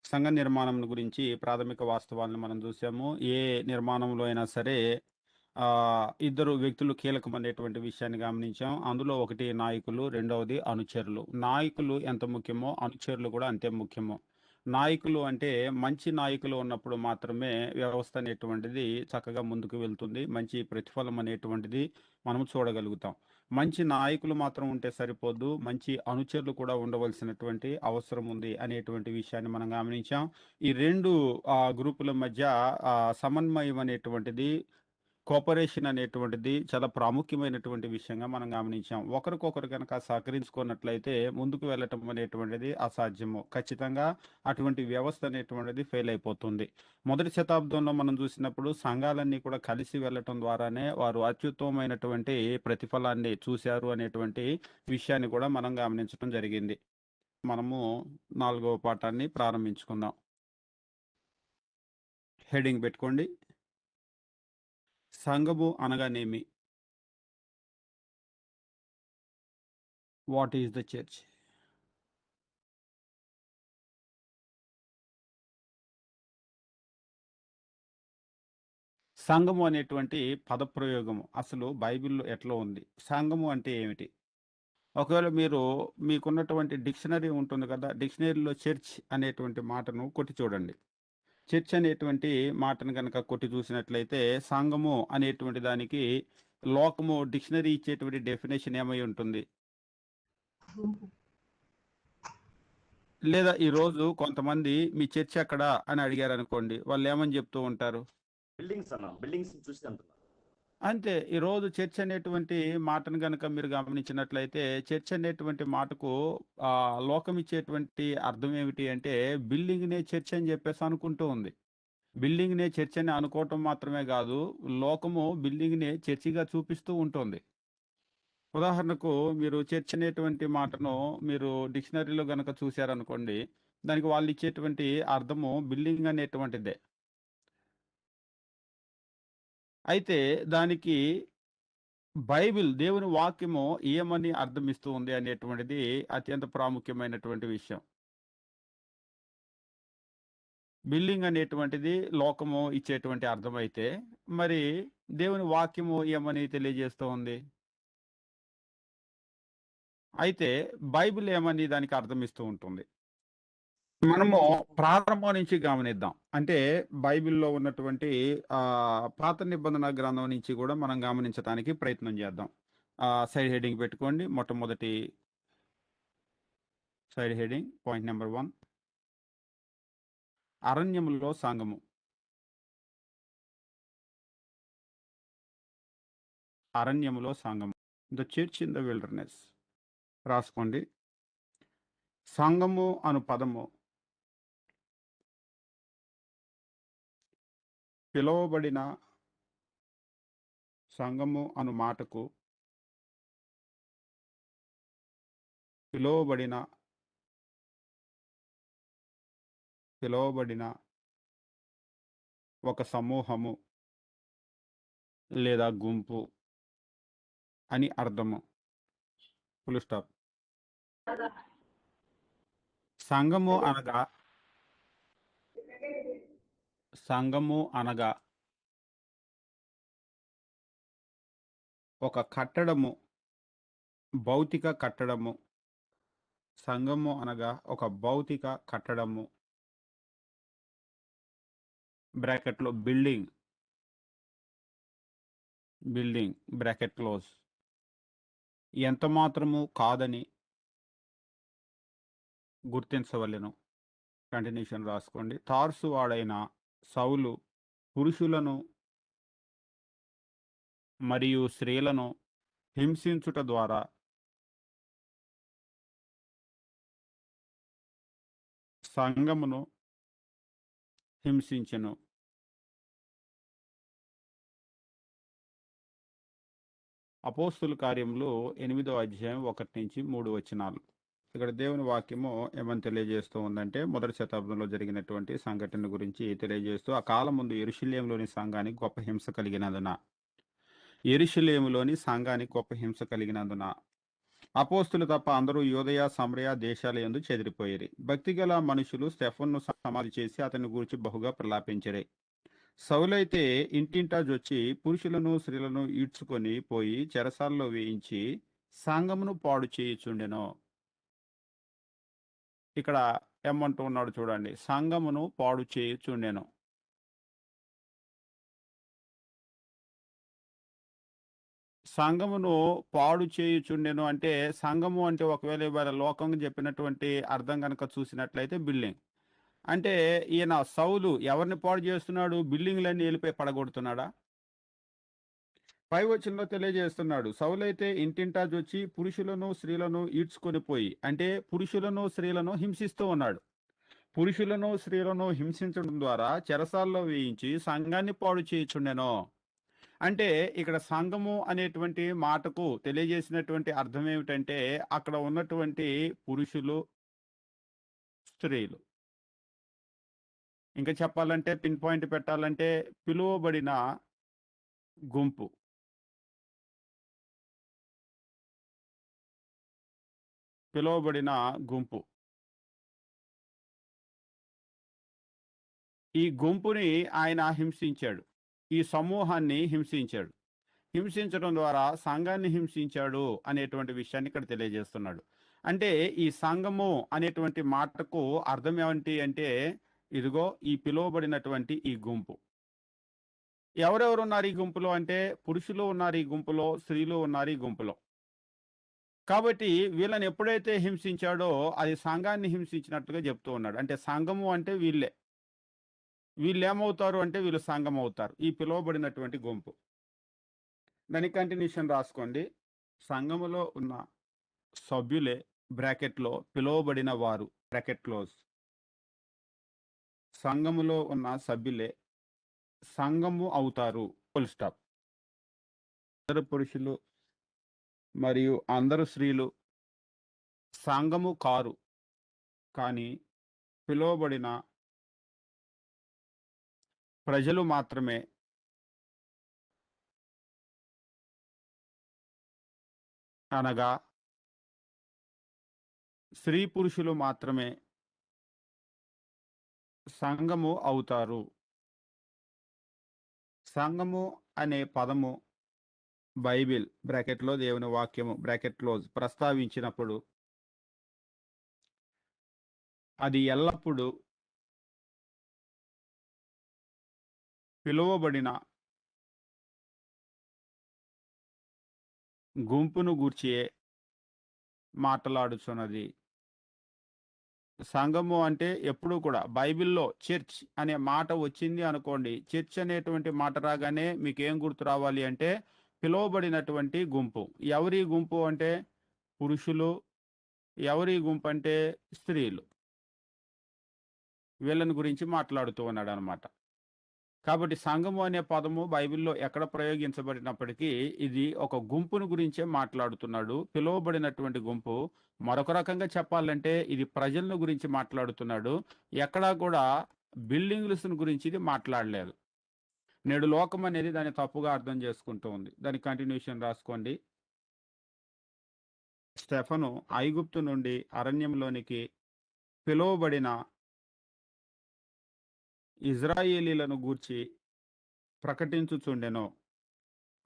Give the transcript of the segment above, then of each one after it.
సంఘ నిర్మాణం గురించి ప్రాథమిక వాస్తవాలను మనం చూసాము. ఏ నిర్మాణంలో అయినా సరే ఇద్దరు వ్యక్తులు కీలకమనేటువంటి విషయాన్ని గమనించాం. అందులో ఒకటి నాయకులు, రెండవది అనుచరులు. నాయకులు ఎంత ముఖ్యమో, అనుచరులు కూడా అంతే ముఖ్యము. నాయకులు అంటే మంచి నాయకులు ఉన్నప్పుడు మాత్రమే వ్యవస్థ అనేటువంటిది చక్కగా ముందుకు వెళ్తుంది. మంచి ప్రతిఫలం అనేటువంటిది మనం చూడగలుగుతాం. మంచి నాయకులు మాత్రం ఉంటే సరిపోదు. మంచి అనుచరులు కూడా ఉండవలసినటువంటి అవసరం ఉంది అనేటువంటి విషయాన్ని మనం గమనించాం. ఈ 2 గ్రూపుల మధ్య సమన్వయం అనేటువంటిది, కోపరేషన్ అనేటువంటిది చాలా ప్రాముఖ్యమైనటువంటి విషయంగా మనం గమనించాం. ఒకరికొకరు గనక సహకరించుకున్నట్లయితే ముందుకు వెళ్ళటం అనేటువంటిది అసాధ్యము. ఖచ్చితంగా అటువంటి వ్యవస్థ అనేటువంటిది ఫెయిల్ అయిపోతుంది. మొదటి శతాబ్దంలో మనం చూసినప్పుడు సంఘాలన్నీ కూడా కలిసి వెళ్ళటం ద్వారానే వారు అత్యుత్తమమైనటువంటి ప్రతిఫలాన్ని చూశారు అనేటువంటి విషయాన్ని కూడా మనం గమనించడం జరిగింది. మనము 4వ పాఠాన్ని ప్రారంభించుకుందాం. హెడింగ్ పెట్టుకోండి. సంఘము అనగానేమి? What is the church? సంఘము అనేటువంటి పదప్రయోగము అసలు బైబిల్‌లో ఎట్లా ఉంది? సంఘము అంటే ఏమిటి? ఒకవేళ మీరు మీకున్నటువంటి డిక్షనరీ ఉంటుంది కదా! డిక్షనరీలో చర్చ్ అనేటువంటి మాటను కొట్టి చూడండి. చర్చ్ అనేటువంటి మాటను గనక కొట్టి చూసినట్లయితే సంఘము అనేటువంటి దానికి లోకము డిక్షనరీ ఇచ్చేటువంటి డెఫినిషన్ ఏమై ఉంటుంది? లేదా ఈరోజు కొంతమంది మీ చర్చ్ ఎక్కడ అని అడిగారనుకోండి. వాళ్ళేమని చెప్తూ ఉంటారు? బిల్డింగ్స్ అన్న బిల్డింగ్స్ చూసి అంటున్నా. అంతే. ఈరోజు చర్చ్ అనేటువంటి మాటను గనక మీరు గమనించినట్లయితే, చర్చ్ అనేటువంటి మాటకు లోకం ఇచ్చేటువంటి అర్థం ఏమిటి అంటే, బిల్డింగ్‌నే చర్చ్ అని జెప్పేసి అనుకుంటూ ఉంది. బిల్డింగ్‌నే చర్చ్ అని అనుకోవటం మాత్రమే గాదు, లోకము బిల్డింగ్‌ని చర్చిగా చూపిస్తూ ఉంటుంది. ఉదాహరణకు మీరు చర్చ్ అనేటువంటి మాటను మీరు డిక్షనరీలో గనక చూసారనుకోండి, దానికి వాళ్ళిచ్చేటువంటి అర్థము బిల్డింగ్ అనేటువంటిదే. అయితే దానికి బైబిల్ దేవుని వాక్యము ఏమని అర్థమిస్తూ ఉంది అనేటువంటిది అత్యంత ప్రాముఖ్యమైనటువంటి విషయం. బిల్డింగ్ అనేటువంటిది లోకము ఇచ్చేటువంటి అర్థమైతే, మరి దేవుని వాక్యము ఏమని తెలియజేస్తూ ఉంది? అయితే బైబిల్ ఏమని దానికి అర్థమిస్తూ ఉంటుంది? మనము ప్రారంభం నుంచి గమనిద్దాం. అంటే బైబిల్‌లో ఉన్నటువంటి పాత నిబంధన గ్రంథం నుంచి గూడా మనం గమనించటానికి ప్రయత్నం చేద్దాం. సైడ్ హెడ్డింగ్ పెట్టుకోండి. మొట్టమొదటి సైడ్ హెడ్డింగ్ పాయింట్ నంబర్ 1 అరణ్యములో సంఘము. అరణ్యములో సంఘము. The church in the wilderness. రాసుకోండి. సంఘము అను పదము పిలువబడిన సంఘము అను మాటకు పిలువబడిన పిలువబడిన ఒక సమూహము లేదా గుంపు అని అర్థము. Full stop. సంఘము అనగా సంఘము అనగా ఒక కట్టడము, భౌతిక కట్టడము. సంఘము అనగా ఒక భౌతిక కట్టడము. బ్రాకెట్‌లో బిల్డింగ్. Building bracket close. ఎంత మాత్రము కాదని గుర్తించవలెను. కంటిన్యూషన్ రాసుకోండి. తార్సు వాడైన సౌలు పురుషులను మరియు స్త్రీలను హింసించుట ద్వారా సంఘమును హింసించెను. అపోస్తుల కార్యములు 8వ అధ్యాయం 1-3 వచనాలు. ఇక్కడ దేవుని వాక్యము ఏమని తెలియజేస్తూ ఉందంటే, మొదటి శతాబ్దంలో జరిగినటువంటి సంఘటన గురించి తెలియజేస్తూ, ఆ కాలం ముందు యెరూషలేములోని సంఘానికి గొప్ప హింస కలిగినందున అపోస్తులు తప్ప అందరూ యూదయ సమరయ దేశాల యందు చెదిరిపోయిరి. భక్తిగల మనుషులు స్టెఫన్ను సమాధి చేసి అతని గూర్చి బహుగా ప్రలాపించిరి. సౌలైతే ఇంటింటా జొచ్చి పురుషులను స్త్రీలను ఈడ్చుకొని పోయి చెరసాల్లో వేయించి సంఘమును పాడు చేయుచుండెను. ఇక్కడ ఏమంటూ ఉన్నాడు చూడండి, సంఘమును పాడు చేయుచుండెను. సంఘమును పాడు చేయుచుండెను అంటే, సంఘము అంటే ఒకవేళ ఇవాళ లోకం చెప్పినటువంటి అర్థం గనక చూసినట్లయితే బిల్డింగ్. అంటే ఈయన సౌలు ఎవరిని పాడు చేస్తున్నాడు? బిల్డింగ్‌లన్నీ ఎళ్ళిపోయి పడగొడుతున్నాడా? పై వచనంలో తెలియజేస్తున్నాడు. సౌలైతే ఇంటింటా జొచ్చి పురుషులను, స్త్రీలను ఈడ్చుకొని పోయి, అంటే పురుషులను, స్త్రీలను హింసిస్తూ ఉన్నాడు. పురుషులను, స్త్రీలను హింసించడం ద్వారా చెరసాల్లో వేయించి సంఘాన్ని పాడు చేయుచుండెను. అంటే ఇక్కడ సంఘము అనేటువంటి మాటకు తెలియజేసినటువంటి అర్థం ఏమిటంటే, అక్కడ ఉన్నటువంటి పురుషులు, స్త్రీలు. ఇంకా చెప్పాలంటే పిన్ పాయింట్ పెట్టాలంటే పిలువబడిన గుంపు. పిలువబడిన గుంపు. ఈ గుంపుని ఆయన హింసించాడు. ఈ సమూహాన్ని హింసించాడు. హింసించడం ద్వారా సంఘాన్ని హింసించాడు అనేటువంటి విషయాన్ని ఇక్కడ తెలియజేస్తున్నాడు. అంటే ఈ సంఘము అనేటువంటి మాటకు అర్థం ఏమిటి అంటే, ఇదిగో ఈ పిలువబడినటువంటి ఈ గుంపు. ఎవరెవరు ఉన్నారు ఈ గుంపులో అంటే, పురుషులు ఉన్నారు ఈ గుంపులో, స్త్రీలు ఉన్నారు ఈ గుంపులో. కాబట్టి వీళ్ళని ఎప్పుడైతే హింసించాడో అది సంఘాన్ని హింసించినట్టుగా చెప్తూ ఉన్నాడు. అంటే సంఘము అంటే వీళ్ళే. వీళ్ళేమవుతారు అంటే వీళ్ళు సంఘం అవుతారు. ఈ పిలువబడినటువంటి గుంపు. దాని కంటిన్యూషన్ రాసుకోండి. సంఘములో ఉన్న సభ్యులే బ్రాకెట్‌లో పిలువబడిన వారు బ్రాకెట్ క్లోజ్. సంఘములో ఉన్న సభ్యులే సంఘము అవుతారు. Full stop. అందరు పురుషులు మరియు అందరు స్త్రీలు సంఘము కారు. కానీ పిలువబడిన ప్రజలు మాత్రమే అనగా స్త్రీ పురుషులు మాత్రమే సంఘము అవుతారు. సంఘము అనే పదము బైబిల్ బ్రాకెట్‌లో దేవుని వాక్యము బ్రాకెట్ క్లోజ్ ప్రస్తావించినప్పుడు అది ఎల్లప్పుడూ పిలువబడిన గుంపును గూర్చియే మాట్లాడుచున్నది. సంఘము అంటే ఎప్పుడూ కూడా బైబిల్‌లో చర్చ్ అనే మాట వచ్చింది అనుకోండి. చర్చ్ అనేటువంటి మాట రాగానే మీకేం గుర్తు రావాలి అంటే పిలువబడినటువంటి గుంపు. ఎవరి గుంపు అంటే పురుషులు, ఎవరి గుంపు అంటే స్త్రీలు. వీళ్ళని గురించి మాట్లాడుతూ ఉన్నాడనమాట. కాబట్టి సంఘము అనే పదము బైబిల్‌లో ఎక్కడ ప్రయోగించబడినప్పటికీ ఇది ఒక గుంపును గురించే మాట్లాడుతున్నాడు. పిలువబడినటువంటి గుంపు. మరొక రకంగా చెప్పాలంటే ఇది ప్రజలను గురించి మాట్లాడుతున్నాడు. ఎక్కడా కూడా బిల్డింగ్స్‌ని గురించి ఇది మాట్లాడలేదు. నేడు లోకం అనేది దాన్ని తప్పుగా అర్థం చేసుకుంటూ ఉంది. దాని కంటిన్యూషన్ రాసుకోండి. స్టెఫను ఐగుప్తు నుండి అరణ్యంలోనికి పిలువబడిన ఇజ్రాయేలీలను గూర్చి ప్రకటించుచుండెను.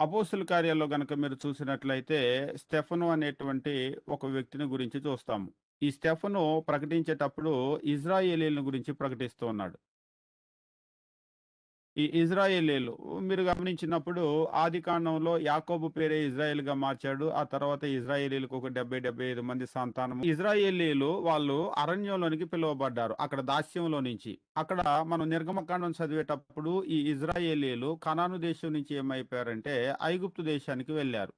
అపోస్తుల కార్యాల్లో గనక మీరు చూసినట్లయితే స్టెఫను అనేటువంటి ఒక వ్యక్తిని గురించి చూస్తాము. ఈ స్టెఫను ప్రకటించేటప్పుడు ఇజ్రాయేలీయుల గురించి ప్రకటిస్తూ ఉన్నాడు. ఈ ఇజ్రాయేలీయులు మీరు గమనించినప్పుడు ఆదికాండంలో యాకోబు పేరే ఇజ్రాయేల్‌గా మార్చాడు. ఆ తర్వాత ఇజ్రాయేలీయులకు ఒక 75 మంది సంతానము. ఇజ్రాయేలీయులు వాళ్ళు అరణ్యంలోనికి పిలువబడ్డారు. అక్కడ దాస్యంలో నుంచి. అక్కడ మనం నిర్గమకాండం చదివేటప్పుడు ఈ ఇజ్రాయేలీయులు కనాను దేశం నుంచి ఏమైపోయారంటే ఐగుప్తు దేశానికి వెళ్లారు.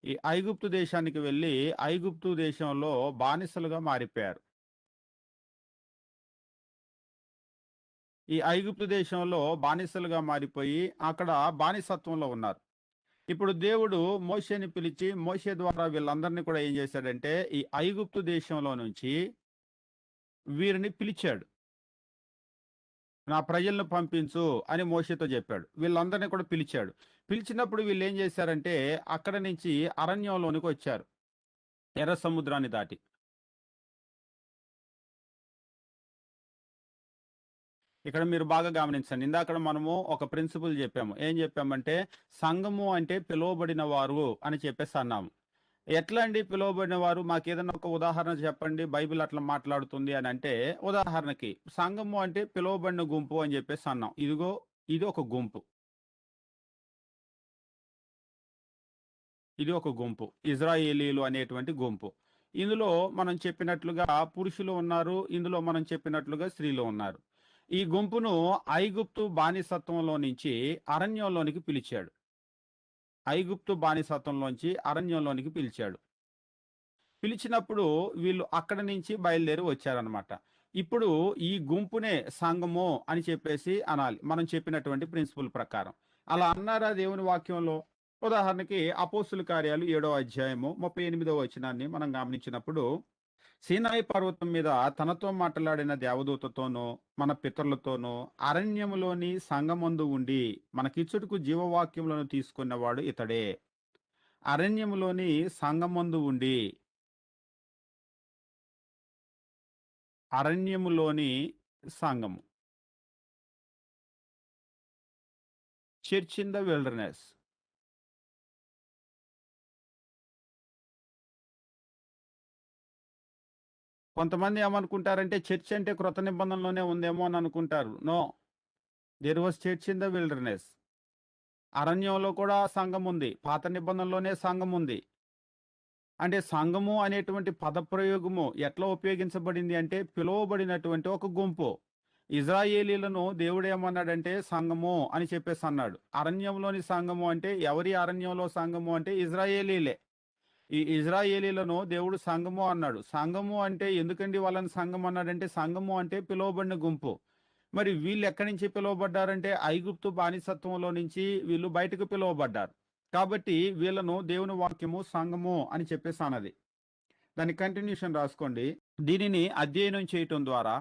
ఈ ఐగుప్తు దేశానికి వెళ్లి ఐగుప్తు దేశంలో బానిసలుగా మారిపోయారు. ఈ ఐగుప్తు దేశంలో బానిసలుగా మారిపోయి అక్కడ బానిసత్వంలో ఉన్నారు. ఇప్పుడు దేవుడు మోషేని పిలిచి మోషే ద్వారా వీళ్ళందరినీ కూడా ఏం చేశాడంటే ఈ ఐగుప్తు దేశంలో నుంచి వీరిని పిలిచాడు. నా ప్రజలను పంపించు అని మోషేతో చెప్పాడు. వీళ్ళందరినీ కూడా పిలిచాడు. పిలిచినప్పుడు వీళ్ళు ఏం చేశారంటే అక్కడ నుంచి అరణ్యంలోనికి వచ్చారు. ఎర్ర సముద్రాన్ని దాటి. ఇక్కడ మీరు బాగా గమనించండి. ఇందాకడ మనము ఒక ప్రిన్సిపుల్ జెప్పాము. ఏం జెప్పామంటే, సంఘము అంటే పిలువబడిన వారు అని చెప్పేసి అన్నాము. ఎట్లా అండి పిలువబడిన వారు? మాకేదన్నా ఒక ఉదాహరణ చెప్పండి. బైబిల్ అట్లా మాట్లాడుతుంది అనంటే, ఉదాహరణకి సంఘము అంటే పిలువబడిన గుంపు అని జెప్పేసి అన్నాం. ఇదిగో ఇది ఒక గుంపు. ఇది ఒక గుంపు. ఇజ్రాయేలీలు అనేటువంటి గుంపు. ఇందులో మనం చెప్పినట్లుగా పురుషులు ఉన్నారు. ఇందులో మనం చెప్పినట్లుగా స్త్రీలు ఉన్నారు. ఈ గుంపును ఐగుప్తు బానిసత్వంలో నుంచి అరణ్యంలోనికి పిలిచాడు. ఐగుప్తు బానిసత్వంలోంచి అరణ్యంలోనికి పిలిచాడు. పిలిచినప్పుడు వీళ్ళు అక్కడి నుంచి బయలుదేరి వచ్చారనమాట. ఇప్పుడు ఈ గుంపునే సంఘము అని చెప్పేసి అనాలి. మనం చెప్పినటువంటి ప్రిన్సిపల్ ప్రకారం. అలా అన్నారా దేవుని వాక్యంలో? ఉదాహరణకి అపోస్తుల కార్యాలు 7వ అధ్యాయము 38వ వచనాన్ని మనం గమనించినప్పుడు, సీనాయి పర్వతం మీద తనతో మాట్లాడిన దేవదూతతోనూ, మన పితరులతోనూ అరణ్యములోని సంఘమందు ఉండి మనకిచ్చుటకు జీవవాక్యములను తీసుకున్నవాడు ఇతడే. అరణ్యములోని సంఘమందు ఉండి, అరణ్యములోని సంఘము. Church in the wilderness. కొంతమంది ఏమనుకుంటారంటే చర్చ్ అంటే క్రొత్త నిబంధనలోనే ఉందేమో అని అనుకుంటారు. No. There was church in the wilderness. అరణ్యంలో కూడా సంఘం ఉంది. పాత నిబంధనలోనే సంఘం ఉంది. అంటే సంఘము అనేటువంటి పదప్రయోగము ఎట్లా ఉపయోగించబడింది అంటే పిలువబడినటువంటి ఒక గుంపు. ఇజ్రాయేలీలను దేవుడు ఏమన్నాడంటే సంఘము అని చెప్పేసి అన్నాడు. అరణ్యంలోని సంఘము అంటే ఎవరి అరణ్యంలో సంఘము అంటే ఇజ్రాయేలీలే. ఈ ఇజ్రాయేలీలను దేవుడు సంఘము అన్నాడు. సంఘము అంటే ఎందుకండి వాళ్ళని సంఘం అన్నాడంటే సంఘము అంటే పిలువబడిన గుంపు. మరి వీళ్ళు ఎక్కడి నుంచి పిలువబడ్డారంటే ఐగుప్తు బానిసత్వంలో నుంచి వీళ్ళు బయటకు పిలువబడ్డారు. కాబట్టి వీళ్ళను దేవుని వాక్యము సంఘము అని చెప్పేసి అన్నది. దాని కంటిన్యూషన్ రాసుకోండి. దీనిని అధ్యయనం చేయటం ద్వారా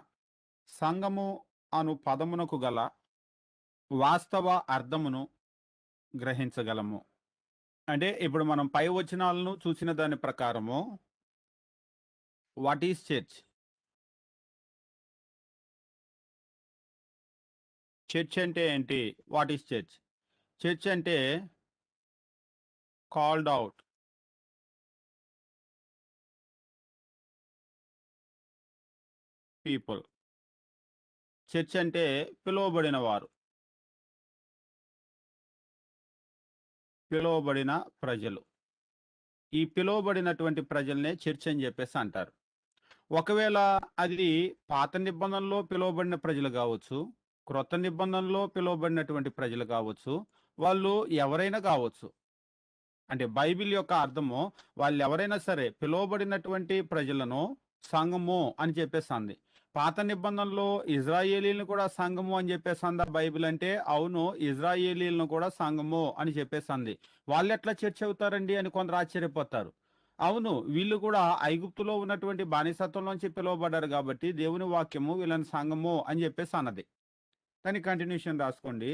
సంఘము అను పదమునకు గల వాస్తవ అర్థమును గ్రహించగలము. అంటే ఇప్పుడు మనం పై వచనాలను చూసిన దాని ప్రకారము వాట్ ఈస్ చర్చ్? చర్చ్ అంటే ఏంటి? What is church? చర్చ్ అంటే కాల్డ్ అవుట్. పీపుల్. చర్చ్ అంటే పిలువబడిన వారు. పిలువబడిన ప్రజలు. ఈ పిలువబడినటువంటి ప్రజల్నే చర్చ్ అని చెప్పేసి అంటారు. ఒకవేళ అది పాత నిబంధనలో పిలువబడిన ప్రజలు కావచ్చు, క్రొత్త నిబంధనలో పిలువబడినటువంటి ప్రజలు కావచ్చు, వాళ్ళు ఎవరైనా కావచ్చు. అంటే బైబిల్ యొక్క అర్థము వాళ్ళెవరైనా సరే పిలువబడినటువంటి ప్రజలను సంఘము అని చెప్పేసి అంది. పాత నిబంధనలో ఇజ్రాయేలీలను కూడా సంఘము అని చెప్పేసి అందా బైబిల్ అంటే? అవును, ఇజ్రాయేలీలను కూడా సంఘము అని చెప్పేసి అంది. వాళ్ళెట్లా చర్చ్ అవుతారండి అని కొందరు ఆశ్చర్యపోతారు. అవును, వీళ్ళు కూడా ఐగుప్తులో ఉన్నటువంటి బానిసత్వంలోంచి పిలువబడ్డారు కాబట్టి దేవుని వాక్యము వీళ్ళని సంఘము అని చెప్పేసి అన్నది. దాని కంటిన్యూషన్ రాసుకోండి.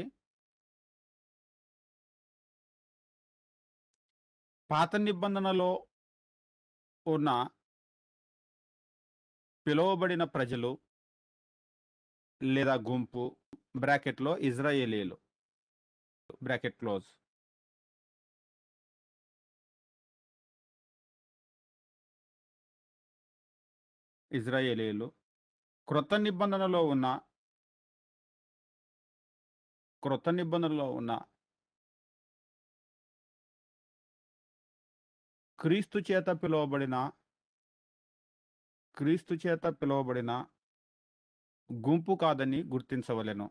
పాత నిబంధనలో ఉన్న పిలువబడిన ప్రజలు లేదా గుంపు బ్రాకెట్‌లో ఇజ్రాయేలీలు బ్రాకెట్ క్లోజ్. ఇజ్రాయేలీలు క్రొత్త నిబంధనలో ఉన్న క్రొత్త నిబంధనలో ఉన్న క్రీస్తు చేత పిలువబడిన క్రీస్తు చేత పిలువబడిన గుంపు కాదని గుర్తించవలెను.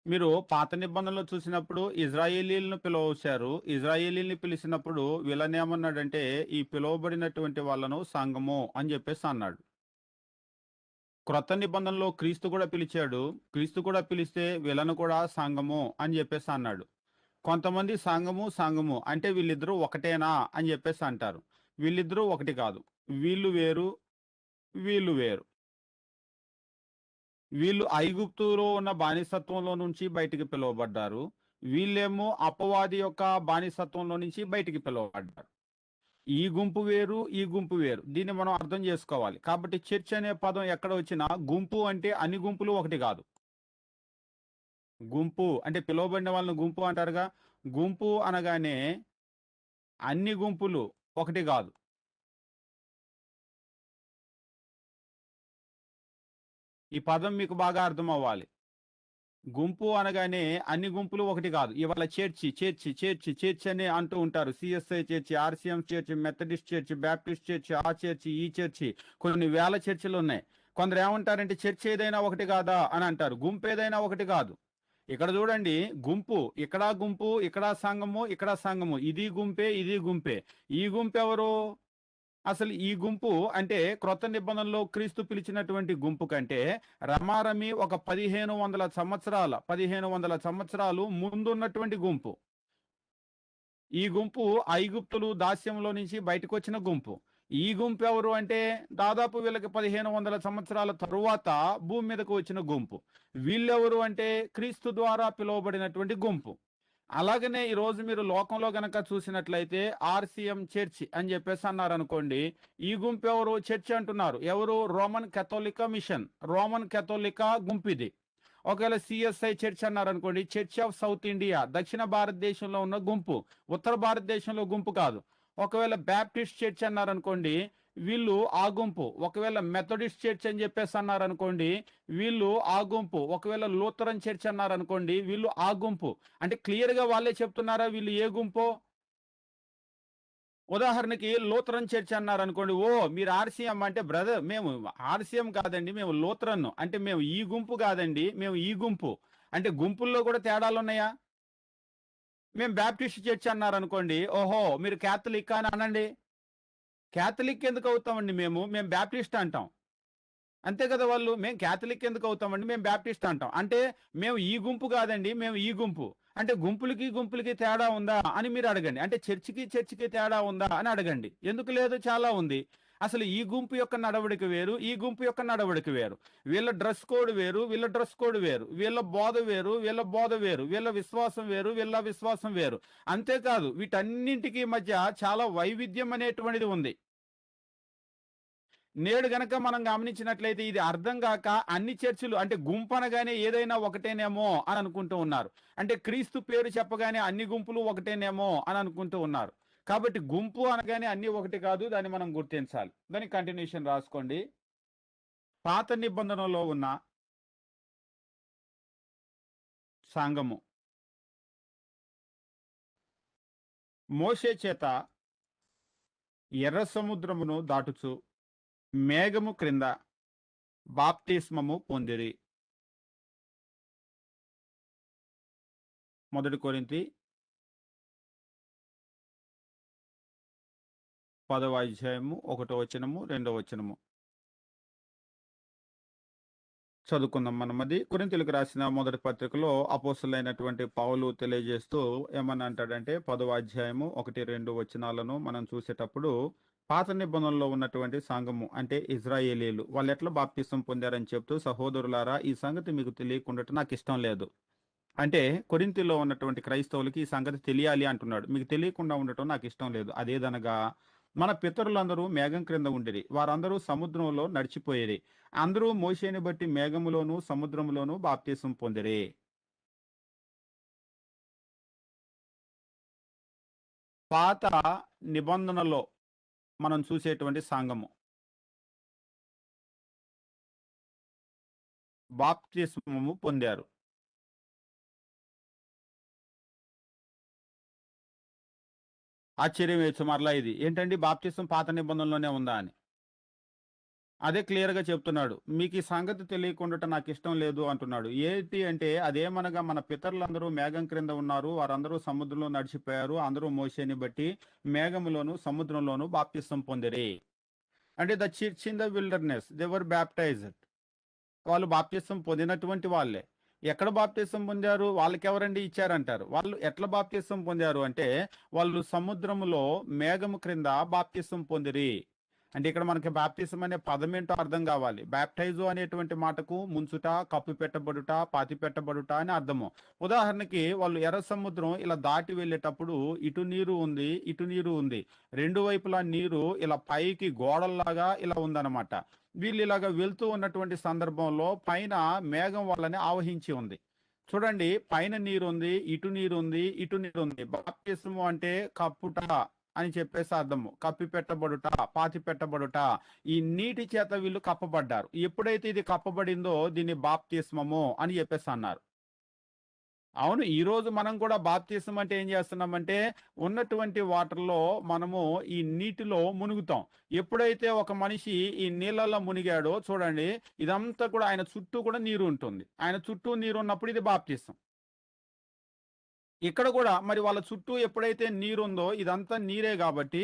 మీరు పాత నిబంధనలో చూసినప్పుడు ఇజ్రాయేలీలను పిలవచ్చారు. ఇజ్రాయేలీల్ని పిలిచినప్పుడు వీళ్ళనేమన్నాడంటే ఈ పిలువబడినటువంటి వాళ్ళను సంఘము అని చెప్పేసి అన్నాడు. క్రొత్త నిబంధనలో క్రీస్తు కూడా పిలిచాడు. క్రీస్తు కూడా పిలిస్తే వీళ్ళను కూడా సంఘము అని చెప్పేసి అన్నాడు. కొంతమంది సంఘము సంఘము అంటే వీళ్ళిద్దరూ ఒకటేనా అని చెప్పేసి అంటారు. వీళ్ళిద్దరూ ఒకటి కాదు. వీళ్ళు వేరు, వీళ్ళు వేరు. వీళ్ళు ఐగుప్తులో ఉన్న బానిసత్వంలో నుంచి బయటికి పిలువబడ్డారు. వీళ్ళేమో అపవాది యొక్క బానిసత్వంలో నుంచి బయటికి పిలువబడ్డారు. ఈ గుంపు వేరు, ఈ గుంపు వేరు. దీన్ని మనం అర్థం చేసుకోవాలి. కాబట్టి చర్చ్ అనే పదం ఎక్కడ వచ్చినా గుంపు అంటే అన్ని గుంపులు ఒకటి కాదు. గుంపు అంటే పిలువబడిన వాళ్ళని గుంపు అంటారుగా. గుంపు అనగానే అన్ని గుంపులు ఒకటి కాదు. ఈ పదం మీకు బాగా అర్థం అవ్వాలి. గుంపు అనగానే అన్ని గుంపులు ఒకటి కాదు. ఇవాళ చర్చి అని అంటూ ఉంటారు. CSI church, RCM church, Methodist church, Baptist church, ఆ చర్చి, ఈ చర్చి, కొన్ని వేల చర్చిలు ఉన్నాయి. కొందరు ఏమంటారంటే చర్చి ఏదైనా ఒకటి కాదా అని అంటారు. గుంపు ఏదైనా ఒకటి కాదు. ఇక్కడ చూడండి, గుంపు ఇక్కడ గుంపు, ఇక్కడ సంఘము, ఇక్కడ సంఘము, ఇది గుంపే, ఇది గుంపే. ఈ గుంపు ఎవరు? అసలు ఈ గుంపు అంటే క్రొత్త నిబంధనలో క్రీస్తు పిలిచినటువంటి గుంపు కంటే రమారమి ఒక 1500 సంవత్సరాలు ముందున్నటువంటి గుంపు. ఈ గుంపు ఐగుప్తులు దాస్యంలో నుంచి బయటకు వచ్చిన గుంపు. ఈ గుంపు ఎవరు అంటే దాదాపు వీళ్ళకి 1500 సంవత్సరాల తరువాత భూమి మీదకు వచ్చిన గుంపు. వీళ్ళెవరు అంటే క్రీస్తు ద్వారా పిలువబడినటువంటి గుంపు. అలాగనే ఈ రోజు మీరు లోకంలో గనక చూసినట్లయితే ఆర్సీఎం చర్చ్ అని చెప్పేసి అన్నారు అనుకోండి. ఈ గుంపు ఎవరు? చర్చ్ అంటున్నారు. ఎవరు? రోమన్ కేథోలిక మిషన్, రోమన్ కేథోలిక గుంపు ఇది. ఒకవేళ సిఎస్ఐ చర్చ్ అన్నారు అనుకోండి, చర్చ్ ఆఫ్ సౌత్ ఇండియా, దక్షిణ భారతదేశంలో ఉన్న గుంపు, ఉత్తర భారతదేశంలో గుంపు కాదు. ఒకవేళ బ్యాప్టిస్ట్ చర్చ్ అన్నారు అనుకోండి, వీళ్ళు ఆ గుంపు. ఒకవేళ మెథడిస్ట్ చర్చ్ అని చెప్పేసి అన్నారు అనుకోండి, వీళ్ళు ఆ గుంపు. ఒకవేళ లూథరన్ చర్చ్ అన్నారు అనుకోండి, వీళ్ళు ఆ గుంపు. అంటే క్లియర్ గా వాళ్ళే చెప్తున్నారా వీళ్ళు ఏ గుంపో? ఉదాహరణకి లూథరన్ చర్చ్ అన్నారు అనుకోండి, ఓ మీరు ఆర్సీఎం అంటే బ్రదర్ మేము ఆర్సీఎం కాదండి, మేము లూథరన్. అంటే మేము ఈ గుంపు కాదండి, మేము ఈ గుంపు. అంటే గుంపుల్లో కూడా తేడాలు ఉన్నాయా? మేము బ్యాప్టిస్ట్ చర్చ్ అన్నారు అనుకోండి, ఓహో మీరు క్యాథలిక్ అని అనండి. క్యాథలిక్ ఎందుకు అవుతామండి? మేము బ్యాప్టిస్ట్ అంటాం. అంతే కదా వాళ్ళు. మేము క్యాథలిక్ ఎందుకు అవుతామండి, మేము బ్యాప్టిస్ట్ అంటాం. అంటే మేము ఈ గుంపు కాదండి, మేము ఈ గుంపు. అంటే గుంపులకి తేడా ఉందా అని మీరు అడగండి. అంటే చర్చికి తేడా ఉందా అని అడగండి. ఎందుకు లేదు? చాలా ఉంది. అసలు ఈ గుంపు యొక్క నడవడిక వేరు, ఈ గుంపు యొక్క నడవడిక వేరు. వీళ్ళ డ్రెస్ కోడ్ వేరు, వీళ్ళ డ్రెస్ కోడ్ వేరు. వీళ్ళ బోధ వేరు, వీళ్ళ బోధ వేరు. వీళ్ళ విశ్వాసం వేరు, వీళ్ళ విశ్వాసం వేరు. అంతేకాదు వీటన్నింటికి మధ్య చాలా వైవిధ్యం అనేటువంటిది ఉంది. నేడు గనక మనం గమనించినట్లయితే ఇది అర్థం కాక అన్ని చర్చిలు అంటే గుంపు అనగానే ఏదైనా ఒకటేనేమో అని అనుకుంటూ ఉన్నారు. అంటే క్రీస్తు పేరు చెప్పగానే అన్ని గుంపులు ఒకటేనేమో అని అనుకుంటూ ఉన్నారు. కాబట్టి గుంపు అనగానే అన్ని ఒకటి కాదు, దాన్ని మనం గుర్తించాలి. దాని కంటిన్యూషన్ రాసుకోండి. పాత నిబంధనలో ఉన్న సంఘము మోషే చేత ఎర్ర సముద్రమును దాటుచు మేఘము క్రింద బాప్తిస్మము పొందిరి. 1 కొరింథీ 10వ అధ్యాయము 1వ వచనము 2వ వచనము చదువుకుందాం. మనం అది కొరింథీయులకు రాసిన మొదటి పత్రికలో అపోస్తలుడైనటువంటి పౌలు తెలియజేస్తూ ఏమని అంటాడంటే 10వ అధ్యాయము 1-2 వచనాలను మనం చూసేటప్పుడు పాత నిబంధనలో ఉన్నటువంటి సంఘము అంటే ఇజ్రాయేలీలు వాళ్ళు ఎట్లా బాప్తిసం పొందారని చెప్తూ, సహోదరులారా ఈ సంగతి మీకు తెలియకుండా నాకు ఇష్టం లేదు. అంటే కొరింథీలో ఉన్నటువంటి క్రైస్తవులకి ఈ సంగతి తెలియాలి అంటున్నాడు. మీకు తెలియకుండా ఉండటం నాకు ఇష్టం లేదు. అదేదనగా మన పితరులందరూ మేఘం క్రింద ఉండిరి, వారందరూ సముద్రంలో నడిచిపోయేది. అందరూ మోషేని బట్టి మేఘములోను సముద్రములోను బాప్తిసం పొందిరి. పాత నిబంధనలో మనం చూసేటువంటి సంఘము బాప్తిస్మము పొందారు. ఆశ్చర్యం వేయచ్చు మరలా, ఇది ఏంటండి బాప్తిసం పాత నిబంధనలోనే ఉందా అని. అదే క్లియర్ గా చెప్తున్నాడు. మీకు ఈ సంగతి తెలియకుండా నాకు ఇష్టం లేదు అంటున్నాడు. ఏంటి అంటే అదేమనగా మన పితరులందరూ మేఘం క్రింద ఉన్నారు, వారందరూ సముద్రంలో నడిచిపోయారు, అందరూ మోషేని బట్టి మేఘములోను సముద్రంలోను బాప్తిసం పొందిరి. అంటే the church in the wilderness they were baptised. వాళ్ళు బాప్తిసం పొందినటువంటి వాళ్ళే. ఎక్కడ బాప్తిసం పొందారు? వాళ్ళకెవరండి ఇచ్చారంటారు. వాళ్ళు ఎట్లా బాప్తిసం పొందారు అంటే, వాళ్ళు సముద్రములో మేఘము క్రింద బాప్తిసం పొందిరి. అంటే ఇక్కడ మనకి బాప్తిసం అనే పదమేంటో అర్థం కావాలి. బాప్టైజో అనేటువంటి మాటకు ముంచుట, కప్పు పెట్టబడుట, పాతి పెట్టబడుట అని అర్థము. ఉదాహరణకి వాళ్ళు ఎర్ర సముద్రం ఇలా దాటి వెళ్ళేటప్పుడు ఇటు నీరు ఉంది, ఇటు నీరు ఉంది. రెండు వైపులా నీరు ఇలా పైకి గోడల్లాగా ఇలా ఉందన్నమాట. వీళ్ళు ఇలాగ వెళ్తూ ఉన్నటువంటి సందర్భంలో పైన మేఘం వాళ్ళని ఆవహించి ఉంది. చూడండి, పైన నీరుంది, ఇటు నీరుంది, ఇటు నీరుంది. బాప్తిస్మము అంటే కప్పుట అని చెప్పేసి అర్థము. కప్పి పెట్టబడుట, పాతి పెట్టబడుట. ఈ నీటి చేత వీళ్ళు కప్పబడ్డారు. ఎప్పుడైతే ఇది కప్పబడిందో దీన్ని బాప్తిస్మము అని చెప్పేసి అన్నారు. అవును. ఈరోజు మనం కూడా బాప్తిసం అంటే ఏం చేస్తున్నామంటే, ఉన్నటువంటి వాటర్‌లో మనము ఈ నీటిలో మునుగుతాం. ఎప్పుడైతే ఒక మనిషి ఈ నీళ్ళలో మునిగాడో చూడండి, ఇదంతా కూడా ఆయన చుట్టూ కూడా నీరు ఉంటుంది. ఆయన చుట్టూ నీరున్నప్పుడు ఇది బాప్తిసం. ఇక్కడ కూడా మరి వాళ్ళ చుట్టూ ఎప్పుడైతే నీరుందో ఇదంతా నీరే గాబట్టి,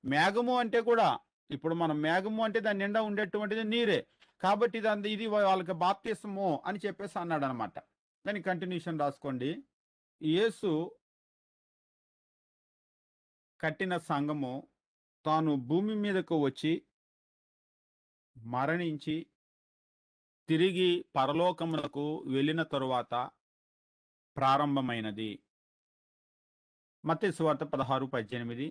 మేఘము అంటే కూడా ఇప్పుడు మనం మేఘము అంటే దాని నిండా ఉండేటువంటిది నీరే. కాబట్టి ఇది వాళ్ళకి బాప్తిసము అని చెప్పేసి అన్నాడనమాట. దాని కంటిన్యూషన్ రాసుకోండి. యేసు కట్టిన సంఘము తాను భూమి మీదకు వచ్చి మరణించి తిరిగి పరలోకమునకు వెళ్ళిన తరువాత ప్రారంభమైనది. మత్తయి సువార్త 16:18.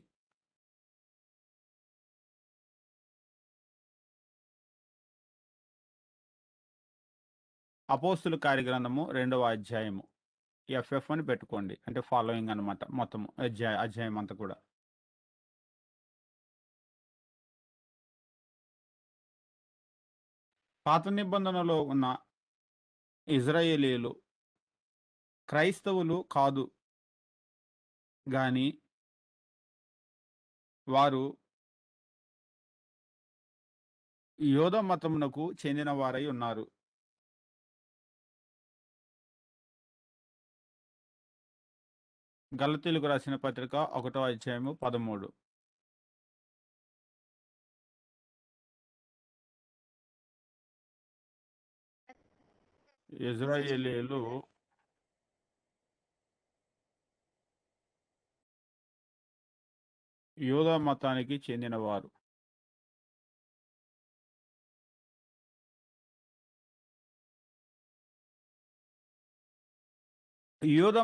అపోస్తుల కార్యగ్రంథము 2వ అధ్యాయము. ఎఫ్ఎఫ్ అని పెట్టుకోండి. అంటే ఫాలోయింగ్ అనమాట మొత్తము అధ్యాయం అంతా కూడా. పాత నిబంధనలో ఉన్న ఇజ్రాయేలీయులు క్రైస్తవులు కాదు గాని వారు యోధ మతమునకు చెందిన వారై ఉన్నారు. గలతీయులకు రాసిన పత్రిక 1వ అధ్యాయము 13. ఇజ్రాయేలీయులు యూద మతానికి చెందినవారు. యూద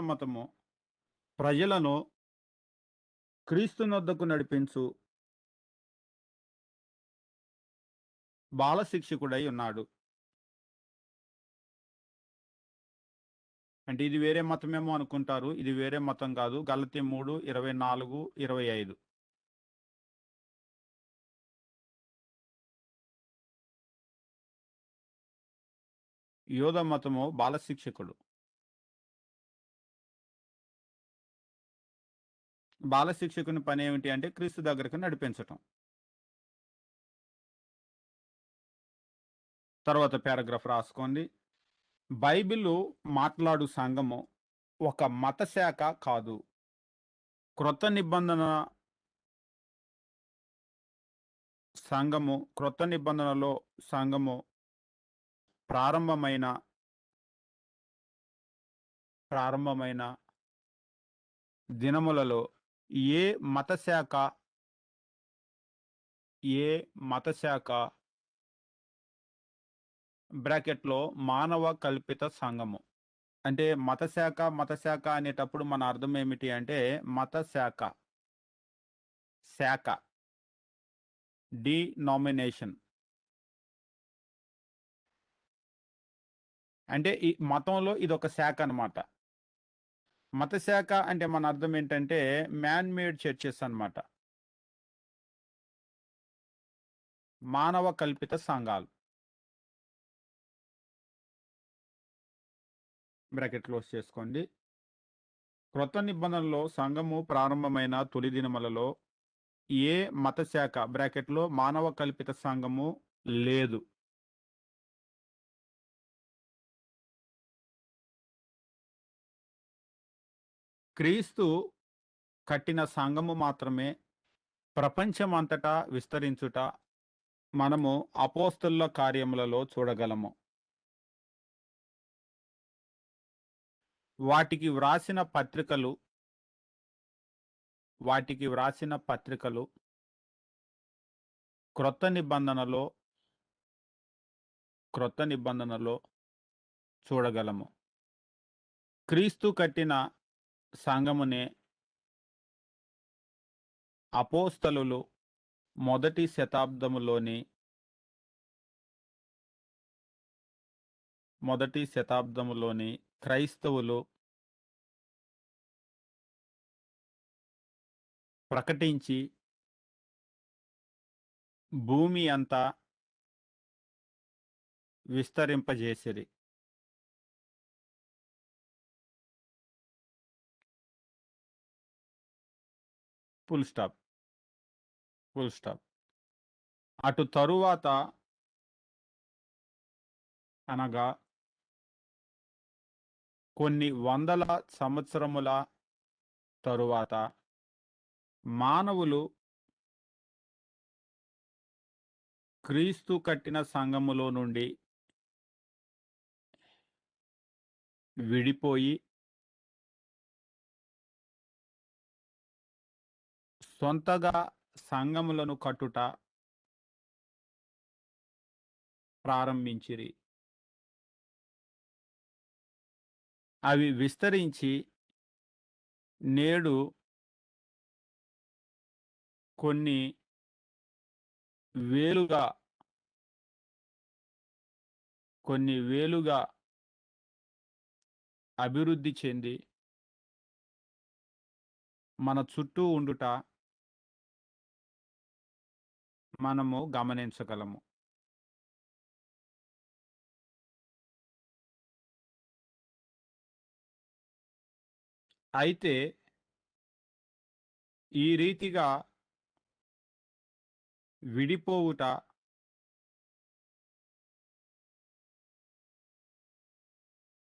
మతము ప్రజలను క్రీస్తునొద్దకు నడిపించు బాలశిక్షకుడై ఉన్నాడు. అంటే ఇది వేరే మతమేమో అనుకుంటారు. ఇది వేరే మతం కాదు. గలతీ 3:24, 25. యోధ మతము బాలశిక్షకుడు. బాలశిక్షకుని పని ఏమిటి అంటే క్రీస్తు దగ్గరకు నడిపించటం. తర్వాత పారాగ్రాఫ్ రాసుకోండి. బైబిలు మాట్లాడు సంఘము ఒక మత శాఖ కాదు. క్రొత్త నిబంధనలో సంఘము ప్రారంభమైన దినములలో ఏ మత శాఖ బ్రాకెట్‌లో మానవ కల్పిత సంఘము. అంటే మత శాఖ అనేటప్పుడు మన అర్థం ఏమిటి అంటే మత శాఖ డినామినేషన్. అంటే ఈ మతంలో ఇదొక శాఖ అన్నమాట. మత శాఖ అంటే మన అర్థం ఏంటంటే మ్యాన్ మేడ్ చర్చెస్ అన్నమాట. మానవ కల్పిత సంఘాలు. బ్రాకెట్ క్లోజ్ చేసుకోండి. క్రొత్త నిబంధనలో సంఘము ప్రారంభమైన తొలి దినములలో ఏ మత శాఖ బ్రాకెట్‌లో మానవ కల్పిత సంఘము లేదు. క్రీస్తు కట్టిన సంఘము మాత్రమే ప్రపంచమంతటా విస్తరించుట మనము అపోస్తలుల కార్యములలో చూడగలము. వాటికి వ్రాసిన పత్రికలు వాటికి వ్రాసిన పత్రికలు క్రొత్త నిబంధనలో క్రొత్త నిబంధనలో చూడగలము. క్రీస్తు కట్టిన సంఘమునే అపోస్తలులు మొదటి శతాబ్దములోని క్రైస్తవులు ప్రకటించి భూమి అంతా విస్తరింపజేసిరి. Full stop. అటు తరువాత అనగా కొన్ని వందల సంవత్సరముల తరువాత మానవులు క్రీస్తు కట్టిన సంఘములో నుండి విడిపోయి సొంతగా సంఘములను కట్టుట ప్రారంభించిరి. అవి విస్తరించి నేడు కొన్ని వేలుగా అభివృద్ధి చెంది మన చుట్టూ ఉండుట మనము గమనించగలము. అయితే ఈ రీతిగా విడిపోవుట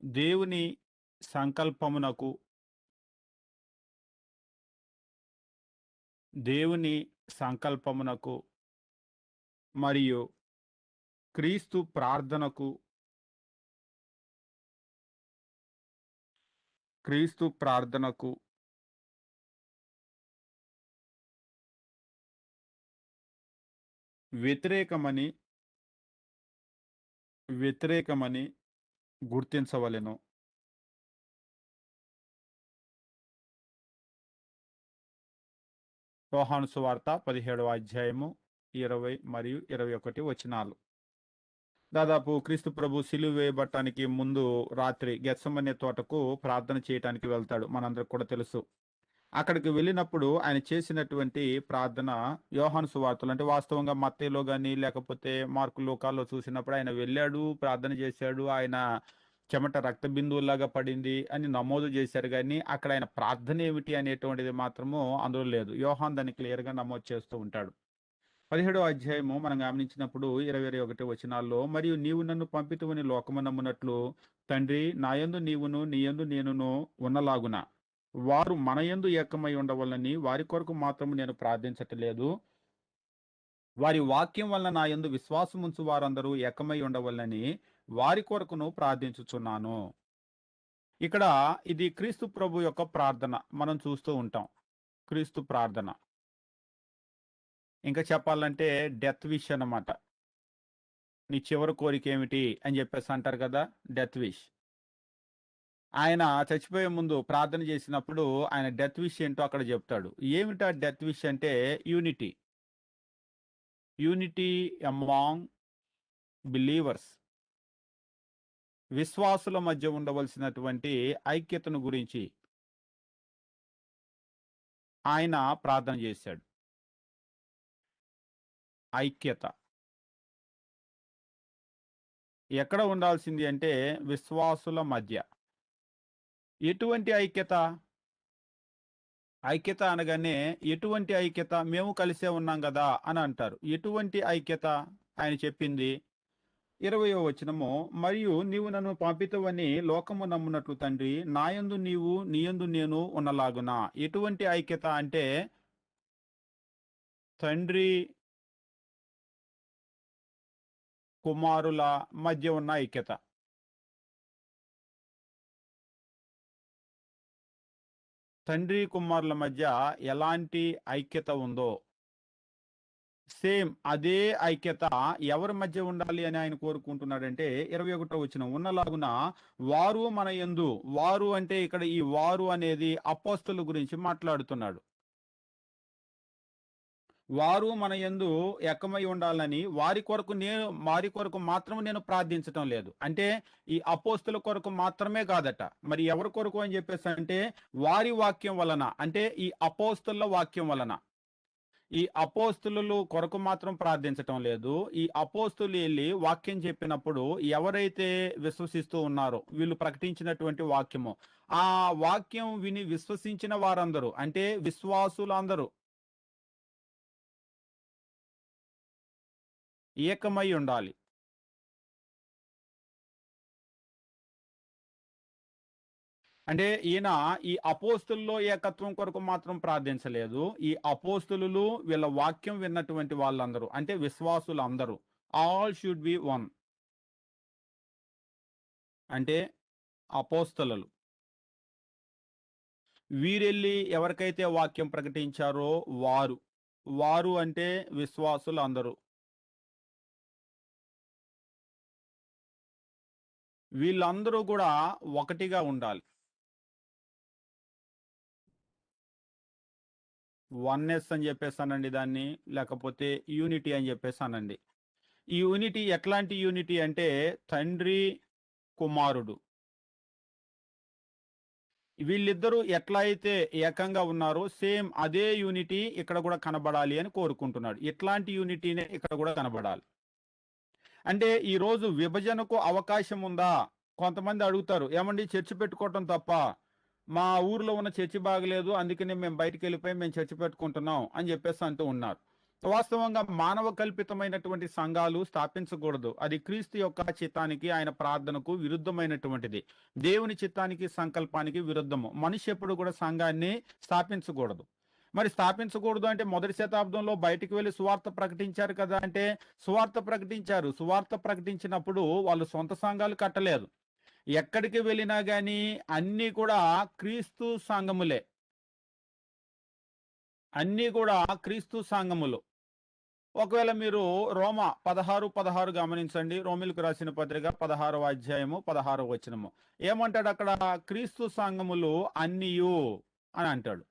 దేవుని సంకల్పమునకు మరియు క్రీస్తు ప్రార్థనకు వ్యతిరేకమని గుర్తించవలెను. యోహాను సువార్త 17వ అధ్యాయము 20 మరియు 21 వచనాలు. దాదాపు క్రీస్తు ప్రభు సిలువ వేయబడటానికి ముందు రాత్రి గెత్సెమనే తోటకు ప్రార్థన చేయటానికి వెళ్తాడు. మనందరికి కూడా తెలుసు. అక్కడికి వెళ్ళినప్పుడు ఆయన చేసినటువంటి ప్రార్థన యోహాను సువార్తలు, అంటే వాస్తవంగా మత్తయిలో కానీ లేకపోతే మార్కు లూకాలో చూసినప్పుడు ఆయన వెళ్ళాడు, ప్రార్థన చేశాడు, ఆయన చెమట రక్త బిందువులాగా పడింది అని నమోదు చేశారు. కానీ అక్కడ ఆయన ప్రార్థన ఏమిటి అనేటువంటిది మాత్రము అందులో లేదు. యోహాన్ దాన్ని క్లియర్గా నమోదు చేస్తూ ఉంటాడు. 17వ అధ్యాయము మనం గమనించినప్పుడు 21 వచనాల్లో, మరియు నీవు నన్ను పంపితువని లోకము నమ్మునట్లు తండ్రి నాయందు నీవును నీయందు నేనును ఉన్నలాగున వారు మనయందు ఏకమై ఉండవలనని వారి కొరకు మాత్రము నేను ప్రార్థించట్లేదు, వారి వాక్యం వలన నా యందు విశ్వాసముంచు వారందరూ ఏకమై ఉండవలనని వారి కొరకును ప్రార్థించుచున్నాను. ఇక్కడ ఇది క్రీస్తు ప్రభు యొక్క ప్రార్థన మనం చూస్తూ ఉంటాం. క్రీస్తు ప్రార్థన ఇంకా చెప్పాలంటే డెత్ విష్ అన్నమాట. నీ చివరి కోరిక ఏమిటి అని చెప్పేసి అంటారు కదా, డెత్ విష్. ఆయన చచ్చిపోయే ముందు ప్రార్థన చేసినప్పుడు ఆయన డెత్ విష్ ఏంటో అక్కడ చెప్తాడు. ఏమిటా డెత్ విష్ అంటే యూనిటీ అమాంగ్ బిలీవర్స్, విశ్వాసుల మధ్య ఉండవలసినటువంటి ఐక్యతను గురించి ఆయన ప్రార్థన చేశాడు. ఐక్యత ఎక్కడ ఉండాల్సింది అంటే విశ్వాసుల మధ్య. ఎటువంటి ఐక్యత? ఐక్యత అనగానే ఎటువంటి ఐక్యత? మేము కలిసే ఉన్నాం కదా అని అంటారు. ఎటువంటి ఐక్యత? ఆయన చెప్పింది 20వ వచనము, మరియు నీవు నన్ను పంపితవని లోకము నమ్మునట్లు తండ్రి నాయందు నీవు నీయందు నేను ఉన్నలాగున. ఎటువంటి ఐక్యత అంటే తండ్రి కుమారుల మధ్య ఉన్న ఐక్యత. తండ్రి కుమారుల మధ్య ఎలాంటి ఐక్యత ఉందో సేమ్ అదే ఐక్యత ఎవరి మధ్య ఉండాలి అని ఆయన కోరుకుంటున్నాడంటే 21వ వచనం ఉన్నలాగున వారు మన యందు, వారు అంటే ఇక్కడ ఈ వారు అనేది అపోస్తలుల గురించి మాట్లాడుతున్నాడు. వారు మన యందు ఏకమై ఉండాలని వారి కొరకు మాత్రం నేను ప్రార్థించటం లేదు. అంటే ఈ అపోస్తుల కొరకు మాత్రమే కాదట. మరి ఎవరి కొరకు అని చెప్పేసి అంటే వారి వాక్యం వలన, అంటే ఈ అపోస్తుల వాక్యం వలన. ఈ అపోస్తులు కొరకు మాత్రం ప్రార్థించటం లేదు. ఈ అపోస్తులు వెళ్ళి వాక్యం చెప్పినప్పుడు ఎవరైతే విశ్వసిస్తూ ఉన్నారో వీళ్ళు ప్రకటించినటువంటి వాక్యము, ఆ వాక్యం విని విశ్వసించిన వారందరూ అంటే విశ్వాసులందరూ ఏకమై ఉండాలి. అంటే ఈయన ఈ అపోస్తుల్లో ఏకత్వం కొరకు మాత్రం ప్రార్థించలేదు. ఈ అపోస్తులు వీళ్ళ వాక్యం విన్నటువంటి వాళ్ళందరూ అంటే విశ్వాసులు అందరూ ఆల్ షుడ్ బి వన్. అంటే అపోస్తలులు వీరెళ్ళి ఎవరికైతే వాక్యం ప్రకటించారో వారు అంటే విశ్వాసులు అందరూ వీళ్ళందరూ కూడా ఒకటిగా ఉండాలి. వన్నెస్ అని చెప్పేసానండి దాన్ని, లేకపోతే యూనిటీ అని చెప్పేసానండి. ఈ యూనిటీ ఎట్లాంటి యూనిటీ అంటే తండ్రి కుమారుడు వీళ్ళిద్దరూ ఎట్లా అయితే ఏకంగా ఉన్నారో సేమ్ అదే యూనిటీ ఇక్కడ కూడా కనబడాలి అని కోరుకుంటున్నాడు. ఇట్లాంటి యూనిటీనే ఇక్కడ కూడా కనబడాలి. అంటే ఈ రోజు విభజనకు అవకాశం ఉందా? కొంతమంది అడుగుతారు, ఏమండి చర్చి పెట్టుకోవటం తప్ప, మా ఊర్లో ఉన్న చర్చి బాగలేదు అందుకనే మేము బయటికి వెళ్ళిపోయి మేము చర్చి పెట్టుకుంటున్నాం అని చెప్పేసి అంటూ ఉన్నారు. వాస్తవంగా మానవ కల్పితమైనటువంటి సంఘాలు స్థాపించకూడదు. అది క్రీస్తు యొక్క చిత్తానికి, ఆయన ప్రార్థనకు విరుద్ధమైనటువంటిది. దేవుని చిత్తానికి, సంకల్పానికి విరుద్ధము. మనిషి ఎప్పుడు కూడా సంఘాన్ని స్థాపించకూడదు. మరి స్థాపించకూడదు అంటే మొదటి శతాబ్దంలో బయటికి వెళ్ళి సువార్త ప్రకటించారు కదా అంటే సువార్త ప్రకటించారు. సువార్త ప్రకటించినప్పుడు వాళ్ళు సొంత సంఘాలు కట్టలేదు. ఎక్కడికి వెళ్ళినా గాని అన్నీ కూడా క్రీస్తు సంఘములే, అన్నీ కూడా క్రీస్తు సంఘములు. ఒకవేళ మీరు రోమా 16:16 గమనించండి. రోమిలకు రాసిన పత్రిక 16వ అధ్యాయము 16వ వచనము ఏమంటాడు అక్కడ? క్రీస్తు సంఘములు అన్నియు అని అంటాడు.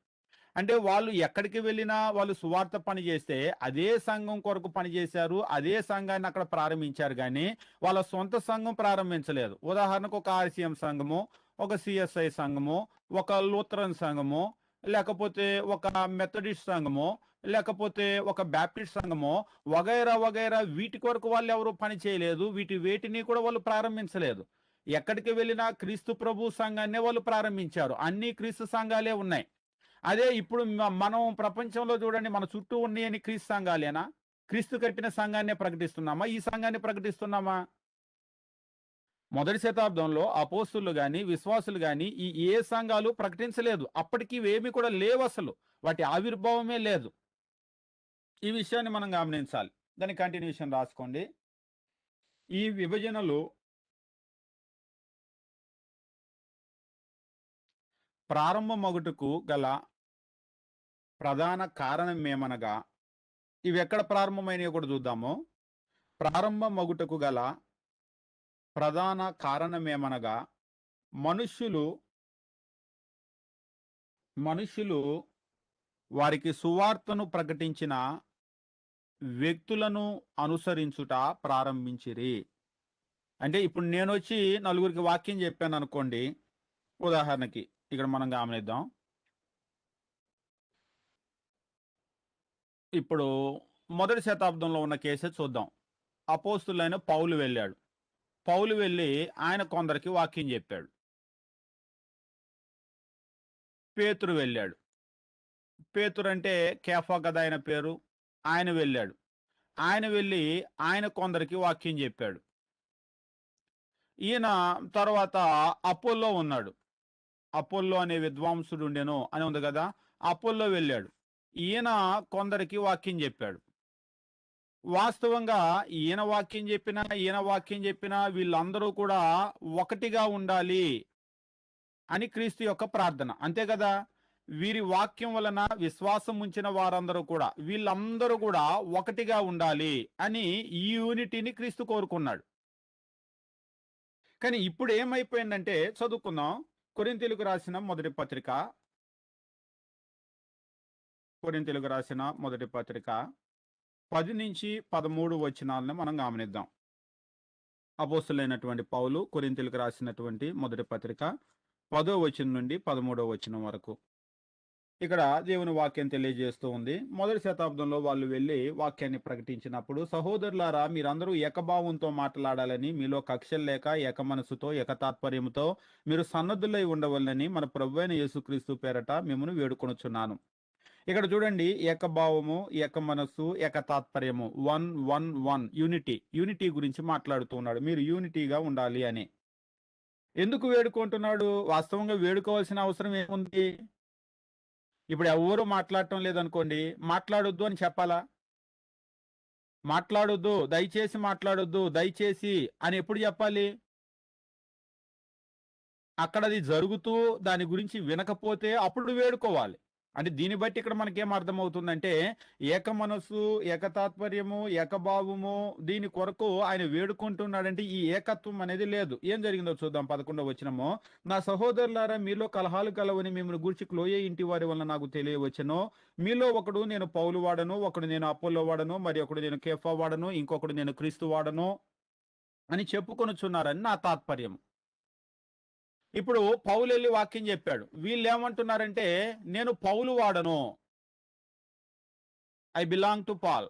అంటే వాళ్ళు ఎక్కడికి వెళ్ళినా వాళ్ళు సువార్త పని చేస్తే అదే సంఘం కొరకు పనిచేశారు, అదే సంఘాన్ని అక్కడ ప్రారంభించారు, కానీ వాళ్ళ సొంత సంఘం ప్రారంభించలేదు. ఉదాహరణకు ఒక ఆర్సిఎం సంఘము, ఒక సిఎస్ఐ సంఘము, ఒక లూథరన్ సంఘము, లేకపోతే ఒక మెథడిస్ట్ సంఘము, లేకపోతే ఒక బ్యాప్టిస్ట్ సంఘము, వగైరా వగైరా వీటి కొరకు వాళ్ళు ఎవరు పని చేయలేదు. వేటిని కూడా వాళ్ళు ప్రారంభించలేదు. ఎక్కడికి వెళ్ళినా క్రీస్తు ప్రభు సంఘాన్నే వాళ్ళు ప్రారంభించారు. అన్ని క్రీస్తు సంఘాలే ఉన్నాయి. అదే ఇప్పుడు మనం ప్రపంచంలో చూడండి, మన చుట్టూ ఉన్నాయని క్రీస్తు సంఘాలేనా? క్రీస్తు కట్టిన సంఘాన్నే ప్రకటిస్తున్నామా? ఈ సంఘాన్ని ప్రకటిస్తున్నామా? మొదటి శతాబ్దంలో అపోస్తులు గాని, విశ్వాసులు గాని ఈ ఏ సంఘాలు ప్రకటించలేదు. అప్పటికి ఇవేమి కూడా లేవు, అసలు వాటి ఆవిర్భావమే లేదు. ఈ విషయాన్ని మనం గమనించాలి. దాని కంటిన్యూషన్ రాసుకోండి. ఈ విభజనలు ప్రారంభమగుటకు గల ప్రధాన కారణం ఏమనగా, ఇవి ఎక్కడ ప్రారంభమైనవి కూడా చూద్దాము. ప్రారంభమగుటకు గల ప్రధాన కారణమేమనగా మనుష్యులు వారికి సువార్తను ప్రకటించిన వ్యక్తులను అనుసరించుట ప్రారంభించిరి. అంటే ఇప్పుడు నేను వచ్చి నలుగురికి వాక్యం చెప్పాను అనుకోండి, ఉదాహరణకి ఇక్కడ మనం గమనిద్దాం. ఇప్పుడు మొదటి శతాబ్దంలో ఉన్న కేసెస్ చూద్దాం. అపోస్తులైన పౌలు వెళ్ళాడు. పౌలు వెళ్ళి ఆయన కొందరికి వాక్యం చెప్పాడు. పేతురు వెళ్ళాడు. పేతురు అంటే కేఫా కదా ఆయన పేరు. ఆయన వెళ్ళాడు. ఆయన వెళ్ళి ఆయన కొందరికి వాక్యం చెప్పాడు. ఈయన తర్వాత అపోల్లో ఉన్నాడు. అపోల్లో అనే విద్వాంసుడు ఉండెను అని ఉంది కదా, అపోల్లో వెళ్ళాడు. ఈయన కొందరికి వాక్యం చెప్పాడు. వాస్తవంగా ఈయన వాక్యం చెప్పినా వీళ్ళందరూ కూడా ఒకటిగా ఉండాలి అని క్రీస్తు యొక్క ప్రార్థన. అంతే కదా! వీరి వాక్యం వలన విశ్వాసం ఉంచిన వారందరూ కూడా వీళ్ళందరూ కూడా ఒకటిగా ఉండాలి అని ఈ యూనిటీని క్రీస్తు కోరుకున్నాడు. కానీ ఇప్పుడు ఏమైపోయిందంటే చదువుకుందాం. కొరింథీయులకు రాసిన మొదటి పత్రిక 10-13 వచనాలను మనం గమనిద్దాం. అపోస్తలుడైనటువంటి పౌలు కొరింథీయులకు రాసినటువంటి మొదటి పత్రిక 10వ వచనం నుండి 13వ వచనం వరకు. ఇక్కడ దేవుని వాక్యం తెలియజేస్తూ ఉంది. మొదటి శతాబ్దంలో వాళ్ళు వెళ్ళి వాక్యాన్ని ప్రకటించినప్పుడు, సహోదరులారా మీరందరూ ఏకభావంతో మాట్లాడాలని, మీలో కక్షలు లేక ఏక మనసుతో ఏకతాత్పర్యముతో మీరు సన్నద్ధులై ఉండవలనని మన ప్రభువైన యేసుక్రీస్తు పేరట మిమ్మల్ని వేడుకొనుచున్నాను. ఇక్కడ చూడండి, ఏకభావము, ఏక మనస్సు, ఏకతాత్పర్యము, 1 యూనిటీ గురించి మాట్లాడుతూ ఉన్నాడు. మీరు యూనిటీగా ఉండాలి అని. ఎందుకు వేడుకుంటున్నాడు? వాస్తవంగా వేడుకోవాల్సిన అవసరం ఏముంది? ఇప్పుడు ఎవరు మాట్లాడటం లేదనుకోండి, మాట్లాడొద్దు అని చెప్పాలా? మాట్లాడొద్దు, దయచేసి మాట్లాడొద్దు, దయచేసి అని ఎప్పుడు చెప్పాలి? అక్కడ అది జరుగుతూ దాని గురించి వినకపోతే అప్పుడు వేడుకోవాలి. అంటే దీన్ని బట్టి ఇక్కడ మనకేం అర్థమవుతుందంటే, ఏక మనస్సు, ఏకతాత్పర్యము, ఏకభావము, దీని కొరకు ఆయన వేడుకుంటున్నాడంటే ఈ ఏకత్వం అనేది లేదు. ఏం జరిగిందో చూద్దాం. 11వ వచనము. నా సహోదరులారా మీలో కలహాలు కలవని మిమ్మల్ని గూర్చి క్లోయే ఇంటి వారి వలన నాకు తెలియవచ్చును. మీలో ఒకడు నేను పౌలు వాడను, ఒకడు నేను అపోల్లో వాడను, మరి ఒకడు నేను కేఫా వాడను, ఇంకొకడు నేను క్రీస్తు వాడను అని చెప్పుకొనుచున్నారని నా తాత్పర్యం. ఇప్పుడు పౌలు వెళ్ళి వాక్యం చెప్పాడు. వీళ్ళు ఏమంటున్నారంటే, నేను పౌలు వాడను, ఐ బిలాంగ్ టు పాల్.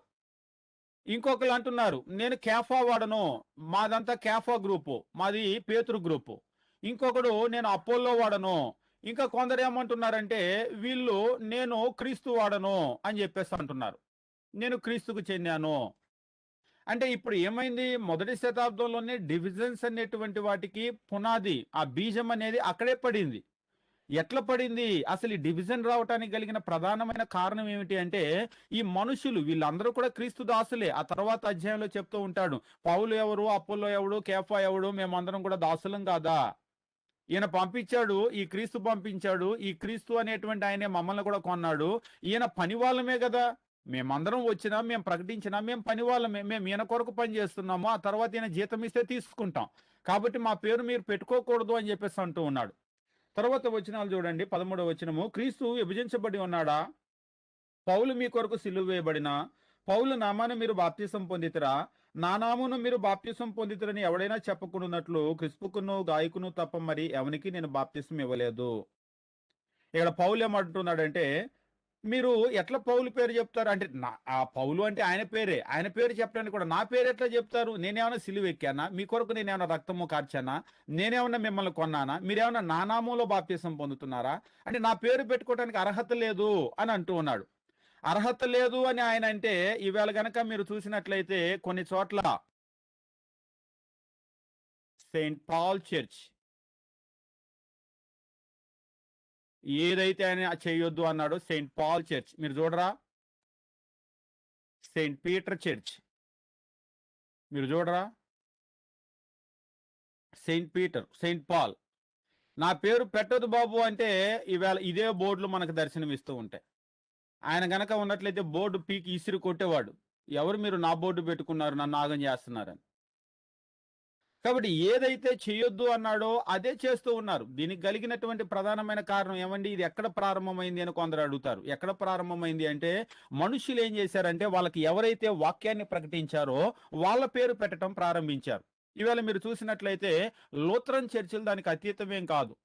ఇంకొకరు అంటున్నారు, నేను కేఫా వాడను, మాదంతా కేఫా గ్రూపు, మాది పేతురు గ్రూపు. ఇంకొకడు నేను అపోల్లో వాడను. ఇంకా కొందరు ఏమంటున్నారంటే, వీళ్ళు నేను క్రీస్తు వాడను అని చెప్పేసి అంటున్నారు. నేను క్రీస్తుకు చెందాను. అంటే ఇప్పుడు ఏమైంది? మొదటి శతాబ్దంలోనే డివిజన్స్ అనేటువంటి వాటికి పునాది, ఆ బీజం అనేది అక్కడే పడింది. ఎట్లా పడింది? అసలు ఈ డివిజన్ రావటానికి కలిగిన ప్రధానమైన కారణం ఏమిటి అంటే, ఈ మనుషులు వీళ్ళందరూ కూడా క్రీస్తు దాసులే. ఆ తర్వాత అధ్యాయంలో చెప్తూ ఉంటాడు, పౌలు ఎవరు, అపోల్లో ఎవడు, కేఫా ఎవడు, మేమందరం కూడా దాసులం కాదా? ఈయన పంపించాడు, ఈ క్రీస్తు పంపించాడు, ఈ క్రీస్తు అనేటువంటి ఆయనే మమ్మల్ని కూడా కొన్నాడు. ఈయన పని వాళ్ళమే కదా. మేమందరం వచ్చినా, మేము ప్రకటించినా, మేము పని వాళ్ళమే, మేము ఈయన కొరకు పని చేస్తున్నాము. ఆ తర్వాత ఈయన జీతం ఇస్తే తీసుకుంటాం. కాబట్టి మా పేరు మీరు పెట్టుకోకూడదు అని చెప్పేసి అంటూ ఉన్నాడు. తర్వాత వచనాలు చూడండి. 13వ వచనము. క్రీస్తు విభజించబడి ఉన్నాడా? పౌలు మీ కొరకు సిలువ వేయబడిన పౌలు నామాన మీరు బాప్తిసం పొందితిరా? నా నామును మీరు బాప్తిసం పొందితిరని ఎవడైనా చెప్పకుండానట్లు క్రిస్పుకును గాయకును తప్ప మరి ఎవనికి నేను బాప్తిసం ఇవ్వలేదు. ఇక్కడ పౌలు ఏమంటున్నాడంటే, మీరు ఎట్లా పౌలు పేరు చెప్తారు అంటే, ఆ పౌలు అంటే ఆయన పేరే, ఆయన పేరు చెప్పడానికి కూడా నా పేరు ఎట్లా చెప్తారు? నేనేమన్నా సిలువ ఎక్కానా? మీ కొరకు నేనేమన్నా రక్తము కార్చానా? నేనేమన్నా మిమ్మల్ని కొన్నానా? మీరేమన్నా నా నామంలో బాప్తిసం పొందుతున్నారా? అంటే నా పేరు పెట్టుకోవడానికి అర్హత లేదు అని అంటూ ఉన్నాడు. అర్హత లేదు అని ఆయన అంటే, ఈవేళ గనక మీరు చూసినట్లయితే కొన్ని చోట్ల సెయింట్ పాల్ చర్చ్ ఏదైతే ఆయన చేయొద్దు అన్నాడో, సెయింట్ పాల్ చర్చ్ మీరు చూడరా? సెయింట్ పీటర్ చర్చ్ మీరు చూడరా? Saint Peter, Saint Paul. నా పేరు పెట్టదు బాబు అంటే ఈవేళ ఇదే బోర్డులు మనకు దర్శనమిస్తూ ఉంటాయి. ఆయన గనక ఉన్నట్లయితే బోర్డు పీకి ఇసిరి కొట్టేవాడు. ఎవరు మీరు నా బోర్డు పెట్టుకున్నారు, నన్ను ఆగం చేస్తున్నారని. కాబట్టి ఏదైతే చేయొద్దు అన్నాడో అదే చేస్తూ ఉన్నారు. దీనికి కలిగినటువంటి ప్రధానమైన కారణం ఏమండి? ఇది ఎక్కడ ప్రారంభమైంది అని కొందరు అడుగుతారు. ఎక్కడ ప్రారంభమైంది అంటే, మనుషులు ఏం చేశారంటే, వాళ్ళకి ఎవరైతే వాక్యాన్ని ప్రకటించారో వాళ్ళ పేరు పెట్టడం ప్రారంభించారు. ఈవేళ మీరు చూసినట్లయితే లూథరన్ చర్చిలు దానికి అతీతమేం కాదు.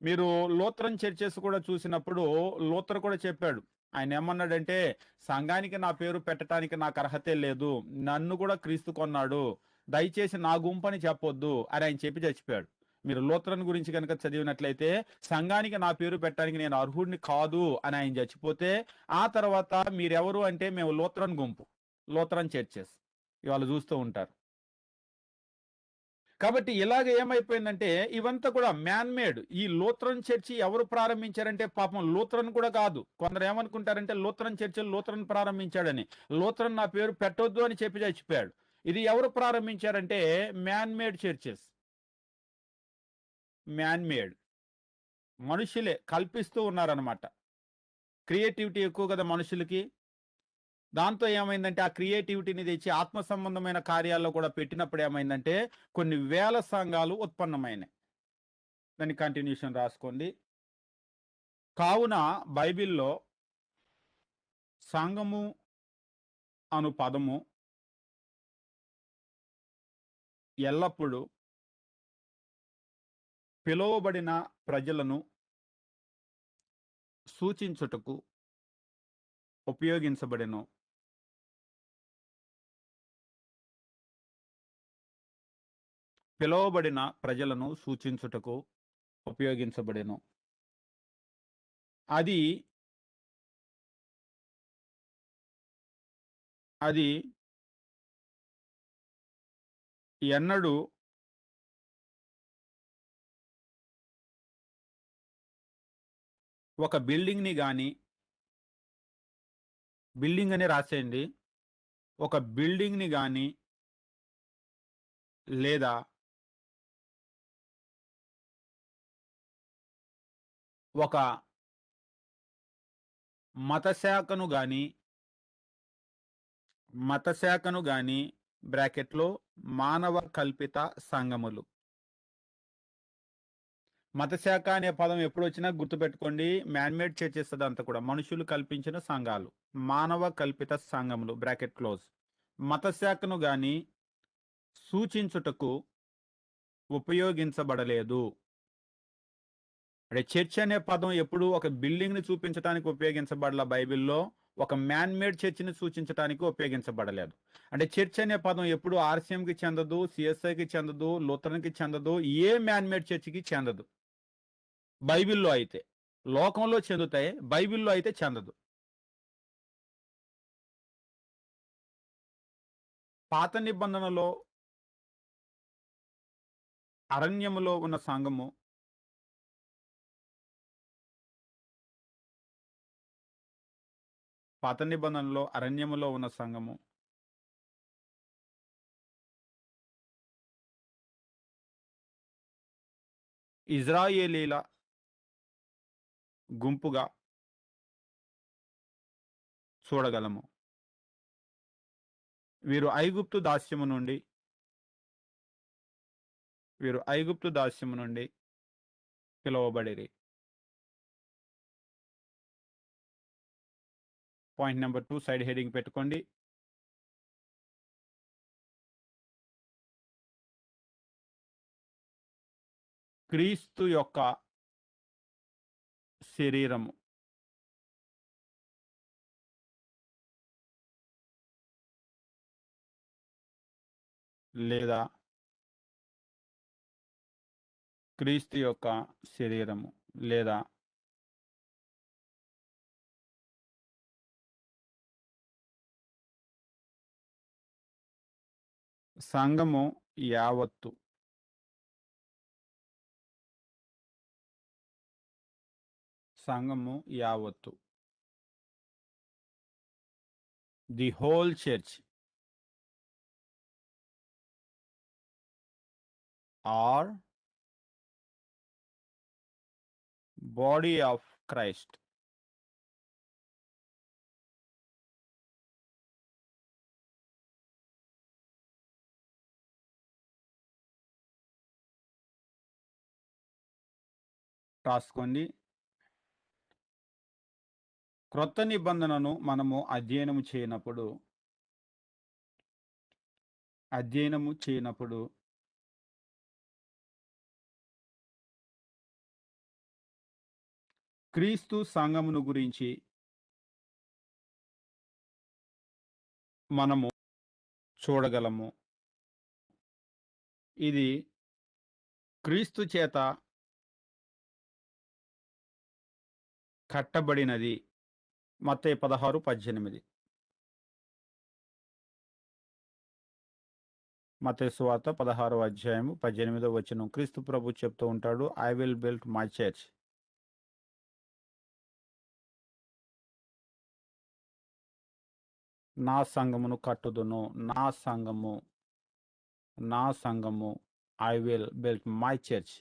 మీరు లూథరన్ చర్చెస్ కూడా చూసినప్పుడు లూథర్ కూడా చెప్పాడు. ఆయన ఏమన్నాడంటే, సంఘానికి నా పేరు పెట్టడానికి నాకు అర్హతే లేదు, నన్ను కూడా క్రీస్తు కొన్నాడు, దయచేసి నా గుంపని చెప్పొద్దు అని ఆయన చెప్పి చచ్చిపోయాడు. మీరు లూథరన్ గురించి కనుక చదివినట్లయితే, సంఘానికి నా పేరు పెట్టడానికి నేను అర్హుడిని కాదు అని ఆయన చచ్చిపోతే, ఆ తర్వాత మీరెవరు అంటే మేము లూథరన్ గుంపు, లూథరన్ చర్చెస్ ఇవాళ చూస్తూ ఉంటారు. కాబట్టి ఇలాగ ఏమైపోయిందంటే ఇవంతా కూడా మ్యాన్ మేడ్. ఈ లూథరన్ చర్చి ఎవరు ప్రారంభించారంటే పాపం లూథరన్ కూడా కాదు. కొందరు ఏమనుకుంటారంటే లూథరన్ చర్చిలు లూథరన్ ప్రారంభించాడని. లూథరన్ నా పేరు పెట్టొద్దు అని చెప్పి చచ్చిపోయాడు. ఇది ఎవరు ప్రారంభించారంటే man made churches. Man made మనుషులే కల్పిస్తూ ఉన్నారనమాట. క్రియేటివిటీ ఎక్కువ కదా మనుషులకి. దాంతో ఏమైందంటే ఆ క్రియేటివిటీని తెచ్చి ఆత్మ సంబంధమైన కార్యాల్లో కూడా పెట్టినప్పుడు ఏమైందంటే కొన్ని వేల సంఘాలు ఉత్పన్నమైనాయి. దాని కంటిన్యూషన్ రాసుకోండి. కావున బైబిల్లో సంఘము అను పదము ఎల్లప్పుడూ పిలువబడిన ప్రజలను సూచించుటకు ఉపయోగించబడెను. పిలువబడిన ప్రజలను సూచించుటకు ఉపయోగించబడెను. అది అది ఎన్నడూ ఒక బిల్డింగ్‌ని గాని బిల్డింగ్ అని రాసేయండి. ఒక బిల్డింగ్‌ని గాని లేదా ఒక మత శాఖను గాని బ్రాకెట్‌లో మానవ కల్పిత సంఘములు. మత శాఖ అనే పదం ఎప్పుడొచ్చినా గుర్తుపెట్టుకోండి. మ్యాన్ మేడ్ చర్చెస్ అదంతా కూడా మనుషులు కల్పించిన సంఘాలు. మానవ కల్పిత సంఘములు బ్రాకెట్ క్లోజ్. మత శాఖను గాని సూచించుటకు ఉపయోగించబడలేదు. అంటే చర్చ్ అనే పదం ఎప్పుడు ఒక బిల్డింగ్‌ని చూపించడానికి ఉపయోగించబడల బైబిల్‌లో. ఒక మ్యాన్ మేడ్ చర్చిని సూచించడానికి ఉపయోగించబడలేదు. అంటే చర్చ్ అనే పదం ఎప్పుడు ఆర్‌సీఎంకి చెందదు, సీఎస్ఐకి చెందదు, లూథరన్‌కి చెందదు, ఏ మ్యాన్ మేడ్ చర్చికి చెందదు. బైబిల్‌లో అయితే. లోకంలో చెందుతాయి, బైబిల్‌లో అయితే చెందదు. పాత నిబంధనలో అరణ్యములో ఉన్న సంఘము పాత నిబంధనలో అరణ్యములో ఉన్న సంఘము ఇజ్రాయేలీల గుంపుగా చూడగలము. వీరు ఐగుప్తు దాస్యము నుండి పిలువబడిరి. పాయింట్ నెంబర్ 2 సైడ్ హెడింగ్ పెట్టుకోండి. క్రీస్తు యొక్క శరీరము. లేదా క్రీస్తు యొక్క శరీరము లేదా సంఘము యావత్తు. సంఘము యావత్తు. The whole church or body of Christ. రాసుకోండి. క్రొత్త నిబంధనను మనము అధ్యయనము చేయనప్పుడు క్రీస్తు సంఘమును గురించి మనము చూడగలము. ఇది క్రీస్తు చేత కట్టబడినది. మత్తయి 16:18. మత్తయి సువార్త 16వ అధ్యాయము 18వ వచనం. క్రీస్తు ప్రభు చెప్తూ ఉంటాడు, I will build my church. నా సంఘమును కట్టుదును, నా సంఘము I will build my church.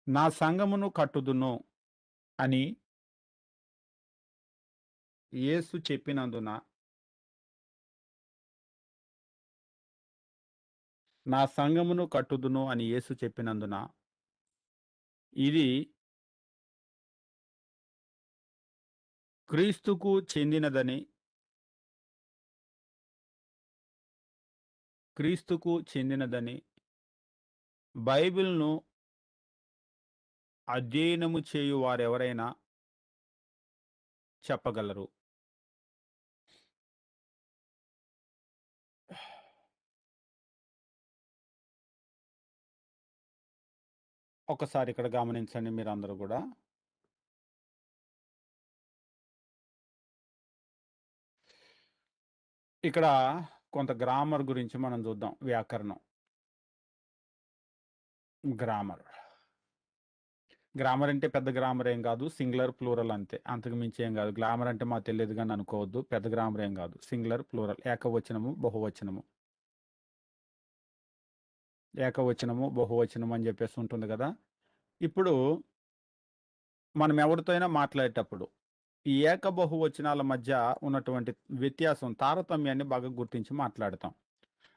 నా సంఘమును కట్టుదును అని యేసు చెప్పినందున, నా సంఘమును కట్టుదును అని యేసు చెప్పినందున, ఇది క్రీస్తుకు చెందినదని బైబిల్ను అధ్యయనము చేయు వారెవరైనా చెప్పగలరు. ఒకసారి ఇక్కడ గమనించండి మీరందరూ కూడా. ఇక్కడ కొంత గ్రామర్ గురించి మనం చూద్దాం. వ్యాకరణం, గ్రామర్ అంటే పెద్ద గ్రామర్ ఏం కాదు, సింగులర్ ప్లూరల్ అంతే, అంతకు మించి ఏం కాదు. గ్రామర్ అంటే మాకు తెలియదు కానీ అనుకోవద్దు, పెద్ద గ్రామర్ ఏం కాదు. సింగులర్ ప్లూరల్, ఏకవచనము బహువచనము అని చెప్పేసి ఉంటుంది కదా. ఇప్పుడు మనం ఎవరితో అయినా మాట్లాడేటప్పుడు ఈ ఏక బహువచనాల మధ్య ఉన్నటువంటి వ్యత్యాసం, తారతమ్యాన్ని బాగా గుర్తించి మాట్లాడతాం.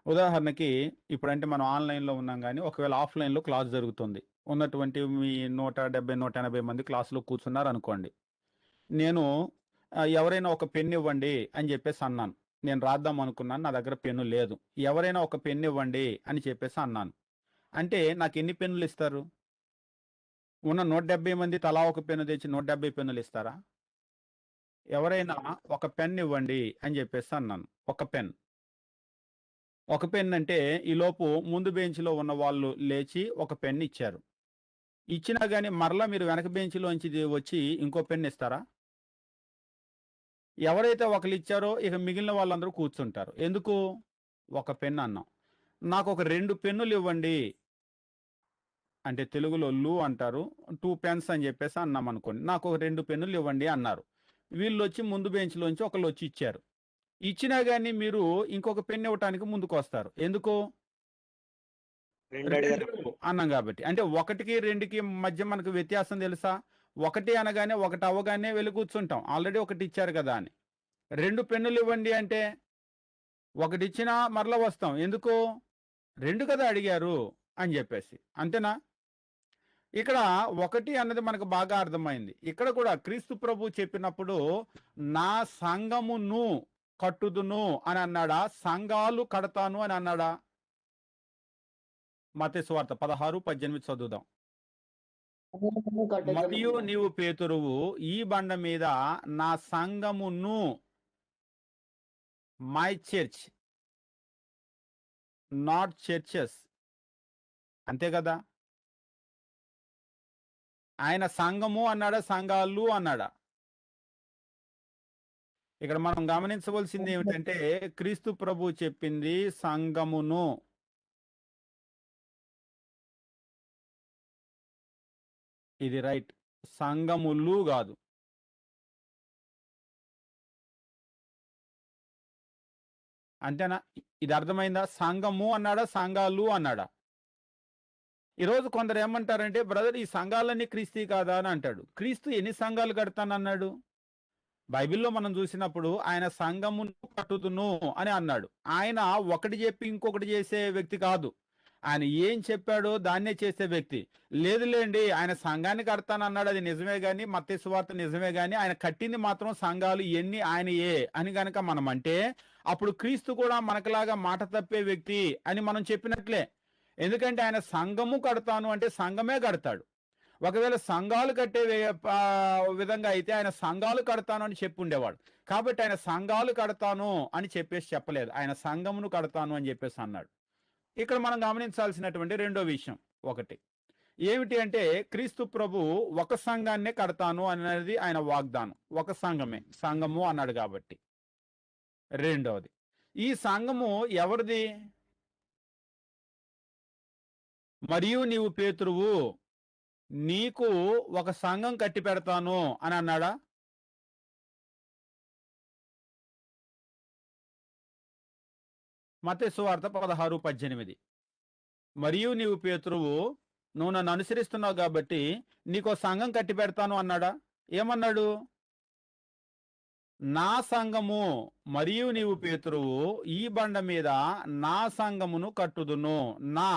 ఉదాహరణకి ఇప్పుడంటే మనం ఆన్లైన్లో ఉన్నాం, కానీ ఒకవేళ ఆఫ్లైన్లో క్లాస్ జరుగుతుంది, ఉన్నటువంటి మీ 170-180 మంది క్లాసులో కూర్చున్నారు అనుకోండి. నేను ఎవరైనా ఒక పెన్ను ఇవ్వండి అని చెప్పేసి అన్నాను. నేను రాద్దాం అనుకున్నాను, నా దగ్గర పెన్ను లేదు. ఎవరైనా ఒక పెన్ను ఇవ్వండి అని చెప్పేసి అన్నాను. అంటే నాకు ఎన్ని పెన్నులు ఇస్తారు? ఉన్న 170 మంది తలా ఒక పెన్ను తెచ్చి 170 పెన్నులు ఇస్తారా? ఎవరైనా ఒక పెన్ ఇవ్వండి అని చెప్పేసి అన్నాను. ఒక పెన్ అంటే ఈలోపు ముందు బెంచ్లో ఉన్న వాళ్ళు లేచి ఒక పెన్ ఇచ్చారు. ఇచ్చినా కానీ మరలా మీరు వెనక బెంచ్లోంచి వచ్చి ఇంకో పెన్ ఇస్తారా? ఎవరైతే ఒకరు ఇచ్చారో ఇక మిగిలిన వాళ్ళందరూ కూర్చుంటారు. ఎందుకు? ఒక పెన్ అన్నాం. నాకు ఒక 2 పెన్నులు ఇవ్వండి అంటే తెలుగులో లు అంటారు, 2 పెన్స్ అని చెప్పేసి అన్నాం అనుకోండి. నాకు ఒక 2 పెన్నులు ఇవ్వండి అన్నారు. వీళ్ళు వచ్చి ముందు బెంచ్లోంచి ఒకళ్ళు వచ్చి ఇచ్చారు. ఇచ్చినా కానీ మీరు ఇంకొక పెన్ ఇవ్వటానికి ముందుకు వస్తారు. ఎందుకు? 2 అన్నాం కాబట్టి. అంటే 1కి 2కి మధ్య మనకు వ్యత్యాసం తెలుసా? 1 అనగానే 1 అవ్వగానే వెళ్ళి కూర్చుంటాం, ఆల్రెడీ 1 ఇచ్చారు కదా అని. 2 పెన్నులు ఇవ్వండి అంటే 1 ఇచ్చినా మరలా వస్తాం. ఎందుకు? 2 కదా అడిగారు అని చెప్పేసి. అంతేనా? ఇక్కడ 1 అన్నది మనకు బాగా అర్థమైంది. ఇక్కడ కూడా క్రీస్తు ప్రభు చెప్పినప్పుడు నా సంఘమును కట్టుదును అని అన్నాడా? సంఘాలు కడతాను అని అన్నాడా? మత్తయి సువార్త 16:18 చదువుదాం. మరియు నీవు పేతురువు, ఈ బండ మీద నా సంఘమును, మై చర్చ్, నాట్ చర్చెస్, అంతే కదా. ఆయన సంఘము అన్నాడా, సంఘాలు అన్నాడా? ఇక్కడ మనం గమనించవలసింది ఏమిటంటే క్రీస్తు ప్రభు చెప్పింది సంఘమును. ఇది రైట్, సంఘములు కాదు. అంతేనా? ఇది అర్థమైందా? సంఘము అన్నాడా, సంఘాలు అన్నాడా? ఈరోజు కొందరు ఏమంటారంటే, బ్రదర్ ఈ సంఘాలన్నీ క్రీస్తు కాదా అని అంటాడు. క్రీస్తు ఎన్ని సంఘాలు కడతానన్నాడు? బైబిల్లో మనం చూసినప్పుడు ఆయన సంఘమును కట్టుదును అని అన్నాడు. ఆయన ఒకటి చెప్పి ఇంకొకటి చేసే వ్యక్తి కాదు. ఆయన ఏం చెప్పాడో దాన్నే చేసే వ్యక్తి. లేదులేండి ఆయన సంఘాన్ని కడతానన్నాడు, అది నిజమే కానీ, మత్తయి సువార్త నిజమే కానీ, ఆయన కట్టింది మాత్రం సంఘాలు ఎన్ని ఆయనయే అని గనక మనం అంటే, అప్పుడు క్రీస్తు కూడా మనకులాగా మాట తప్పే వ్యక్తి అని మనం చెప్పినట్లే. ఎందుకంటే ఆయన సంఘము కడతాను అంటే సంఘమే కడతాడు. ఒకవేళ సంఘాలు కట్టే విధంగా అయితే ఆయన సంఘాలు కడతాను అని చెప్పి ఉండేవాడు. కాబట్టి ఆయన సంఘాలు కడతాను అని చెప్పేసి చెప్పలేదు, ఆయన సంఘమును కడతాను అని చెప్పేసి అన్నాడు. ఇక్కడ మనం గమనించాల్సినటువంటి రెండో విషయం ఒకటి, ఏమిటి అంటే క్రీస్తు ప్రభు ఒక సంఘాన్నే కడతాను అనేది ఆయన వాగ్దానం. ఒక సంఘము అన్నాడు కాబట్టి. రెండవది, ఈ సంఘము ఎవరిది? మరియు నీవు పేతురువు, నీకు ఒక సంఘం కట్టి పెడతాను అని అన్నాడా? మత్తయి సువార్త 16:18. మరియు నీవు పేతురువు, నువ్వు నన్ను అనుసరిస్తున్నావు కాబట్టి నీకో సంఘం కట్టి పెడతాను అన్నాడా? ఏమన్నాడు? నా సంఘము మరియు నీవు పేతురువు, ఈ బండ మీద నా సంఘమును కట్టుదును. నా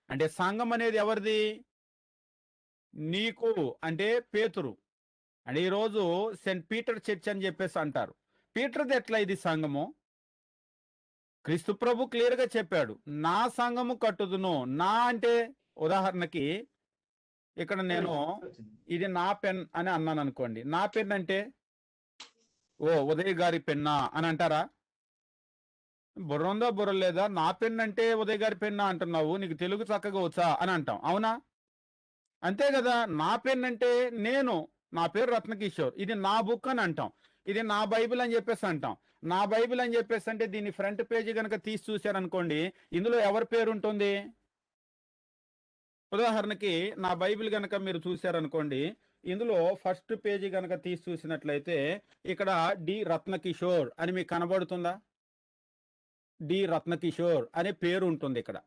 అంటే సంఘం అనేది ఎవరిది? నీకు అంటే పేతురు. అంటే ఈరోజు సెయింట్ పీటర్ చర్చ్ అని చెప్పేసి అంటారు. పీటర్ది ఎట్లా ఇది సంఘము? క్రీస్తు ప్రభు క్లియర్ గా చెప్పాడు, నా సంఘము కట్టుదును. నా అంటే ఉదాహరణకి ఇక్కడ నేను ఇది నా పెన్ అని అన్నాను అనుకోండి. నా పెన్ అంటే ఓ ఉదయ్ గారి పెన్నా అని అంటారా? బుర్ర ఉందా బుర్ర లేదా? నా పెన్ అంటే ఉదయ్ గారి పెన్నా అంటున్నావు, నీకు తెలుగు చక్కగా వచ్చా అని అంటాం. అవునా? అంతే కదా. నా పెన్ అంటే నేను, నా పేరు రత్నకిషోర్, ఇది నా బుక్ అని అంటాం. ఇది నా బైబిల్ అని చెప్పేసి అంటాం. నా బైబిల్ అని చెప్పేసి అంటే దీని ఫ్రంట్ పేజీ కనుక తీసి చూశారనుకోండి, ఇందులో ఎవరి పేరు ఉంటుంది? ఉదాహరణకి నా బైబిల్ కనుక మీరు చూశారనుకోండి, ఇందులో ఫస్ట్ పేజీ కనుక తీసి చూసినట్లయితే ఇక్కడ డి రత్నకిషోర్ అని మీకు కనబడుతుందా? డి రత్నకిషోర్ అనే పేరు ఉంటుంది. ఇక్కడ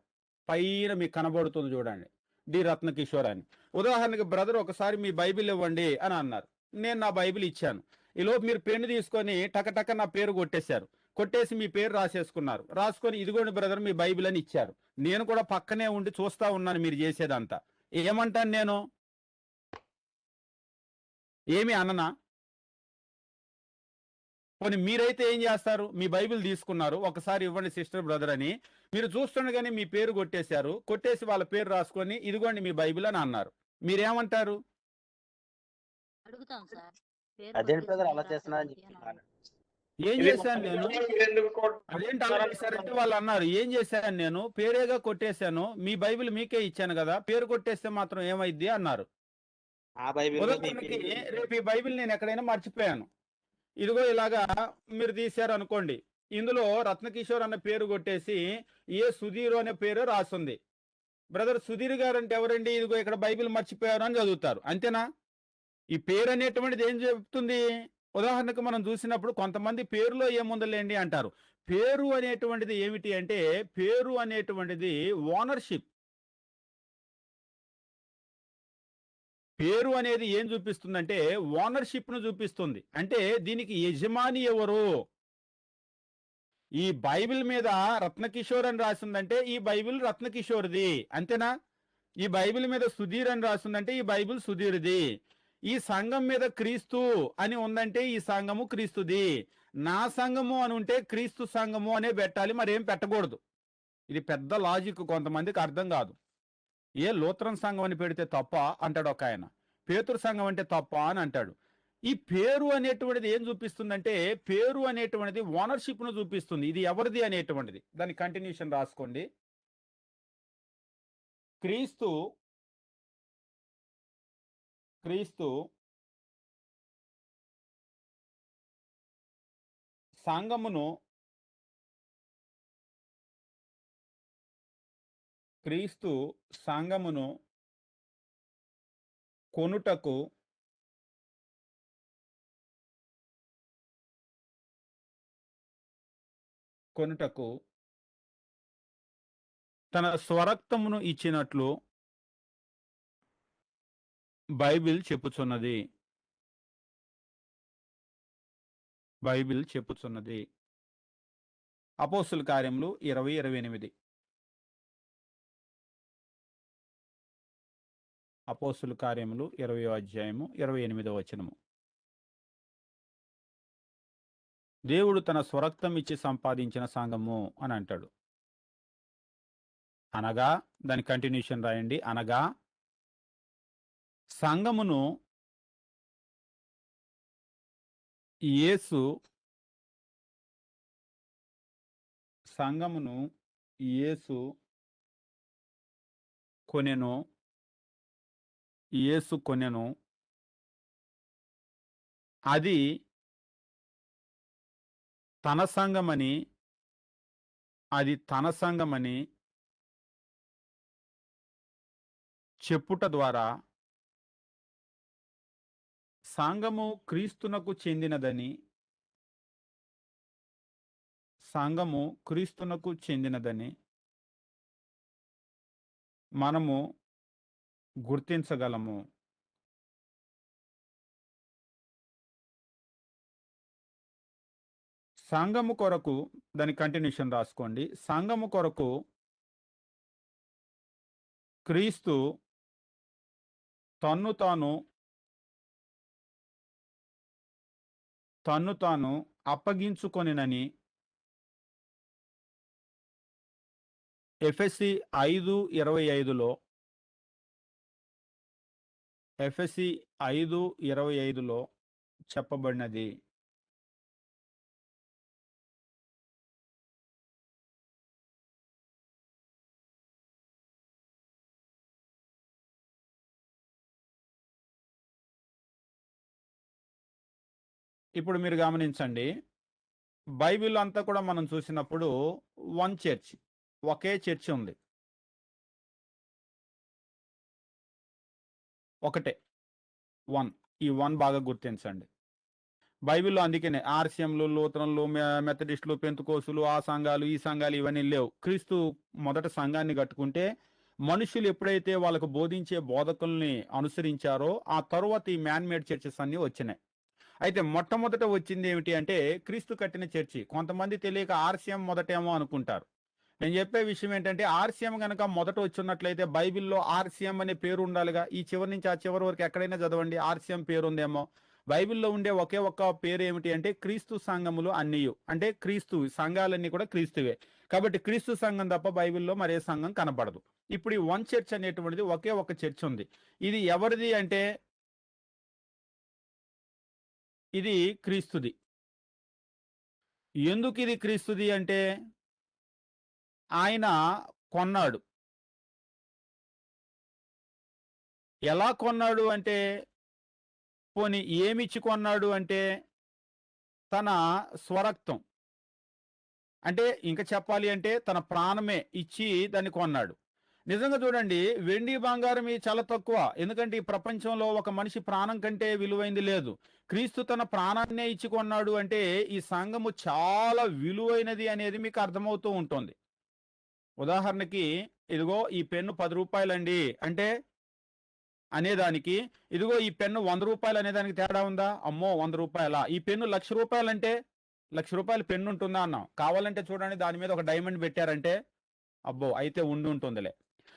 పైన మీకు కనబడుతుంది చూడండి, డి రత్నకిషోర్ అని. ఉదాహరణకి బ్రదర్ ఒకసారి మీ బైబిల్ ఇవ్వండి అని అన్నారు. నేను నా బైబిల్ ఇచ్చాను. ఈలోపు మీరు పెన్ను తీసుకొని టకటక నా పేరు కొట్టేశారు. కొట్టేసి మీ పేరు రాసేసుకున్నారు. రాసుకొని ఇదిగోండి బ్రదర్ మీ బైబిల్ అని ఇచ్చారు. నేను కూడా పక్కనే ఉండి చూస్తా ఉన్నాను మీరు చేసేదంతా. ఏమంటాను నేను? ఏమి అననా? పోనీ మీరైతే ఏం చేస్తారు? మీ బైబిల్ తీసుకున్నారు, ఒకసారి ఇవ్వండి సిస్టర్ బ్రదర్ అని మీరు చూస్తుండగానే మీ పేరు కొట్టేశారు. కొట్టేసి వాళ్ళ పేరు రాసుకొని ఇదిగోండి మీ బైబిల్ అని అన్నారు. మీరేమంటారు? అడుగుతాం సార్. పేరు అదేంటి కొట్టేసి బ్రదర్ అలా పేరు చేస్తున్నారని రాశారు చెప్పి అని. ఏం చేశాను నేను? అదేంటి అలా చేశారంటే వాళ్ళు అన్నారు, ఏం చేశాను నేను? పేరేగా కొట్టేశాను, మీ బైబిల్ మీకే ఇచ్చాను కదా, పేరు కొట్టేస్తే మాత్రం ఏమైద్ది అన్నారు. ఆ బైబిల్ ఉదాహరణకి రేపు ఈ బైబిల్ నేను ఎక్కడైనా మర్చిపోయాను, ఇదిగో ఇలాగా మీరు తీశారు అనుకోండి, ఇందులో రత్నకిషోర్ అన్న పేరు కొట్టేసి ఏ సుధీర్ అనే పేరు రాస్తుంది. బ్రదర్ సుధీర్ గారు అంటే ఎవరండి? ఇదిగో ఇక్కడ బైబిల్ మర్చిపోయారు అని చదువుతారు. అంతేనా? ఈ పేరు అనేటువంటిది ఏం చెప్తుంది? ఉదాహరణకు మనం చూసినప్పుడు కొంతమంది పేరులో ఏముందలేండి అంటారు. పేరు అనేటువంటిది ఏమిటి అంటే, పేరు అనేటువంటిది ఓనర్షిప్. పేరు అనేది ఏం చూపిస్తుందంటే ఓనర్షిప్ ను చూపిస్తుంది. అంటే దీనికి యజమాని ఎవరు? ఈ బైబిల్ మీద రత్నకిషోర్ అని రాసిందంటే ఈ బైబిల్ రత్నకిషోర్ది. అంతేనా? ఈ బైబిల్ మీద సుధీర్ అని రాసిందంటే ఈ బైబిల్ సుధీర్ది. ఈ సంఘం మీద క్రీస్తు అని ఉందంటే ఈ సంఘము క్రీస్తుది. నా సంఘము అని ఉంటే క్రీస్తు సంఘము అనే పెట్టాలి, మరేం పెట్టకూడదు. ఇది పెద్ద లాజిక్, కొంతమందికి అర్థం కాదు. ఏ లూథరన్ సంఘం అని పెడితే తప్ప అంటాడు ఒక ఆయన, పేతురు సంఘం అంటే తప్ప అని అంటాడు. ఈ పేరు అనేటువంటిది ఏం చూపిస్తుందంటే, పేరు అనేటువంటిది ఓనర్షిప్ ను చూపిస్తుంది. ఇది ఎవరిది అనేటువంటిది. దాని కంటిన్యూషన్ రాసుకోండి. క్రీస్తు క్రీస్తు సంఘమును క్రీస్తు సంఘమును కొనుటకు తన స్వరక్తమును ఇచ్చినట్లు బైబిల్ చెప్పుచున్నది. అపోస్తుల కార్యములు 20:28. అపోస్తుల కార్యములు 20వ అధ్యాయము 28వ వచనము. దేవుడు తన స్వరక్తం ఇచ్చి సంపాదించిన సంఘము అని అంటాడు. అనగా దాని కంటిన్యూషన్ రాయండి. అనగా సంఘమును యేసు, యేసు కొనెను, యేసు కొనెను. అది తన సంఘమని, అది తన సంఘమని చెప్పుట ద్వారా సంఘము క్రీస్తునకు చెందినదని, సంఘము క్రీస్తునకు చెందినదని మనము గుర్తించగలము. సంఘము కొరకు దాని కంటిన్యూషన్ రాసుకోండి. సంఘము కొరకు క్రీస్తు తన్ను తాను తన్ను తాను అప్పగించుకొనినని ఎఫెసీ 5:25లో ఎఫెసీ 5:25లో చెప్పబడినది. ఇప్పుడు మీరు గమనించండి. బైబిల్ అంతా కూడా మనం చూసినప్పుడు వన్ చర్చ్, ఒకే చర్చ్ ఉంది. ఒకటే వన్. ఈ వన్ బాగా గుర్తించండి. బైబిల్‌లో అందుకనే ఆర్‌సీఎంలు, లూథరన్లు, మెథడిస్టులు, పెంతెకోస్తులు, ఆ సంఘాలు, ఈ సంఘాలు ఇవన్నీ లేవు. క్రీస్తు మొదట సంఘాన్ని కట్టుకుంటే మనుషులు ఎప్పుడైతే వాళ్ళకు బోధించే బోధకుల్ని అనుసరించారో ఆ తరువాత ఈ మ్యాన్ మేడ్ చర్చెస్ అన్నీ వచ్చినాయి. అయితే మొట్టమొదట వచ్చింది ఏమిటి అంటే క్రీస్తు కట్టిన చర్చి. కొంతమంది తెలియక ఆర్‌సీఎం మొదటేమో అనుకుంటారు. నేను చెప్పే విషయం ఏంటంటే ఆర్‌సీఎం గనక మొదట వచ్చున్నట్లయితే బైబిల్‌లో ఆర్‌సీఎం అనే పేరు ఉండాలిగా. ఈ చివరి నుంచి ఆ చివరి వరకు ఎక్కడైనా చదవండి ఆర్‌సీఎం పేరు ఉందేమో. బైబిల్‌లో ఉండే ఒకే ఒక్క పేరు ఏమిటి అంటే క్రీస్తు సంఘములు అన్నియు. అంటే క్రీస్తు సంఘాలన్నీ కూడా క్రీస్తువే. కాబట్టి క్రీస్తు సంఘం తప్ప బైబిల్‌లో మరే సంఘం కనపడదు. ఇప్పుడు ఈ వన్ చర్చ్ అనేటువంటిది ఒకే ఒక చర్చ్ ఉంది. ఇది ఎవరిది అంటే ఇది క్రీస్తుది. ఎందుకు ఇది క్రీస్తుది అంటే ఆయన కొన్నాడు. ఎలా కొన్నాడు అంటే పోనీ ఏమిచ్చి కొన్నాడు అంటే తన స్వరక్తం. అంటే ఇంక చెప్పాలి అంటే తన ప్రాణమే ఇచ్చి దాన్ని కొన్నాడు. నిజంగా చూడండి వెండి, బంగారం ఇయి చాలా తక్కువ. ఎందుకంటే ఈ ప్రపంచంలో ఒక మనిషి ప్రాణం కంటే విలువైంది లేదు. క్రీస్తు తన ప్రాణాన్నే ఇచ్చి కొన్నాడు అంటే ఈ సంఘము చాలా విలువైనది అనేది మీకు అర్థమవుతూ ఉంటుంది. ఉదాహరణకి ఇదిగో ఈ పెన్ను రూ. 10 అంటే అనేదానికి, ఇదిగో ఈ పెన్ను రూ. 100 అనేదానికి తేడా ఉందా? అమ్మో! రూ. 100 ఈ పెన్ను రూ. 1,00,000 అంటే రూ. 1,00,000 పెన్ను ఉంటుందా అన్నాం. కావాలంటే చూడండి దాని మీద ఒక డైమండ్ పెట్టారంటే, అబ్బో! అయితే ఉంటుందిలే.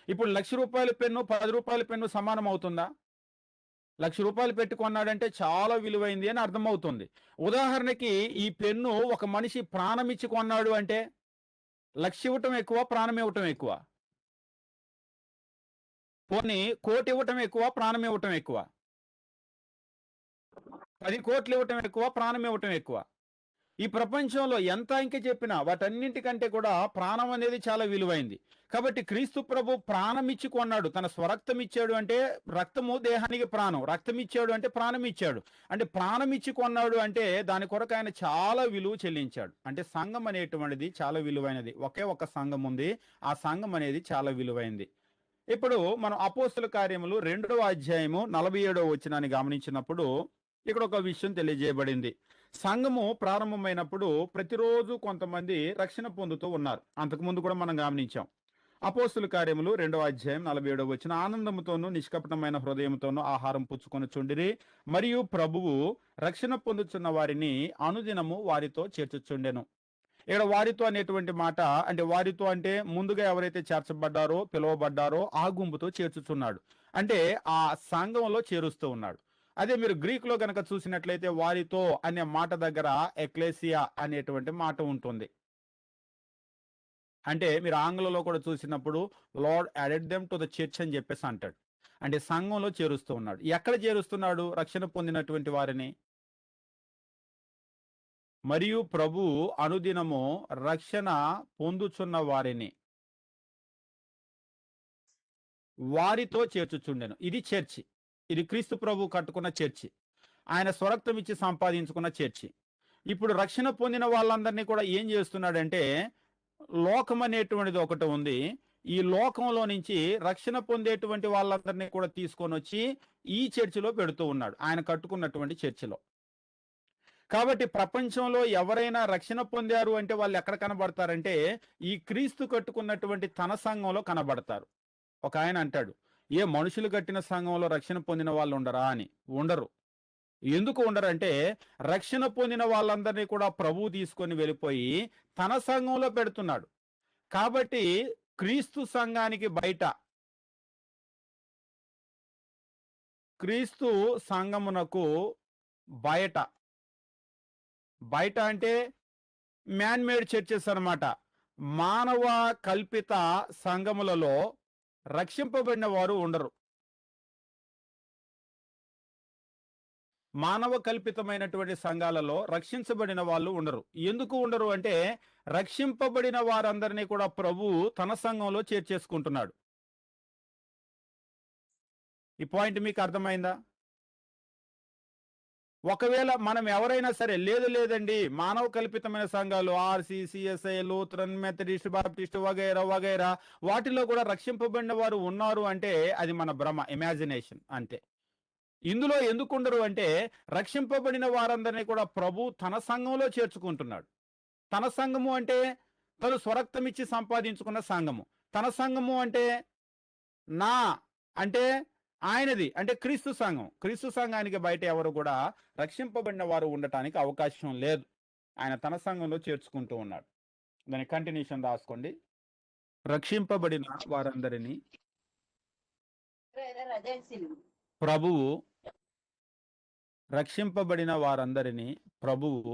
ఇప్పుడు రూ. 1,00,000 పెన్ను, రూ. 10 పెన్ను సమానం అవుతుందా? రూ. 1,00,000 పెట్టి కొన్నాడంటే చాలా విలువైంది అని అర్థమవుతుంది. ఉదాహరణకి ఈ పెన్ను ఒక మనిషి ప్రాణమిచ్చి కొన్నాడు అంటే, లక్ష ఇవ్వటం ఎక్కువ, ప్రాణం ఇవ్వటం ఎక్కువ? పోనీ కోటి ఇవ్వటం ఎక్కువ, ప్రాణం ఇవ్వటం ఎక్కువ? 10,00,00,000 ఇవ్వటం ఎక్కువ, ప్రాణం ఇవ్వటం ఎక్కువ? ఈ ప్రపంచంలో ఎంత ఇంక చెప్పినా వాటన్నింటికంటే కూడా ప్రాణం అనేది చాలా విలువైంది. కాబట్టి క్రీస్తు ప్రభు ప్రాణం ఇచ్చి కొన్నాడు. తన స్వరక్తం ఇచ్చాడు అంటే రక్తము దేహానికి ప్రాణం. రక్తం ఇచ్చాడు అంటే ప్రాణం ఇచ్చాడు. అంటే ప్రాణం ఇచ్చి కొన్నాడు అంటే దాని కొరకు ఆయన చాలా విలువ చెల్లించాడు. అంటే సంఘం అనేటువంటిది చాలా విలువైనది. ఒకే ఒక సంఘం ఉంది. ఆ సంఘం అనేది చాలా విలువైంది. ఇప్పుడు మనం అపోస్తుల కార్యములు 2వ అధ్యాయము 47వ వచనాన్ని గమనించినప్పుడు ఇక్కడ ఒక విషయం తెలియజేయబడింది. సంఘము ప్రారంభమైనప్పుడు ప్రతిరోజు కొంతమంది రక్షణ పొందుతూ ఉన్నారు. అంతకుముందు కూడా మనం గమనించాం. అపోస్తుల కార్యములు 2వ అధ్యాయం 47వ వచనం ఆనందముతోనూ నిష్కపటమైన హృదయంతోనూ ఆహారం పుచ్చుకొని చుండిరి మరియు ప్రభువు రక్షణ పొందుతున్న వారిని అనుదినము వారితో చేర్చుచుండెను. ఇక్కడ వారితో అనేటువంటి మాట అంటే వారితో అంటే ముందుగా ఎవరైతే చేర్చబడ్డారో పిలువబడ్డారో ఆ గుంపుతో చేర్చుచున్నాడు. అంటే ఆ సంఘంలో చేరుస్తూ ఉన్నాడు. అదే మీరు గ్రీక్ లో గనక చూసినట్లయితే వారితో అనే మాట దగ్గర ఎక్లేసియా అనేటువంటి మాట ఉంటుంది. అంటే మీరు ఆంగ్లంలో కూడా చూసినప్పుడు lord added them to the church అని చెప్పేసి అంటాడు. అంటే సంఘంలో చేరుస్తూ ఉన్నాడు. ఎక్కడ చేరుస్తున్నాడు రక్షణ పొందినటువంటి వారిని? మరియు ప్రభువు అనుదినము రక్షణ పొందుచున్న వారిని వారితో చేర్చుచుండెను. ఇది చర్చి. ఇది క్రీస్తు ప్రభు కట్టుకున్న చర్చి. ఆయన స్వరక్తం ఇచ్చి సంపాదించుకున్న చర్చి. ఇప్పుడు రక్షణ పొందిన వాళ్ళందరినీ కూడా ఏం చేస్తున్నాడంటే, లోకం అనేటువంటిది ఒకటి ఉంది. ఈ లోకంలో నుంచి రక్షణ పొందేటువంటి వాళ్ళందరినీ కూడా తీసుకొని వచ్చి ఈ చర్చిలో పెడుతూ ఉన్నాడు, ఆయన కట్టుకున్నటువంటి చర్చిలో. కాబట్టి ప్రపంచంలో ఎవరైనా రక్షణ పొందారు అంటే వాళ్ళు ఎక్కడ కనబడతారంటే, ఈ క్రీస్తు కట్టుకున్నటువంటి తన సంఘంలో కనబడతారు. ఒక ఆయన అంటాడు, ఏ మనుషులు కట్టిన సంఘంలో రక్షణ పొందిన వాళ్ళు ఉండరా అని. ఉండరు. ఎందుకు ఉండరంటే, రక్షణ పొందిన వాళ్ళందరినీ కూడా ప్రభువు తీసుకొని వెళ్ళిపోయి తన సంఘంలో పెడుతున్నాడు. కాబట్టి క్రీస్తు సంఘానికి బయట, క్రీస్తు సంఘమునకు బయట, బయట అంటే మ్యాన్ మేడ్ చర్చెస్ అన్నమాట. మానవ కల్పిత సంఘములలో రక్షింపబడిన వారు ఉండరు. మానవ కల్పితమైనటువంటి సంఘాలలో రక్షించబడిన వాళ్ళు ఉండరు. ఎందుకు ఉండరు అంటే, రక్షింపబడిన వారందరినీ కూడా ప్రభువు తన సంఘంలో చేర్చేసుకుంటున్నాడు. ఈ పాయింట్ మీకు అర్థమైందా? ఒకవేళ మనం ఎవరైనా సరే, లేదు లేదండి మానవ కల్పితమైన సంఘాలు RC, CSI, Lutheran, Methodist, Baptist వగైరా వగైరా వాటిలో కూడా రక్షింపబడిన వారు ఉన్నారు అంటే అది మన భ్రమ, ఇమాజినేషన్ అంతే. ఇందులో ఎందుకు ఉండరు అంటే, రక్షింపబడిన వారందరినీ కూడా ప్రభు తన సంఘంలో చేర్చుకుంటున్నాడు. తన సంఘము అంటే తను స్వరక్తం ఇచ్చి సంపాదించుకున్న సంఘము. తన సంఘము అంటే నా అంటే ఆయనది, అంటే క్రీస్తు సంఘం. క్రీస్తు సంఘానికి బయట ఎవరు కూడా రక్షింపబడిన వారు ఉండటానికి అవకాశం లేదు. ఆయన తన సంఘంలో చేర్చుకుంటూ ఉన్నాడు. దాని కంటిన్యూషన్ రాసుకోండి. రక్షింపబడిన వారందరినీ ప్రభువు, రక్షింపబడిన వారందరినీ ప్రభువు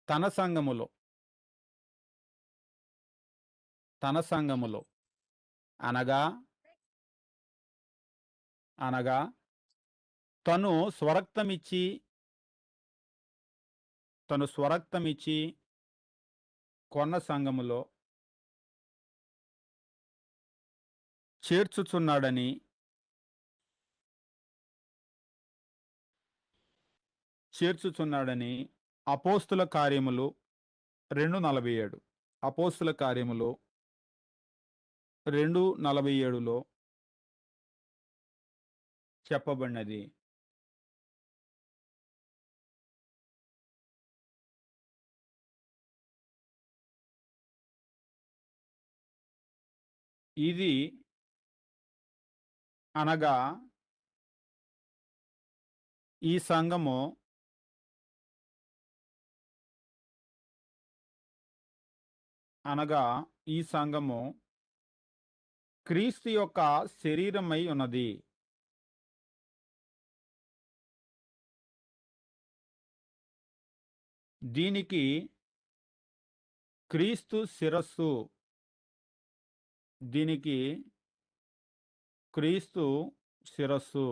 తన సంఘములో అనగా తను స్వరక్తమిచ్చి కొన్న సంఘములో చేర్చుచున్నాడని అపోస్తుల కార్యములు 2:47, అపోస్తుల కార్యములు 2:47లో చెప్పబడినది. ఇది అనగా ఈ సంఘము క్రీస్తు యొక్క శరీరమై ఉన్నది. దీనికి క్రీస్తు శిరస్సు. దీనికి క్రీస్తు శిరస్సు.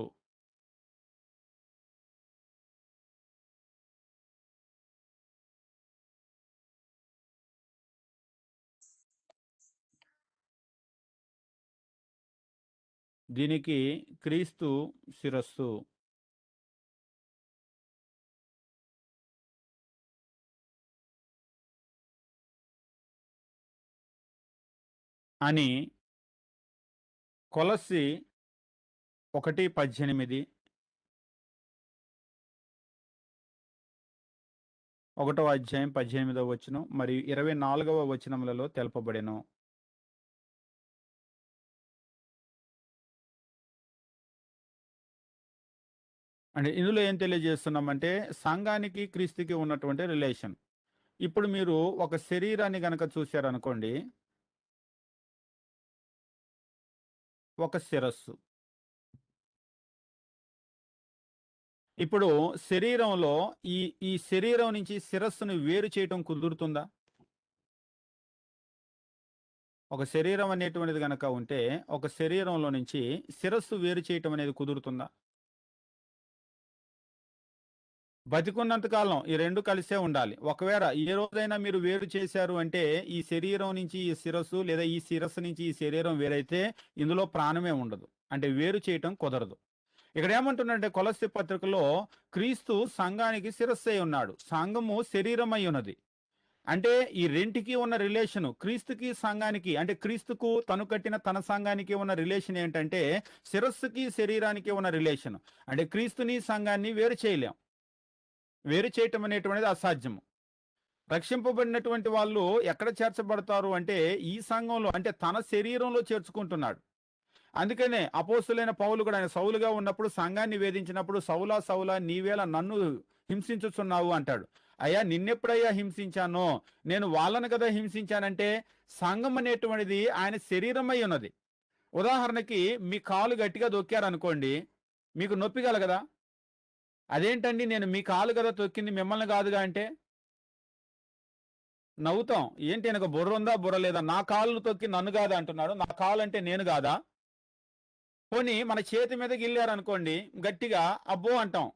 దీనికి క్రీస్తు శిరస్సు. అని కొలస్సీ 1:18, 1వ అధ్యాయం 18వ వచనం మరియు 24వ వచనములలో తెలుపబడెను. అంటే ఇందులో ఏం తెలియజేస్తున్నామంటే, సంఘానికి క్రీస్తుకి ఉన్నటువంటి రిలేషన్. ఇప్పుడు మీరు ఒక శరీరాన్ని గనక చూశారనుకోండి, ఒక శిరస్సు. ఇప్పుడు శరీరంలో ఈ శరీరం నుంచి శిరస్సును వేరు చేయటం కుదురుతుందా? ఒక శరీరం అనేటువంటిది గనక ఉంటే, ఒక శరీరంలో నుంచి శిరస్సు వేరు చేయటం అనేది కుదురుతుందా? బతికున్నంత కాలం ఈ రెండు కలిసే ఉండాలి. ఒకవేళ ఏ రోజైనా మీరు వేరు చేశారు అంటే, ఈ శరీరం నుంచి ఈ శిరస్సు, లేదా ఈ శిరస్సు నుంచి ఈ శరీరం వేరైతే ఇందులో ప్రాణమే ఉండదు. అంటే వేరు చేయటం కుదరదు. ఇక్కడ ఏమంటున్నాడంటే కొలస్సీ పత్రికలో క్రీస్తు సంఘానికి శిరస్సై ఉన్నాడు, సంఘము శరీరమై ఉన్నది. అంటే ఈ రెంటికి ఉన్న రిలేషన్, క్రీస్తుకి సంఘానికి, అంటే క్రీస్తుకు తను కట్టిన తన సంఘానికి ఉన్న రిలేషన్ ఏంటంటే శిరస్సుకి శరీరానికి ఉన్న రిలేషన్. అంటే క్రీస్తుని సంఘాన్ని వేరు చేయలేం, వేరు చేయటం అనేటువంటిది అసాధ్యము. రక్షింపబడినటువంటి వాళ్ళు ఎక్కడ చేర్చబడతారు అంటే ఈ సంఘంలో, అంటే తన శరీరంలో చేర్చుకుంటున్నాడు. అందుకనే అపోస్తులైన పౌలు కూడా, ఆయన సౌలుగా ఉన్నప్పుడు సంఘాన్ని వేధించినప్పుడు, సౌలా సౌలా నీవేళ నన్ను హింసించుచున్నావు అంటాడు. అయ్యా నిన్నెప్పుడయ్యా హింసించానో, నేను వాళ్ళను కదా హింసించానంటే సంఘం అనేటువంటిది ఆయన శరీరమై ఉన్నది. ఉదాహరణకి మీ కాలు గట్టిగా దొక్కారనుకోండి, మీకు నొప్పి కలగదా? అదేంటండి నేను మీ కాలు కదా తొక్కింది మిమ్మల్ని కాదుగా అంటే నవ్వుతాం. ఏంటి వెనక బుర్ర ఉందా బుర్ర లేదా, నా కాళ్ళు తొక్కి నన్ను కాదా అంటున్నాడు, నా కాలు అంటే నేను కాదా? పోనీ మన చేతి మీద గిల్లారనుకోండి గట్టిగా, అబ్బో అంటాం,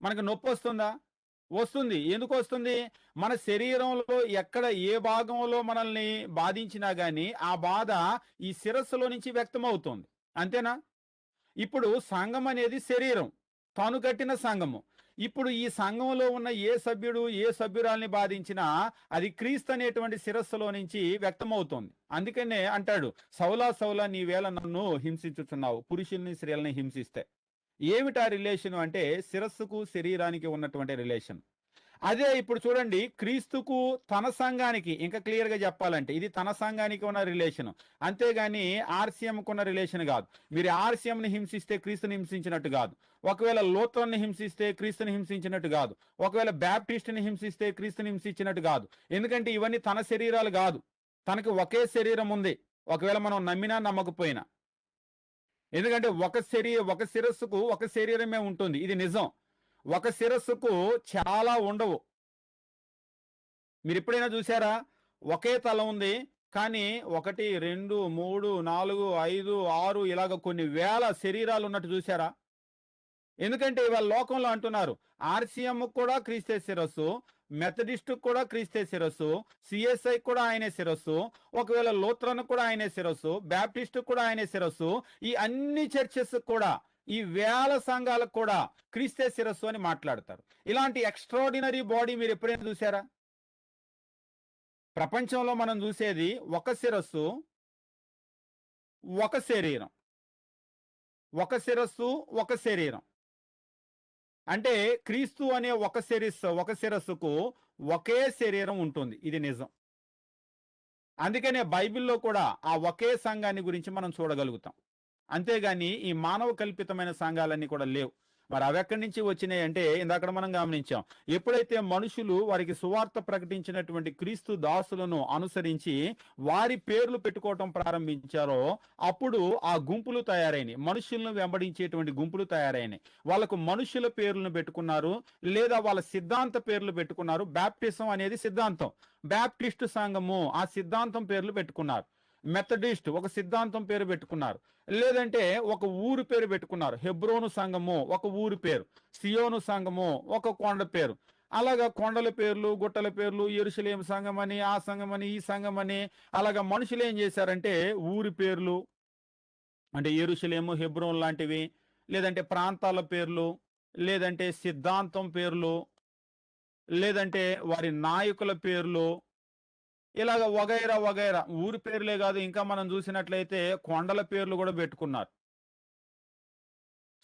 మనకు నొప్పి వస్తుందా? వస్తుంది. ఎందుకు వస్తుంది? మన శరీరంలో ఎక్కడ ఏ భాగంలో మనల్ని బాధించినా గానీ ఆ బాధ ఈ శిరస్సులో నుంచి వ్యక్తమవుతుంది. అంతేనా? ఇప్పుడు సంఘం అనేది శరీరం, తాను కట్టిన సంఘము. ఇప్పుడు ఈ సంఘంలో ఉన్న ఏ సభ్యుడు ఏ సభ్యురాల్ని బాధించినా అది క్రీస్తు అనేటువంటి శిరస్సులో నుంచి వ్యక్తమవుతుంది. అందుకనే అంటాడు, సౌలా సౌలా నీవేళ నన్ను హింసించుచున్నావు, పురుషుల్ని స్త్రీలని హింసిస్తే. ఏమిటా రిలేషన్ అంటే శిరస్సుకు శరీరానికి ఉన్నటువంటి రిలేషన్. అదే ఇప్పుడు చూడండి, క్రీస్తుకు తన సంఘానికి, ఇంకా క్లియర్ గా చెప్పాలంటే ఇది తన సంఘానికి ఉన్న రిలేషన్, అంతేగాని ఆర్సీఎంకు ఉన్న రిలేషన్ కాదు. మీరు ఆర్సీఎంని హింసిస్తే క్రీస్తుని హింసించినట్టు కాదు, ఒకవేళ లోత్రాన్ని హింసిస్తే క్రీస్తుని హింసించినట్టు కాదు, ఒకవేళ బ్యాప్టిస్ట్ని హింసిస్తే క్రీస్తుని హింసించినట్టు కాదు. ఎందుకంటే ఇవన్నీ తన శరీరాలు కాదు, తనకి ఒకే శరీరం ఉంది, ఒకవేళ మనం నమ్మినా నమ్మకపోయినా. ఎందుకంటే ఒక శిరస్సుకు ఒక శరీరమే ఉంటుంది, ఇది నిజం. ఒక శిరస్సుకు చాలా ఉండవు. మీరు ఎప్పుడైనా చూసారా? ఒకే తల ఉంది, కానీ 1 2 3 4 5 6 ఇలాగ కొన్ని వేల శరీరాలు ఉన్నట్టు చూసారా? ఎందుకంటే ఇవాళ లోకంలో అంటున్నారు ఆర్సీఎం కూడా క్రీస్తే శిరస్సు, మెథడిస్ట్ కూడా క్రీస్తే శిరస్సు, సిఎస్ఐ కూడా ఆయనే శిరస్సు, ఒకవేళ లూథరన్ కూడా ఆయనే శిరస్సు, బ్యాప్టిస్ట్ కూడా ఆయనే శిరస్సు. ఈ అన్ని చర్చెస్ కూడా, ఈ వేల సంఘాలకు కూడా క్రీస్తే శిరస్సు అని మాట్లాడతారు. ఇలాంటి ఎక్స్ట్రాడినరీ బాడీ మీరు ఎప్పుడైనా చూసారా? ప్రపంచంలో మనం చూసేది ఒక శిరస్సు, ఒక శరీరం, ఒక శిరస్సు ఒక శరీరం. అంటే క్రీస్తు అనే ఒక శిరస్సుకు ఒకే శరీరం ఉంటుంది, ఇది నిజం. అందుకనే బైబిల్లో కూడా ఆ ఒకే సంఘాన్ని గురించి మనం చూడగలుగుతాం. అంతేగాని ఈ మానవ కల్పితమైన సంఘాలన్నీ కూడా లేవు. మరి అవి ఎక్కడి నుంచి వచ్చినాయి అంటే ఇందాక మనం గమనించాం, ఎప్పుడైతే మనుషులు వారికి సువార్త ప్రకటించినటువంటి క్రీస్తు దాసులను అనుసరించి వారి పేర్లు పెట్టుకోవటం ప్రారంభించారో అప్పుడు ఆ గుంపులు తయారైనాయి, మనుషులను వెంబడించేటువంటి గుంపులు తయారైనాయి. వాళ్ళకు మనుషుల పేర్లను పెట్టుకున్నారు, లేదా వాళ్ళ సిద్ధాంత పేర్లు పెట్టుకున్నారు. బ్యాప్టిజం అనేది సిద్ధాంతం, బ్యాప్టిస్ట్ సంఘము ఆ సిద్ధాంతం పేర్లు పెట్టుకున్నారు. మెథడిస్ట్ ఒక సిద్ధాంతం పేరు పెట్టుకున్నారు, లేదంటే ఒక ఊరు పేరు పెట్టుకున్నారు. హెబ్రోను సంఘము ఒక ఊరి పేరు, సియోను సంఘము ఒక కొండ పేరు. అలాగా కొండల పేర్లు గుట్టల పేర్లు, యెరూషలేం సంఘం అని, ఆ సంఘం అని, ఈ సంఘం అని, అలాగా మనుషులు ఏం చేశారంటే ఊరి పేర్లు అంటే యెరూషలేము హెబ్రోన్ లాంటివి, లేదంటే ప్రాంతాల పేర్లు, లేదంటే సిద్ధాంతం పేర్లు, లేదంటే వారి నాయకుల పేర్లు, ఇలాగ వగైరా వగైరా ఊరి పేర్లే కాదు, ఇంకా మనం చూసినట్లయితే కొండల పేర్లు కూడా పెట్టుకున్నారు.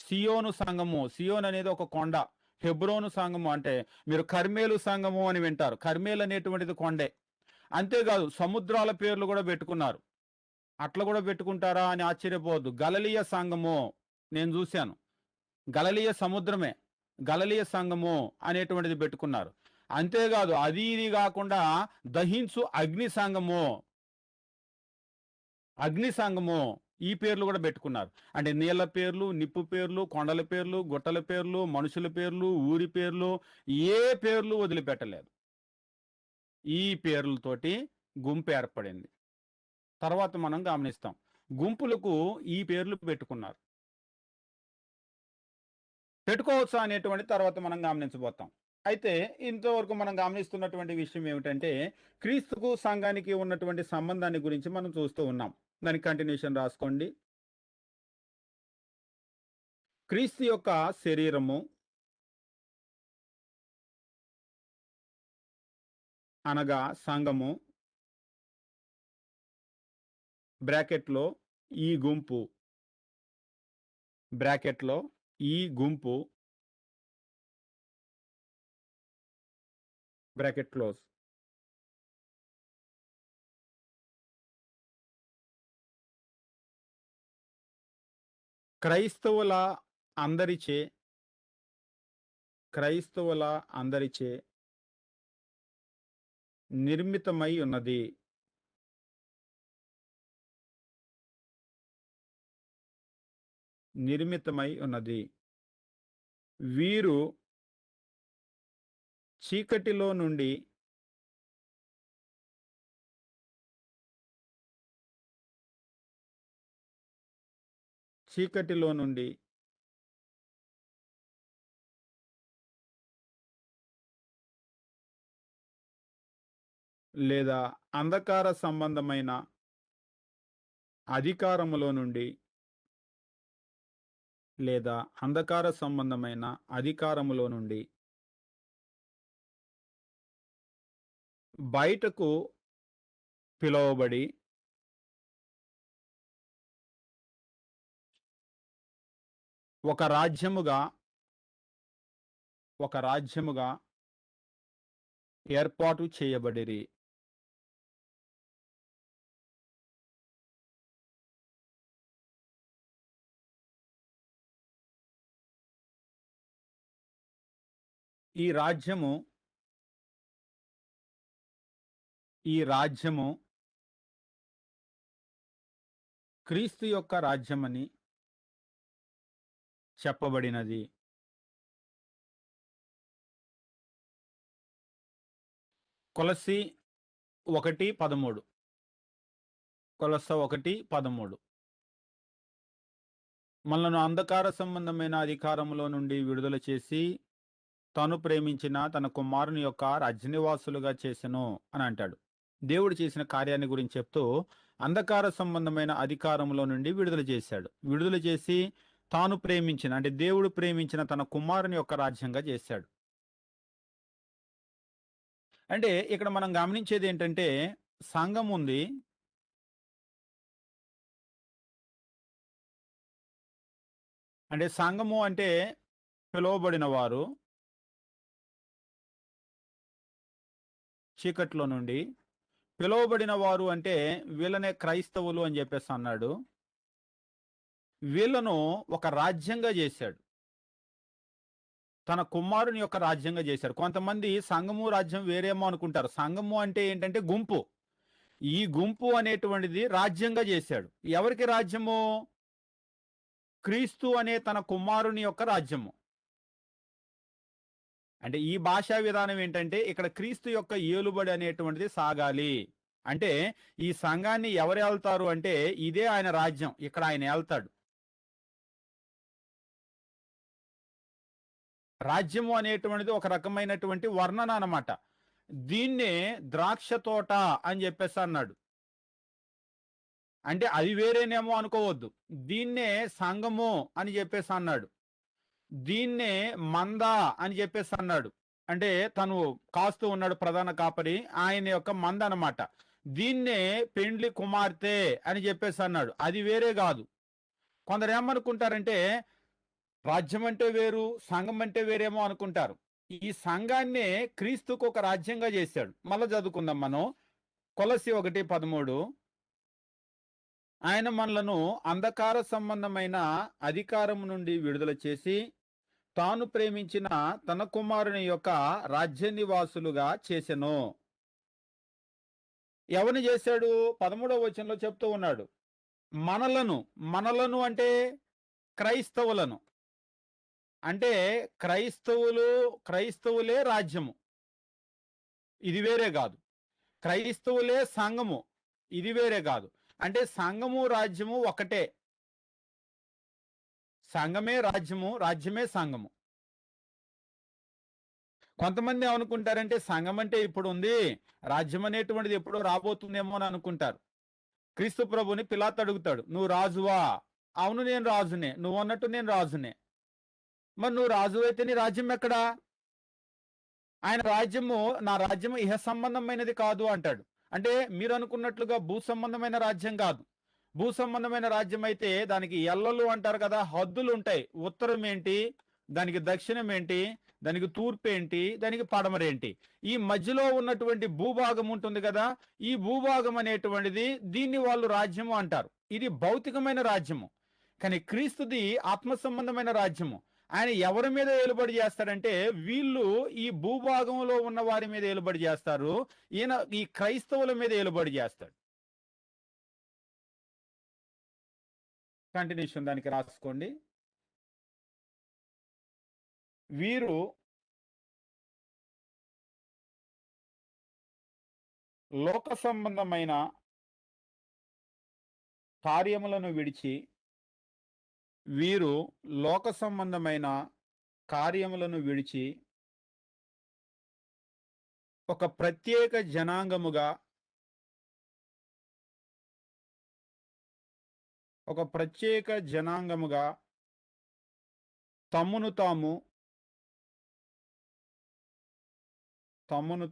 సియోను సంఘము, సియోన్ అనేది ఒక కొండ. హెబ్రోను సంఘము అంటే మీరు కర్మేలు సంఘము అని వింటారు, కర్మేలు అనేటువంటిది కొండే. అంతేకాదు సముద్రాల పేర్లు కూడా పెట్టుకున్నారు. అట్లా కూడా పెట్టుకుంటారా అని ఆశ్చర్యపోవద్దు. గలిలయ సంఘము నేను చూశాను, గలిలయ సముద్రమే, గలిలయ సంఘము అనేటువంటిది పెట్టుకున్నారు. అంతేకాదు అది ఇది కాకుండా దహించు అగ్ని సంఘము, అగ్ని సంఘము ఈ పేర్లు కూడా పెట్టుకున్నారు. అంటే నీళ్ల పేర్లు, నిప్పు పేర్లు, కొండల పేర్లు, గుట్టల పేర్లు, మనుషుల పేర్లు, ఊరి పేర్లు, ఏ పేర్లు వదిలిపెట్టలేదు. ఈ పేర్లతోటి గుంపు ఏర్పడింది. తర్వాత మనం గమనిస్తాం గుంపులకు ఈ పేర్లు పెట్టుకున్నారు. పెట్టుకోవచ్చా అనేటువంటి తర్వాత మనం గమనించబోతాం. అయితే ఇంతవరకు మనం గమనిస్తున్నటువంటి విషయం ఏమిటంటే క్రీస్తుకు సంఘానికి ఉన్నటువంటి సంబంధాన్ని గురించి మనం చూస్తూ ఉన్నాం. దానికి కంటిన్యూషన్ రాసుకోండి. క్రీస్తు యొక్క శరీరము అనగా సంఘము బ్రాకెట్లో ఈ గుంపు బ్రాకెట్లో ఈ గుంపు బ్రాకెట్ క్లోజ్. క్రైస్తవుల అందరిచే క్రైస్తవుల అందరిచే నిర్మితమై ఉన్నది. నిర్మితమై ఉన్నది. వీరు చీకటిలో నుండి చీకటిలో నుండి లేదా అంధకార సంబంధమైన అధికారములో నుండి లేదా అంధకార సంబంధమైన అధికారములో నుండి బయటకు పిలువబడి ఒక రాజ్యముగా ఏర్పాటు చేయబడిరి. ఈ రాజ్యము క్రీస్తు యొక్క రాజ్యమని చెప్పబడినది. కొలస్సీ 1:13. కొలస్స 1:13. మనలను అంధకార సంబంధమైన అధికారములో నుండి విడుదల చేసి తాను ప్రేమించిన తన కుమారుని యొక్క రాజ్యనివాసులుగా చేసెను అని అంటాడు. దేవుడు చేసిన కార్యాన్ని గురించి చెప్తూ అంధకార సంబంధమైన అధికారంలో నుండి విడుదల చేశాడు. విడుదల చేసి తాను ప్రేమించిన అంటే దేవుడు ప్రేమించిన తన కుమారుని యొక్క రాజ్యంగా చేశాడు. అంటే ఇక్కడ మనం గమనించేది ఏంటంటే సంఘం ఉంది. అంటే సంఘము అంటే పిలువబడిన వారు చీకట్లో నుండి, పిలువబడిన వారు అంటే వీళ్ళనే క్రైస్తవులు అని చెప్పేసి అన్నాడు. వీళ్ళను ఒక రాజ్యంగా చేశాడు, తన కుమారుని యొక్క రాజ్యంగా చేశాడు. కొంతమంది సంఘము రాజ్యం వేరేమో అనుకుంటారు. సంఘము అంటే ఏంటంటే గుంపు. ఈ గుంపు అనేటువంటిది రాజ్యంగా చేశాడు. ఎవరికి రాజ్యము? క్రీస్తు అనే తన కుమారుని యొక్క రాజ్యము. అంటే ఈ భాషా విధానం ఏంటంటే ఇక్కడ క్రీస్తు యొక్క ఏలుబడి అనేటువంటిది సాగాలి. అంటే ఈ సంఘాన్ని ఎవరు ఏళ్తారు అంటే ఇదే ఆయన రాజ్యం, ఇక్కడ ఆయన ఏళ్తాడు. రాజ్యము అనేటువంటిది ఒక రకమైనటువంటి వర్ణన అన్నమాట. దీన్నే ద్రాక్ష తోట అని చెప్పేసి అన్నాడు. అంటే అది వేరేనేమో అనుకోవద్దు. దీన్నే సంఘము అని చెప్పేసి అన్నాడు. దీన్నే మంద అని చెప్పేసి అన్నాడు. అంటే తను కాస్తూ ఉన్నాడు ప్రధాన కాపరి, ఆయన యొక్క మంద అన్నమాట. దీన్నే పెండ్లి కుమార్తె అని చెప్పేసి అన్నాడు. అది వేరే కాదు. కొందరు ఏమనుకుంటారంటే రాజ్యం అంటే వేరు, సంఘం అంటే వేరేమో అనుకుంటారు. ఈ సంఘాన్నే క్రీస్తుకు ఒక రాజ్యంగా చేశాడు. మళ్ళా చదువుకుందాం మనం. కొలస్సీ 1:13. ఆయన మనలను అంధకార సంబంధమైన అధికారం నుండి విడుదల చేసి తాను ప్రేమించిన తన కుమారుని యొక్క రాజ్య నివాసులుగా చేసెను. ఎవరిని చేశాడు? 13వ వచనంలో చెప్తూ ఉన్నాడు. మనలను అంటే క్రైస్తవులను. అంటే క్రైస్తవులే రాజ్యము, ఇది వేరే కాదు. క్రైస్తవులే సంఘము, ఇది వేరే కాదు. అంటే సంఘము రాజ్యము ఒకటే. సంఘమే రాజ్యము, రాజ్యమే సంఘము. కొంతమంది ఏమనుకుంటారంటే సంఘం అంటే ఇప్పుడు ఉంది, రాజ్యం అనేటువంటిది ఎప్పుడో రాబోతుందేమో అని అనుకుంటారు. క్రీస్తు ప్రభుని పిలాతు అడుగుతాడు, నువ్వు రాజువా? అవును నేను రాజునే. నువ్వు అన్నట్టు నేను రాజునే. మరి నువ్వు రాజు అయితే నీ రాజ్యం ఎక్కడా? ఆయన రాజ్యము, నా రాజ్యము ఇహ సంబంధమైనది కాదు అంటాడు. అంటే మీరు అనుకున్నట్లుగా భూ సంబంధమైన రాజ్యం కాదు. భూ సంబంధమైన రాజ్యం అయితే దానికి ఎల్లలు అంటారు కదా, హద్దులు ఉంటాయి. ఉత్తరం ఏంటి, దానికి దక్షిణం ఏంటి, దానికి తూర్పు ఏంటి, దానికి పడమరేంటి. ఈ మధ్యలో ఉన్నటువంటి భూభాగం ఉంటుంది కదా, ఈ భూభాగం అనేటువంటిది దీన్ని వాళ్ళు రాజ్యము అంటారు. ఇది భౌతికమైన రాజ్యము. కానీ క్రీస్తుది ఆత్మ సంబంధమైన రాజ్యము. ఆయన ఎవరి మీద ఏలుబడి చేస్తాడంటే వీళ్ళు ఈ భూభాగంలో ఉన్న వారి మీద ఏలుబడి చేస్తారు. ఈయన ఈ క్రైస్తవుల మీద ఏలుబడి చేస్తాడు. కంటిన్యూషన్ దానికి రాసుకోండి. వీరు లోక సంబంధమైన కార్యములను విడిచి వీరు లోక సంబంధమైన కార్యములను విడిచి ఒక ప్రత్యేక జనాంగముగా తమ్మును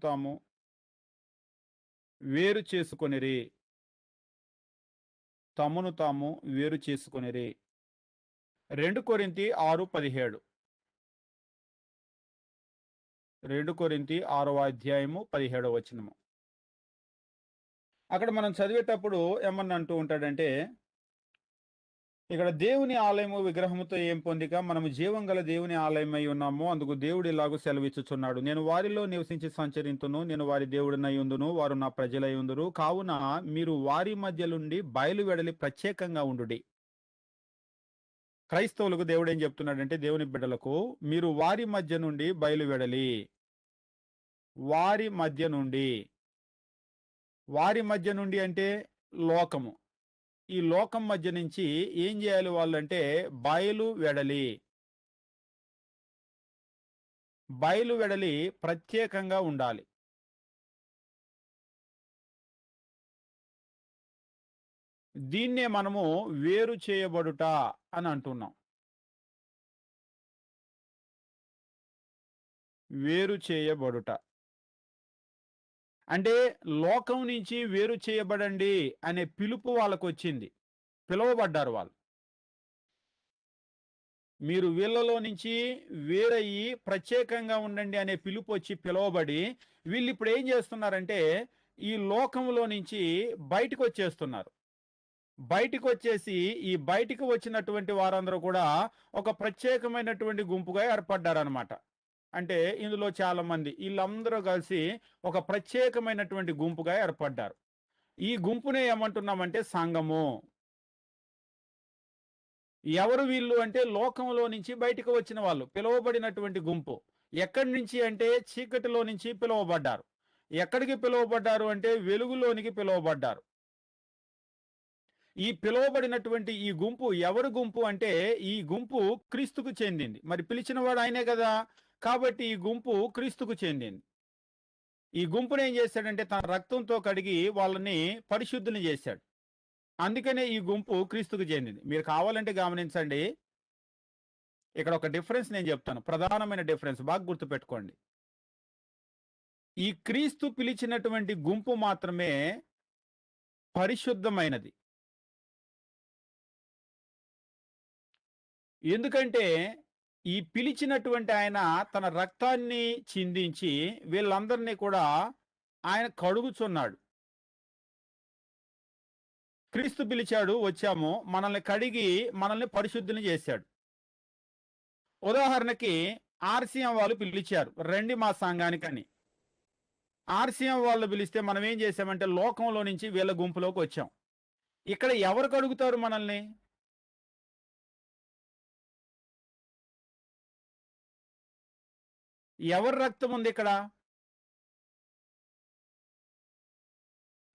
తాము వేరు చేసుకొనిరి. 2 కొరింథీ 6:17. 2 కొరింథీ 6వ అధ్యాయము 17వ వచనము. అక్కడ మనం చదివేటప్పుడు ఏమన్నా అంటూ ఉంటాడంటే, ఇక్కడ దేవుని ఆలయము విగ్రహముతో ఏం పొందిక, మనము జీవం గల దేవుని ఆలయమై ఉన్నాము. అందుకు దేవుడు ఇలాగూ సెలవిచ్చుచున్నాడు, నేను వారిలో నివసించి సంచరింతును, నేను వారి దేవుడినై ఉందును, వారు నా ప్రజలై ఉందురు. కావున మీరు వారి మధ్య నుండి బయలువెడలి ప్రత్యేకంగా ఉండుడి. క్రైస్తవులకు దేవుడు ఏం చెప్తున్నాడంటే, దేవుని బిడ్డలకు మీరు వారి మధ్య నుండి బయలువెడలి. వారి మధ్య నుండి అంటే లోకము. ఈ లోకం మధ్య నుంచి ఏం చేయాలి వాళ్ళు అంటే బయలు వెడలి ప్రత్యేకంగా ఉండాలి. దీన్నే మనము వేరు చేయబడుట అని అంటున్నాం. వేరు చేయబడుట అంటే లోకం నుంచి వేరు చేయబడండి అనే పిలుపు వాళ్ళకు వచ్చింది, పిలువబడ్డారు వాళ్ళు. మీరు వీళ్ళలో నుంచి వేరయ్యి ప్రత్యేకంగా ఉండండి అనే పిలుపు వచ్చి పిలువబడి వీళ్ళు ఇప్పుడు ఏం చేస్తున్నారంటే ఈ లోకంలో నుంచి బయటకు వచ్చేస్తున్నారు. బయటకు వచ్చేసి ఈ బయటికి వచ్చినటువంటి వారందరూ కూడా ఒక ప్రత్యేకమైనటువంటి గుంపుగా ఏర్పడ్డారనమాట. అంటే ఇందులో చాలా మంది వీళ్ళందరూ కలిసి ఒక ప్రత్యేకమైనటువంటి గుంపుగా ఏర్పడ్డారు. ఈ గుంపునే ఏమంటున్నామంటే సంఘము. ఎవరు వీళ్ళు అంటే లోకంలో నుంచి బయటకు వచ్చిన వాళ్ళు, పిలువబడినటువంటి గుంపు. ఎక్కడి నుంచి అంటే చీకటిలో నుంచి పిలువబడ్డారు. ఎక్కడికి పిలువబడ్డారు అంటే వెలుగులోనికి పిలువబడ్డారు. ఈ పిలువబడినటువంటి ఈ గుంపు ఎవరు గుంపు అంటే ఈ గుంపు క్రీస్తుకు చెందింది. మరి పిలిచిన వాడు ఆయనే కదా, కాబట్టి ఈ గుంపు క్రీస్తుకు చెందింది. ఈ గుంపును ఏం చేశాడంటే తన రక్తంతో కడిగి వాళ్ళని పరిశుద్ధుని చేశాడు. అందుకనే ఈ గుంపు క్రీస్తుకు చెందింది. మీరు కావాలంటే గమనించండి, ఇక్కడ ఒక డిఫరెన్స్ నేను చెప్తాను, ప్రధానమైన డిఫరెన్స్ బాగా గుర్తుపెట్టుకోండి. ఈ క్రీస్తు పిలిచినటువంటి గుంపు మాత్రమే పరిశుద్ధమైనది. ఎందుకంటే ఈ పిలిచినటువంటి ఆయన తన రక్తాన్ని చిందించి వీళ్ళందరినీ కూడా ఆయన కడుగుచున్నాడు. క్రీస్తు పిలిచాడు, వచ్చాము, మనల్ని కడిగి మనల్ని పరిశుద్ధిని చేశాడు. ఉదాహరణకి ఆర్సీఎం వాళ్ళు పిలిచారు, రండి మా సంఘానికని. ఆర్సీఎం వాళ్ళు పిలిస్తే మనం ఏం చేసామంటే లోకంలో నుంచి వీళ్ళ గుంపులోకి వచ్చాం. ఇక్కడ ఎవరు కడుగుతారు మనల్ని? ఎవరి రక్తం ఉంది ఇక్కడ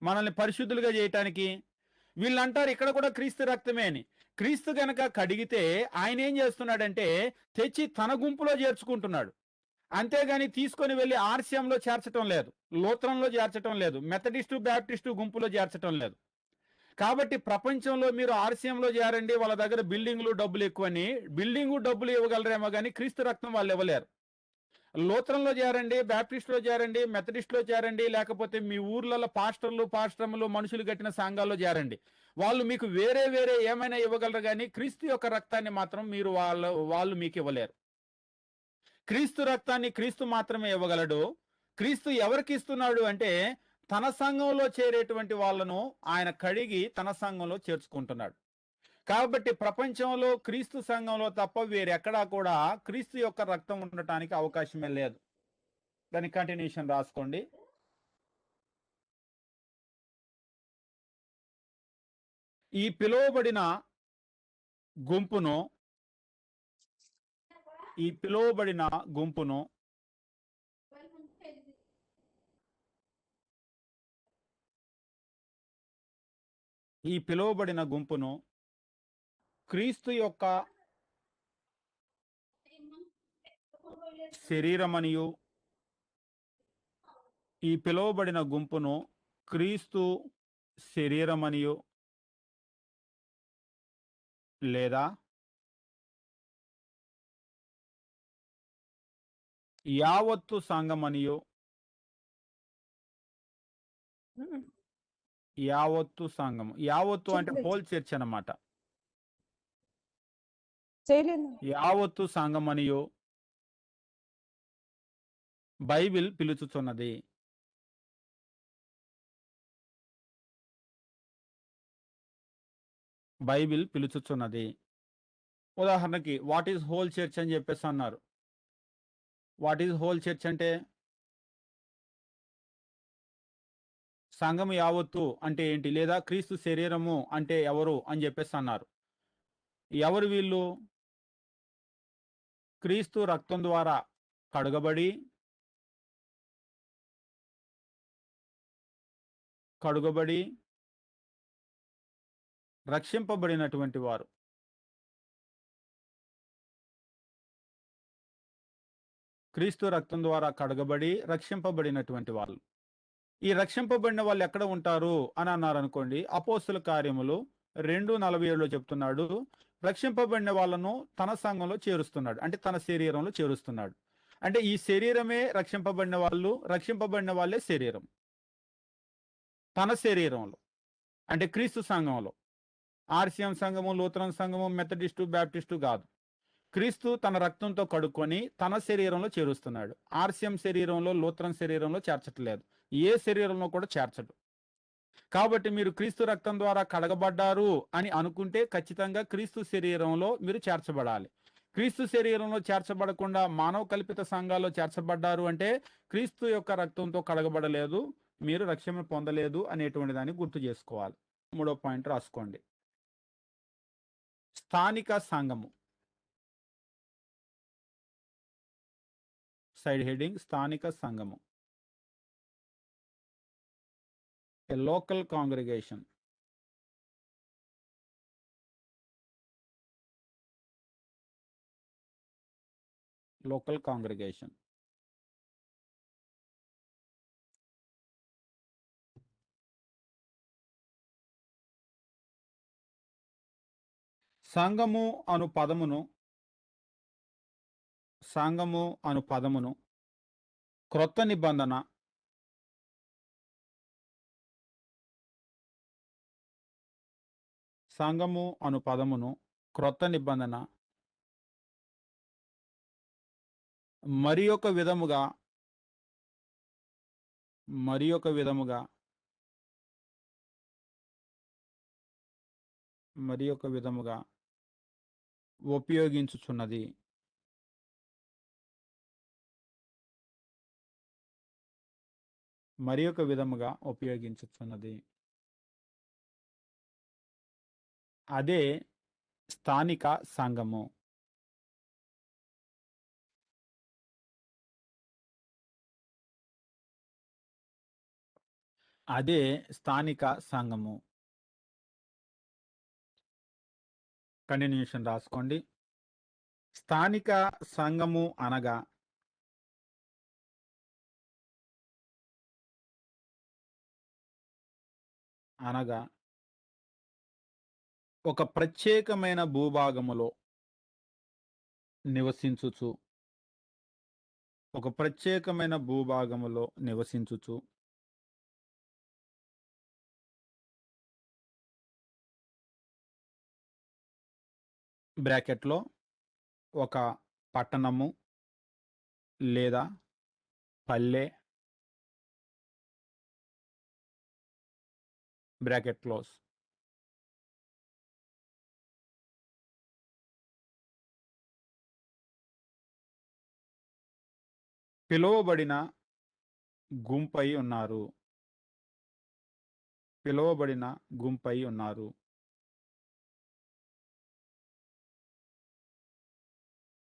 మనల్ని పరిశుద్ధులుగా చేయటానికి? వీళ్ళు అంటారు ఇక్కడ కూడా క్రీస్తు రక్తమే అని. క్రీస్తు గనక కడిగితే ఆయన ఏం చేస్తున్నాడంటే తెచ్చి తన గుంపులో చేర్చుకుంటున్నాడు. అంతేగాని తీసుకొని వెళ్ళి ఆర్సీఎంలో చేర్చడం లేదు, లూథరన్లో చేర్చడం లేదు, మెథడిస్టు బ్యాప్టిస్టు గుంపులో చేర్చడం లేదు. కాబట్టి ప్రపంచంలో మీరు ఆర్సీఎంలో చేరండి, వాళ్ళ దగ్గర బిల్డింగ్లు డబ్బులు ఎక్కువని, బిల్డింగు డబ్బులు ఇవ్వగలరేమో కానీ క్రీస్తు రక్తం వాళ్ళు ఇవ్వలేరు. లూథరన్లో చేరండి, బ్యాప్టిస్ట్లో చేరండి, మెథడిస్ట్లో చేరండి, లేకపోతే మీ ఊర్లలో పాస్టర్లు మనుషులు కట్టిన సంఘాల్లో చేరండి. వాళ్ళు మీకు వేరే వేరే ఏమైనా ఇవ్వగలరు కానీ క్రీస్తు యొక్క రక్తాన్ని మాత్రం మీరు వాళ్ళు మీకు ఇవ్వలేరు. క్రీస్తు రక్తాన్ని క్రీస్తు మాత్రమే ఇవ్వగలడు. క్రీస్తు ఎవరికి ఇస్తున్నాడు అంటే తన సంఘంలో చేరేటువంటి వాళ్ళను ఆయన కడిగి తన సంఘంలో చేర్చుకుంటున్నాడు. కాబట్టి ప్రపంచంలో క్రీస్తు సంఘంలో తప్ప వేరెక్కడా కూడా క్రీస్తు యొక్క రక్తం ఉండటానికి అవకాశమే లేదు. దాని కంటిన్యూషన్ రాసుకోండి. ఈ పిలువబడిన గుంపును ఈ పిలువబడిన గుంపును ఈ పిలువబడిన గుంపును క్రీస్తు యొక్క శరీరమనియు ఈ పిలువబడిన గుంపును క్రీస్తు శరీరమనియు లేదా యావత్తు సంఘమనియు యావత్తు సంఘం, యావత్తు అంటే హోల్ చర్చ్ అన్నమాట. యావత్తు సంఘమనియు బైబిల్ పిలుచుచున్నది. బైబిల్ పిలుచుచున్నది. ఉదాహరణకి వాట్ ఈజ్ హోల్ చర్చ్ అని చెప్పేసి అన్నారు. వాట్ ఈజ్ హోల్ చర్చ్ అంటే సంఘము యావత్తు అంటే ఏంటి, లేదా క్రీస్తు శరీరము అంటే ఎవరు అని చెప్పేసి అన్నారు. ఎవరు వీళ్ళు? క్రీస్తు రక్తం ద్వారా కడుగబడి రక్షింపబడినటువంటి వారు. క్రీస్తు రక్తం ద్వారా కడగబడి రక్షింపబడినటువంటి వాళ్ళు. ఈ రక్షింపబడిన వాళ్ళు ఎక్కడ ఉంటారు అని అన్నారు అనుకోండి. అపోస్తుల కార్యములు 2:47 చెప్తున్నాడు, రక్షింపబడిన వాళ్ళను తన సంఘంలో చేరుస్తున్నాడు, అంటే తన శరీరంలో చేరుస్తున్నాడు. అంటే ఈ శరీరమే రక్షింపబడిన వాళ్ళు, రక్షింపబడిన వాళ్ళే శరీరం. తన శరీరంలో అంటే క్రీస్తు సంఘంలో. ఆర్సీఎం సంఘము, లూథరన్ సంఘము, మెథడిస్టు, బ్యాప్టిస్టు కాదు. క్రీస్తు తన రక్తంతో కడుక్కొని తన శరీరంలో చేరుస్తున్నాడు. ఆర్సీఎం శరీరంలో, లూథరన్ శరీరంలో చేర్చట్లేదు. ఏ శరీరంలో కూడా చేర్చడు. కాబట్టి మీరు క్రీస్తు రక్తం ద్వారా కడగబడ్డారు అని అనుకుంటే ఖచ్చితంగా క్రీస్తు శరీరంలో మీరు చేర్చబడాలి. క్రీస్తు శరీరంలో చేర్చబడకుండా మానవ కల్పిత సంఘాల్లో చేర్చబడ్డారు అంటే క్రీస్తు యొక్క రక్తంతో కడగబడలేదు, మీరు రక్షణ పొందలేదు అనేటువంటి దాన్ని గుర్తు చేసుకోవాలి. 3వ పాయింట్ రాసుకోండి. స్థానిక సంఘము. సైడ్ హెడింగ్ స్థానిక సంఘము. A local congregation. Local congregation. సంఘము అను పదమును క్రొత్త నిబంధన సంఘము అను పదమును క్రొత్త నిబంధన మరి ఒక విధముగా ఉపయోగించుచున్నది. అదే స్థానిక సంఘము. అదే స్థానిక సంఘము. కంటిన్యూషన్ రాసుకోండి. స్థానిక సంఘము అనగా ఒక ప్రత్యేకమైన భూభాగములో నివసించుచు ఒక ప్రత్యేకమైన భూభాగములో నివసించుచు బ్రాకెట్‌లో ఒక పట్టణము లేదా పల్లె బ్రాకెట్ క్లోజ్. పిలువబడిన గుంపై ఉన్నారు. పిలువబడిన గుంపై ఉన్నారు.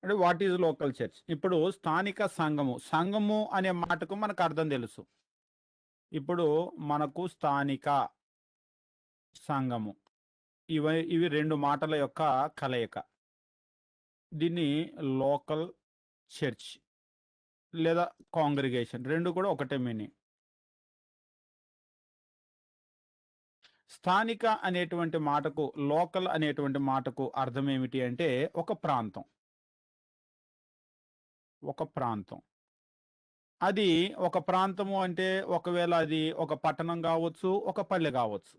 అంటే వాట్ ఈజ్ లోకల్ చర్చ్? ఇప్పుడు స్థానిక సంఘము. సంఘము అనే మాటకు మనకు అర్థం తెలుసు. ఇప్పుడు మనకు స్థానిక సంఘము. ఇవి 2 మాటల యొక్క కలయిక. దీన్ని లోకల్ చర్చ్ లేదా కాంగ్రిగేషన్ 2 కూడా ఒకటే మీనింగ్. స్థానిక అనేటువంటి మాటకు, లోకల్ అనేటువంటి మాటకు అర్థం ఏమిటి అంటే ఒక ప్రాంతం. ఒక ప్రాంతం. అది ఒక ప్రాంతము అంటే ఒకవేళ అది ఒక పట్టణం గావచ్చు, ఒక పల్లె గావచ్చు.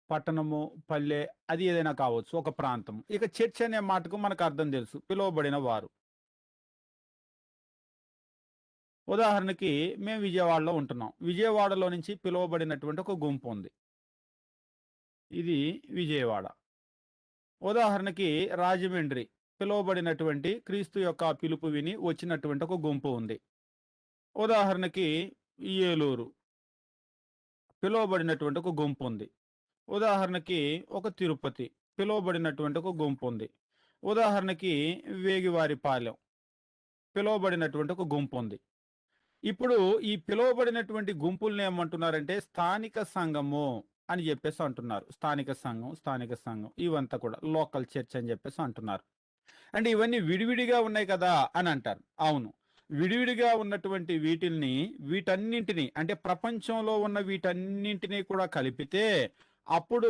పట్టణము, పల్లె అది ఏదైనా కావచ్చు. ఒక ప్రాంతం. ఇక చర్చ్ అనే మాటకు మనకు అర్థం తెలుసు. పిలువబడిన వారు. ఉదాహరణకి మేము విజయవాడలో ఉంటున్నాం. విజయవాడలో నుంచి పిలువబడినటువంటి ఒక గుంపు ఉంది. ఇది విజయవాడ. ఉదాహరణకి రాజమండ్రి పిలువబడినటువంటి క్రీస్తు యొక్క పిలుపు విని వచ్చినటువంటి ఒక గుంపు ఉంది. ఉదాహరణకి ఏలూరు పిలువబడినటువంటి ఒక గుంపు ఉంది. ఉదాహరణకి ఒక తిరుపతి పిలువబడినటువంటి ఒక గుంపు ఉంది. ఉదాహరణకి వేగివారిపాలెం పిలువబడినటువంటి ఒక గుంపు ఉంది. ఇప్పుడు ఈ పిలువబడినటువంటి గుంపుల్ని ఏమంటున్నారంటే స్థానిక సంఘము అని చెప్పేసి అంటున్నారు. స్థానిక సంఘం, స్థానిక సంఘం ఇవంతా కూడా లోకల్ చర్చ్ అని చెప్పేసి అంటున్నారు. అంటే ఇవన్నీ విడివిడిగా ఉన్నాయి కదా అని అంటారు. అవును. విడివిడిగా ఉన్నటువంటి వీటన్నింటిని అంటే ప్రపంచంలో ఉన్న వీటన్నింటినీ కూడా కలిపితే అప్పుడు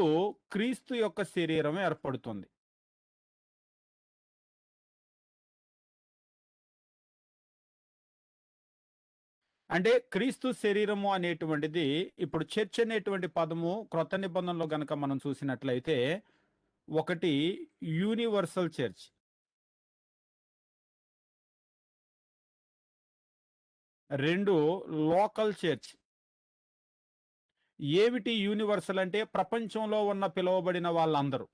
క్రీస్తు యొక్క శరీరం ఏర్పడుతుంది. అంటే క్రీస్తు శరీరము అనేటువంటిది ఇప్పుడు చర్చ్ అనేటువంటి పదము క్రొత్త నిబంధనలో గనక మనం చూసినట్లయితే ఒకటి యూనివర్సల్ చర్చ్. 2 local church. ఏమిటి యూనివర్సల్ అంటే ప్రపంచంలో ఉన్న పిలువబడిన వాళ్ళందరూ.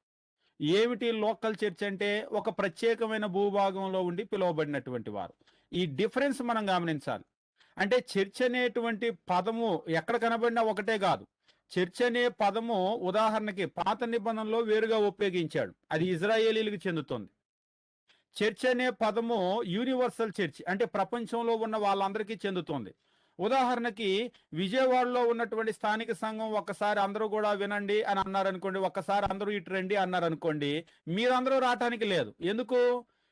ఏమిటి లోకల్ చర్చ్ అంటే ఒక ప్రత్యేకమైన భూభాగంలో ఉండి పిలువబడినటువంటి వారు. ఈ డిఫరెన్స్ మనం గమనించాలి. అంటే చర్చ్ అనేటువంటి పదము ఎక్కడ కనబడినా ఒకటే కాదు. చర్చ్ అనే పదము ఉదాహరణకి పాత నిబంధనలో వేరుగా ఉపయోగించాడు. అది ఇజ్రాయేలీలకు చెందుతుంది. చర్చ్ అనే పదము యూనివర్సల్ చర్చ్ అంటే ప్రపంచంలో ఉన్న వాళ్ళందరికీ చెందుతుంది. ఉదాహరణకి విజయవాడలో ఉన్నటువంటి స్థానిక సంఘం ఒక్కసారి అందరూ కూడా వినండి అని అన్నారనుకోండి, ఒక్కసారి అందరూ ఇటు రండి అన్నారనుకోండి, మీరందరూ రావటానికి లేదు. ఎందుకు?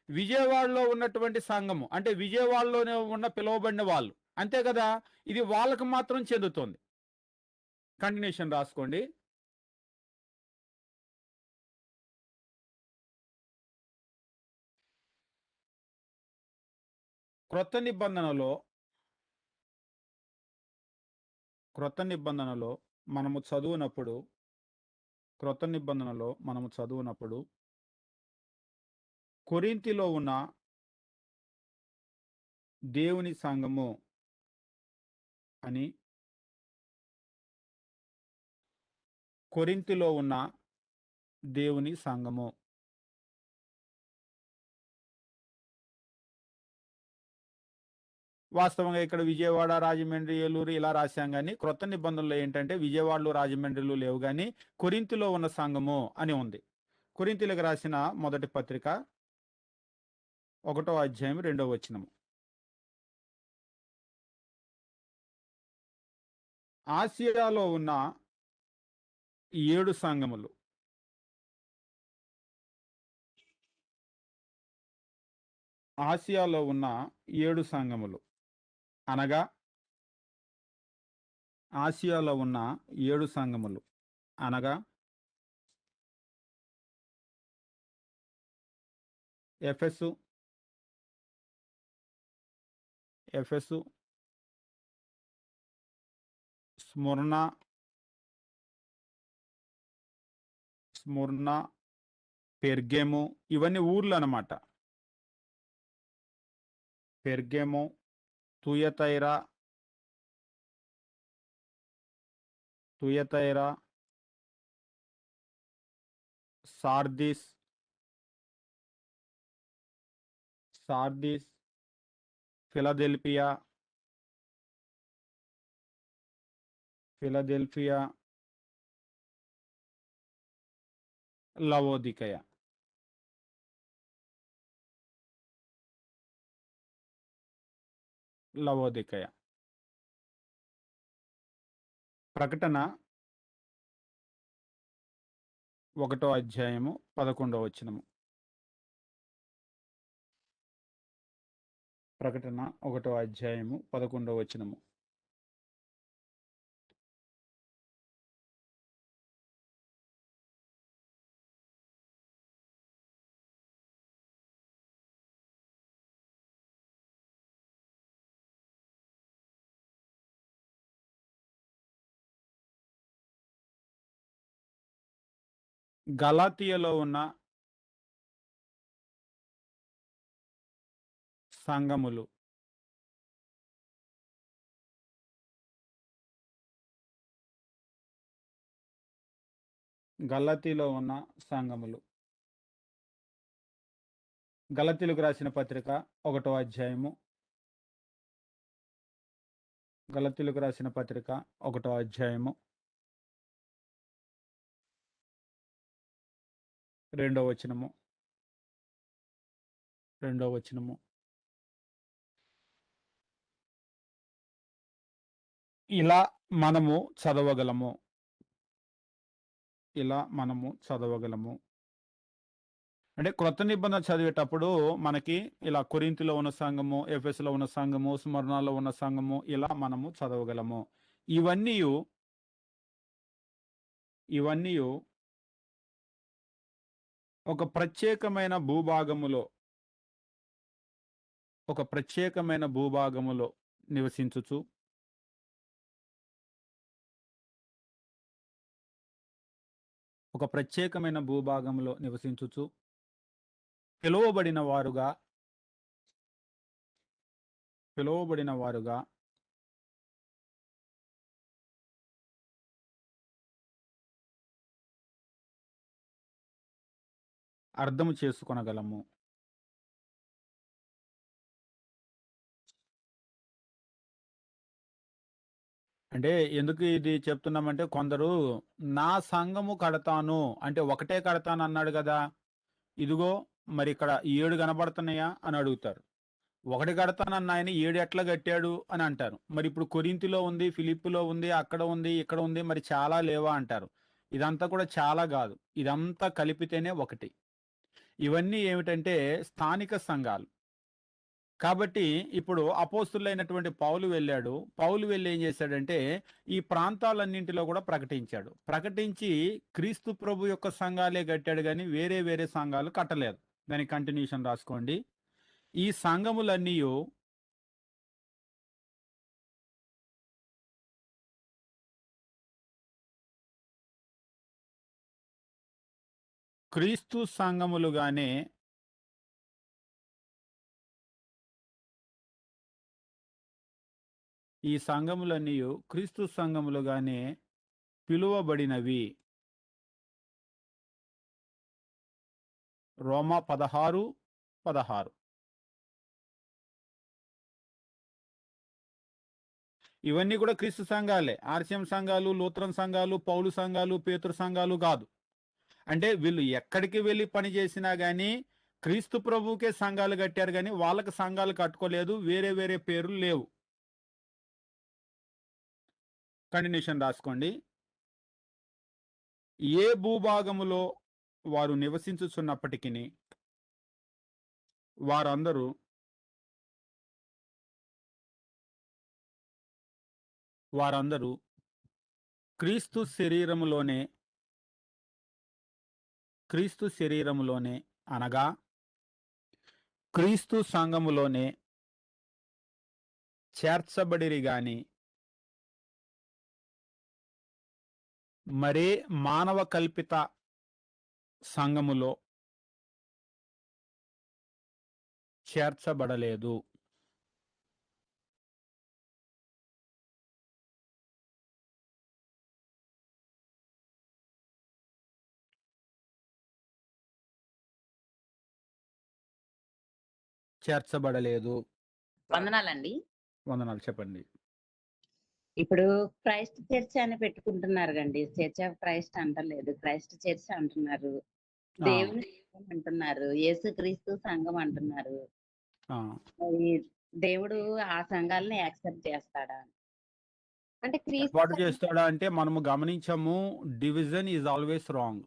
విజయవాడలో ఉన్నటువంటి సంఘము అంటే విజయవాడలోనే ఉన్న పిలువబడిన వాళ్ళు అంతే కదా. ఇది వాళ్ళకు మాత్రం చెందుతుంది. కంటిన్యూషన్ రాసుకోండి. క్రొత్త నిబంధనలో క్రొత్త నిబంధనలో మనము చదువునప్పుడు క్రొత్త నిబంధనలో మనము చదువునప్పుడు కొరింథీలో ఉన్న దేవుని సంఘము అని, కొరింథీలో ఉన్న దేవుని సంఘము వాస్తవంగా ఇక్కడ విజయవాడ, రాజమండ్రి, ఏలూరు ఇలా రాశాం గాని క్రొత్త నిబంధనలో ఏంటంటే విజయవాడలో, రాజమండ్రిలో లేవు గాని కొరింథీలో ఉన్న సంఘము అని ఉంది. కొరింథీలకు రాసిన మొదటి పత్రిక 1వ అధ్యాయం 2వ వచనము. ఆసియాలో ఉన్న 7 సంఘములు. ఆసియాలో ఉన్న 7 సంఘములు అనగా ఆసియాలో ఉన్న 7 సంఘములు అనగా ఎఫెసు, ఎఫెసు, స్ముర్ణ, స్ముర్ణ, పెర్గెము ఇవన్నీ ఊర్లనమాట. Pergamum, Thyatira, Thyatira, Sardis, Sardis, Philadelphia, Philadelphia, Laodicea. Laodicea. ప్రకటన 1 అధ్యాయము 11 వచనము. ప్రకటన 1 అధ్యాయము 11 వచనము. గలాతీయలో ఉన్న సంఘములు. గలాతీలో ఉన్న సంఘములు. గలతీలకు రాసిన పత్రిక 1 అధ్యాయము. గలతీలకు రాసిన పత్రిక 1 అధ్యాయము 2 వచనము. 2 వచనము. ఇలా మనము చదవగలము. ఇలా మనము చదవగలము. అంటే క్రొత్త నిబంధన చదివేటప్పుడు మనకి ఇలా కొరింథీలో ఉన్న సంఘము, ఎఫెసులో ఉన్న సంఘము, స్మరణలో ఉన్న సంఘము ఇలా మనము చదవగలము. ఇవన్నీయు ఒక ప్రత్యేకమైన భూభాగములో నివసించుచు పిలువబడిన వారుగా అర్థము చేసుకొనగలము. అంటే ఎందుకు ఇది చెప్తున్నామంటే కొందరు నా సంఘము కడతాను అంటే ఒకటే కడతాను అన్నాడు కదా, ఇదిగో మరి ఇక్కడ 7 కనబడుతున్నాయా అని అడుగుతారు. ఒకటి కడతానన్న ఆయన 7 ఎట్లా కట్టాడు అని అంటారు. మరి ఇప్పుడు కొరింథీలో ఉంది, ఫిలిప్పులో ఉంది, అక్కడ ఉంది, ఇక్కడ ఉంది, మరి చాలా లేవా అంటారు. ఇదంతా కూడా చాలా కాదు, ఇదంతా కలిపితేనే ఒకటి. ఇవన్నీ ఏమిటంటే స్థానిక సంఘాలు. కాబట్టి ఇప్పుడు అపోస్తులైనటువంటి పౌలు వెళ్ళాడు. పౌలు వెళ్ళి ఏం చేశాడంటే ఈ ప్రాంతాలన్నింటిలో కూడా ప్రకటించాడు. ప్రకటించి క్రీస్తు ప్రభు యొక్క సంఘాలే కట్టాడు కానీ వేరే వేరే సంఘాలు కట్టలేదు. దాని కంటిన్యూషన్ రాసుకోండి. ఈ సంఘములన్నీ క్రీస్తు సంఘములుగానే క్రీస్తు సంఘములుగానే పిలువబడినవి. రోమా 16:16. ఇవన్నీ కూడా క్రీస్తు సంఘాలే. ఆర్సిఎం సంఘాలు, లూథరన్ సంఘాలు, పౌలు సంఘాలు, పేతురు సంఘాలు కాదు. అంటే వీళ్ళు ఎక్కడికి వెళ్ళి పని చేసినా గానీ క్రీస్తు ప్రభువుకే సంఘాలు కట్టారు కానీ వాళ్ళకి సంఘాలు కట్టుకోలేదు. వేరే వేరే పేర్లు లేవు. కంటిన్యూషన్ రాసుకోండి. ఏ భూభాగములో వారు నివసించుచున్నప్పటికీ వారందరూ క్రీస్తు శరీరములోనే క్రీస్తు శరీరములోనే అనగా క్రీస్తు సంఘములోనే చేర్చబడిరి గాని మరే మానవ కల్పిత సంఘములో చేర్చబడలేదు. చేర్చబడలేదు. వందనాలండి. వందనాలు. చెప్పండి. ఇప్పుడు క్రైస్ట్ చర్చ్ అని పెట్టుకుంటున్నారు కండి. చర్చ్ ఆఫ్ క్రైస్ట్ అంటలేదు. క్రైస్ట్ చర్చ్ అంటున్నారు. ఆ, దేవుని సంఘం అంటున్నారు. యేసుక్రీస్తు సంఘం అంటున్నారు. ఆ. మరి దేవుడు ఆ సంఘాలని యాక్సెప్ట్ చేస్తాడా? అంటే క్రీస్తు ఏర్పాటు చేస్తాడా అంటే మనము గమనించము, division is always wrong.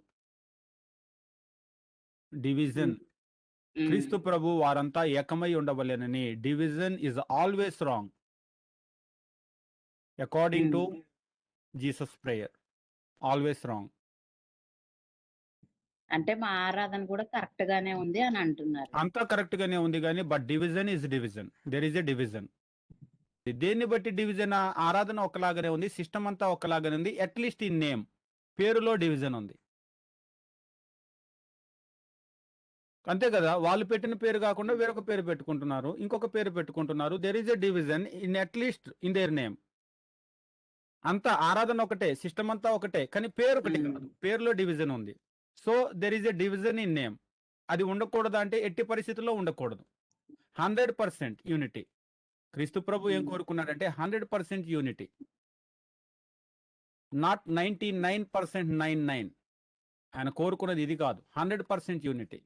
Division క్రీస్తు ప్రభు వారంతా ఏకమై ఉండవలెనని, division is always wrong according to Jesus prayer. Always wrong. అంటే మా ఆరాధన కూడా కరెక్ట్ గానే ఉంది అని అంటున్నారు. అంతా కరెక్ట్ గానే ఉంది కానీ but division is division. There is a division. దేన్ని బట్టి డివిజన్? ఆరాధన ఒకలాగానే ఉంది, సిస్టమ్ అంతా ఒకలాగానే ఉంది, అట్లీస్ట్ ఇన్ నేమ్, పేరులో డివిజన్ ఉంది. అంతే కదా, వాళ్ళు పెట్టిన పేరు కాకుండా వేరొక పేరు పెట్టుకుంటున్నారు, ఇంకొక పేరు పెట్టుకుంటున్నారు. There is a division in at least in their name. అంతా ఆరాధన ఒకటే, సిస్టమ్ అంతా ఒకటే, కానీ పేరు ఒకటి కాదు, పేరులో డివిజన్ ఉంది. So there is a division in name. అది ఉండకూడదు అంటే ఎట్టి పరిస్థితుల్లో ఉండకూడదు. 100% యూనిటీ. క్రీస్తు ప్రభు ఏం కోరుకున్నాడంటే 100% యూనిటీ, నాట్ 99%. ఆయన కోరుకున్నది ఇది కాదు, 100% యూనిటీ.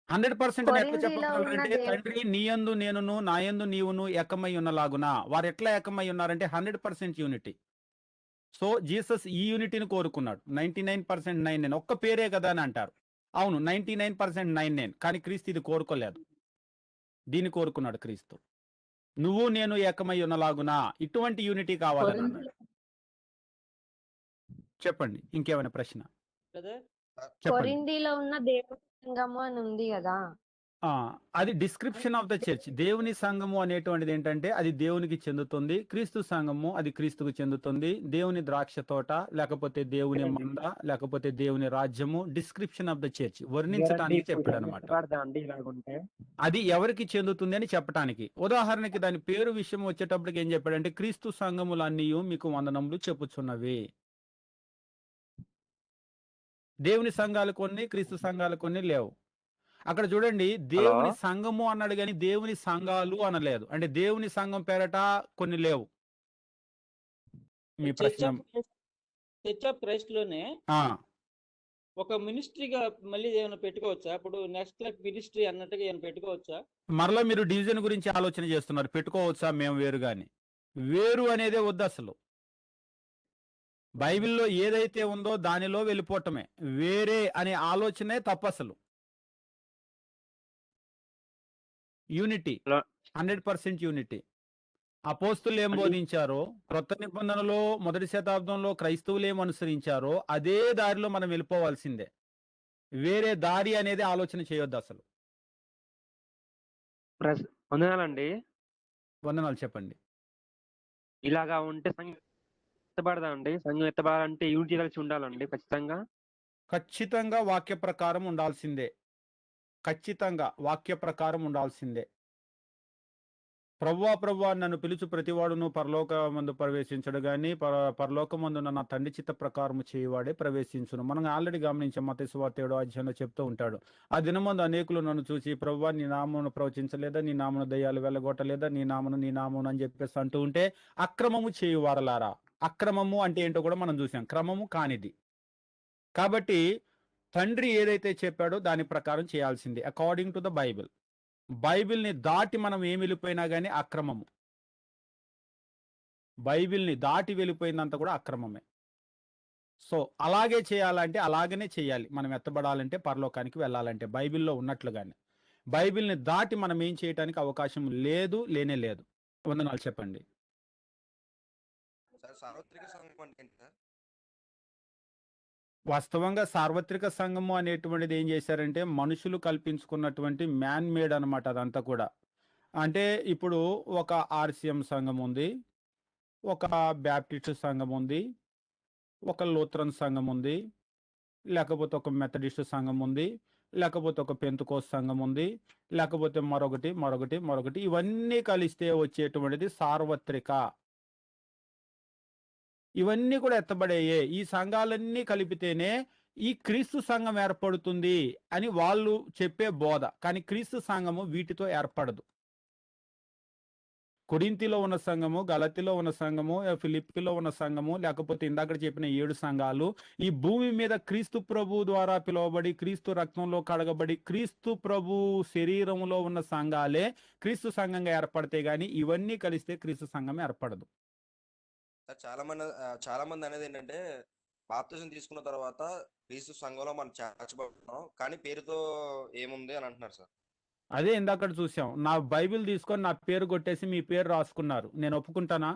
100% ఎట్లా కొరింథీలో చెప్పగలరంటే, ఉన్న తండ్రి నీయందు నేనును నాయందు నీవును ఏకమై ఉన్నలాగున. వారు ఎట్లా ఏకమై ఉన్నారంటే 100% యూనిటీ. సో జీసస్ ఈ యూనిటీని కోరుకున్నాడు. 99%. ఒక్క పేరే కదా అని అంటారు. అవును, 99%, కానీ క్రీస్తు ఇది కోరుకోలేదు. దీన్ని కోరుకున్నాడు క్రీస్తు. నువ్వు నేను ఏకమై ఉన్నలాగున. ఇటువంటి యూనిటీ కావాలని అన్నాడు. చెప్పండి, ఇంకేమైనా ప్రశ్న? చెప్పండి. కొరింథీలో ఉన్న దేవుని సంఘము అని ఉంది కదా. అది డిస్క్రిప్షన్ ఆఫ్ ద చర్చ్. దేవుని సంఘము అనేటువంటిది ఏంటంటే అది దేవునికి చెందుతుంది. క్రీస్తు సంఘము అది క్రీస్తుకు చెందుతుంది. దేవుని ద్రాక్ష తోట, లేకపోతే దేవుని మంద, లేకపోతే దేవుని రాజ్యము. డిస్క్రిప్షన్ ఆఫ్ ద చర్చ్ వర్ణించడానికి చెప్పాడు అనమాట. అది ఎవరికి చెందుతుంది అని చెప్పడానికి. ఉదాహరణకి దాని పేరు విషయం వచ్చేటప్పటికి ఏం చెప్పాడంటే, క్రీస్తు సంఘములన్నీ మీకు వందనములు చెప్పుచున్నవి. దేవుని సంఘాలు కొన్ని, క్రీస్తు సంఘాలు కొన్ని లేవు. అక్కడ చూడండి, దేవుని సంఘము అన్నాడు కానీ దేవుని సంఘాలు అనలేదు. అంటే దేవుని సంఘం పేరట కొన్ని లేవు. మీ ప్రశ్న? చర్చ్ ఆఫ్ క్రైస్ట్ లోనే ఒక మినిస్ట్రీగా మళ్ళీ ఏమైనా పెట్టుకోవచ్చా? అప్పుడు నెక్స్ట్ మినిస్ట్రీ అన్నట్టుగా ఏమైనా పెట్టుకోవచ్చా? మరలా మీరు డివిజన్ గురించి ఆలోచన చేస్తున్నారు. పెట్టుకోవచ్చా? మేము వేరు గాని, వేరు అనేదే వద్దు అసలు. బైబిల్లో ఏదైతే ఉందో దానిలో వెళ్ళిపోవటమే. వేరే అనే ఆలోచనే తప్పు అసలు. Unity, 100% unity. అపోస్తులు ఏం బోధించారో, క్రొత్త నిబంధనలో మొదటి శతాబ్దంలో క్రైస్తవులు ఏం అనుసరించారో అదే దారిలో మనం వెళ్ళిపోవాల్సిందే. వేరే దారి అనేది ఆలోచన చేయొద్దు అసలు. వందనాలండి. వందనాలు. చెప్పండి. ఇలాగా ఉంటే సంఘం ఎత్తబడదా అండి? సంఘం ఎత్తబడాలంటే యూనిటీ కలిసి ఉండాలండి ఖచ్చితంగా. ఖచ్చితంగా వాక్య ప్రకారం ఉండాల్సిందే. ఖచ్చితంగా వాక్య ప్రకారం ఉండాల్సిందే. ప్రభువా నన్ను పిలుచు ప్రతివాడును పరలోకమందు ప్రవేశించడు గాని పరలోకమందు నా తండ్రి చిత్త ప్రకారము చేయవాడే ప్రవేశించును. మనం ఆల్రెడీ గమనించాం, మత్తయి సువార్త 7వ అధ్యాయంలో చెప్తూ ఉంటాడు. ఆ దినమందు అనేకులు నన్ను చూసి, ప్రభువా నీ నామమును ప్రవచించలేదా, నీ నామను దయ్యాలు వెళ్ళగొట్టలేదా, నీ నామను అని చెప్పేసి అంటూ ఉంటే, అక్రమము చేయువారలారా. అక్రమము అంటే ఏంటో కూడా మనం చూసాం, క్రమము కానిది. కాబట్టి తండ్రి ఏదైతే చెప్పాడో దాని ప్రకారం చేయాల్సింది, అకార్డింగ్ టు ద బైబిల్. బైబిల్ని దాటి మనం ఏమి వెళ్ళిపోయినా కానీ అక్రమము. బైబిల్ని దాటి వెళ్ళిపోయిందంతా కూడా అక్రమమే. సో అలాగే చేయాలంటే అలాగనే చేయాలి. మనం ఎత్తబడాలంటే, పరలోకానికి వెళ్ళాలంటే బైబిల్లో ఉన్నట్లుగానే. బైబిల్ని దాటి మనం ఏం చేయడానికి అవకాశం లేదు, లేనే లేదు. వందనాలు. చెప్పండి. సార్వత్రిక సంఘం అంటే ఏంటి సార్? వాస్తవంగా సార్వత్రిక సంఘము అనేటువంటిది ఏం చేశారంటే మనుషులు కల్పించుకున్నటువంటి మ్యాన్ మేడ్ అనమాట అదంతా కూడా. అంటే ఇప్పుడు ఒక ఆర్‌సీఎం సంఘం ఉంది. ఒక బ్యాప్టిస్ట్ సంఘం ఉంది. ఒక లూథరన్ సంఘం ఉంది. లేకపోతే ఒక మెథడిస్ట్ సంఘం ఉంది. లేకపోతే ఒక పెంతెకోస్తు సంఘం ఉంది. లేకపోతే మరొకటి ఇవన్నీ కలిస్తే వచ్చేటువంటిది సార్వత్రిక. ఇవన్నీ కూడా ఎత్తబడేయే. ఈ సంఘాలన్నీ కలిపితేనే ఈ క్రీస్తు సంఘం ఏర్పడుతుంది అని వాళ్ళు చెప్పే బోధ. కానీ క్రీస్తు సంఘము వీటితో ఏర్పడదు. కొరింథీలో ఉన్న సంఘము, గలతీలో ఉన్న సంఘము, ఫిలిప్పీలో ఉన్న సంఘము, లేకపోతే ఇందాక చెప్పిన 7 సంఘాలు ఈ భూమి మీద క్రీస్తు ప్రభు ద్వారా పిలువబడి, క్రీస్తు రక్తంలో కడగబడి, క్రీస్తు ప్రభు శరీరంలో ఉన్న సంఘాలే క్రీస్తు సంఘంగా ఏర్పడతాయి గాని ఇవన్నీ కలిస్తే క్రీస్తు సంఘం ఏర్పడదు. సార్ చాలా మంది అనేది ఏంటంటే బాప్తిజం తీసుకున్న తర్వాత క్రీస్తు సంఘంలో మనం చేర్చబడుతున్నాం, కానీ పేరుతో ఏముంది అని అంటున్నారు సార్. అదే ఇందాక చూసాం. నా బైబిల్ తీసుకొని నా పేరు కొట్టేసి మీ పేరు రాసుకున్నారు. నేను ఒప్పుకుంటానా?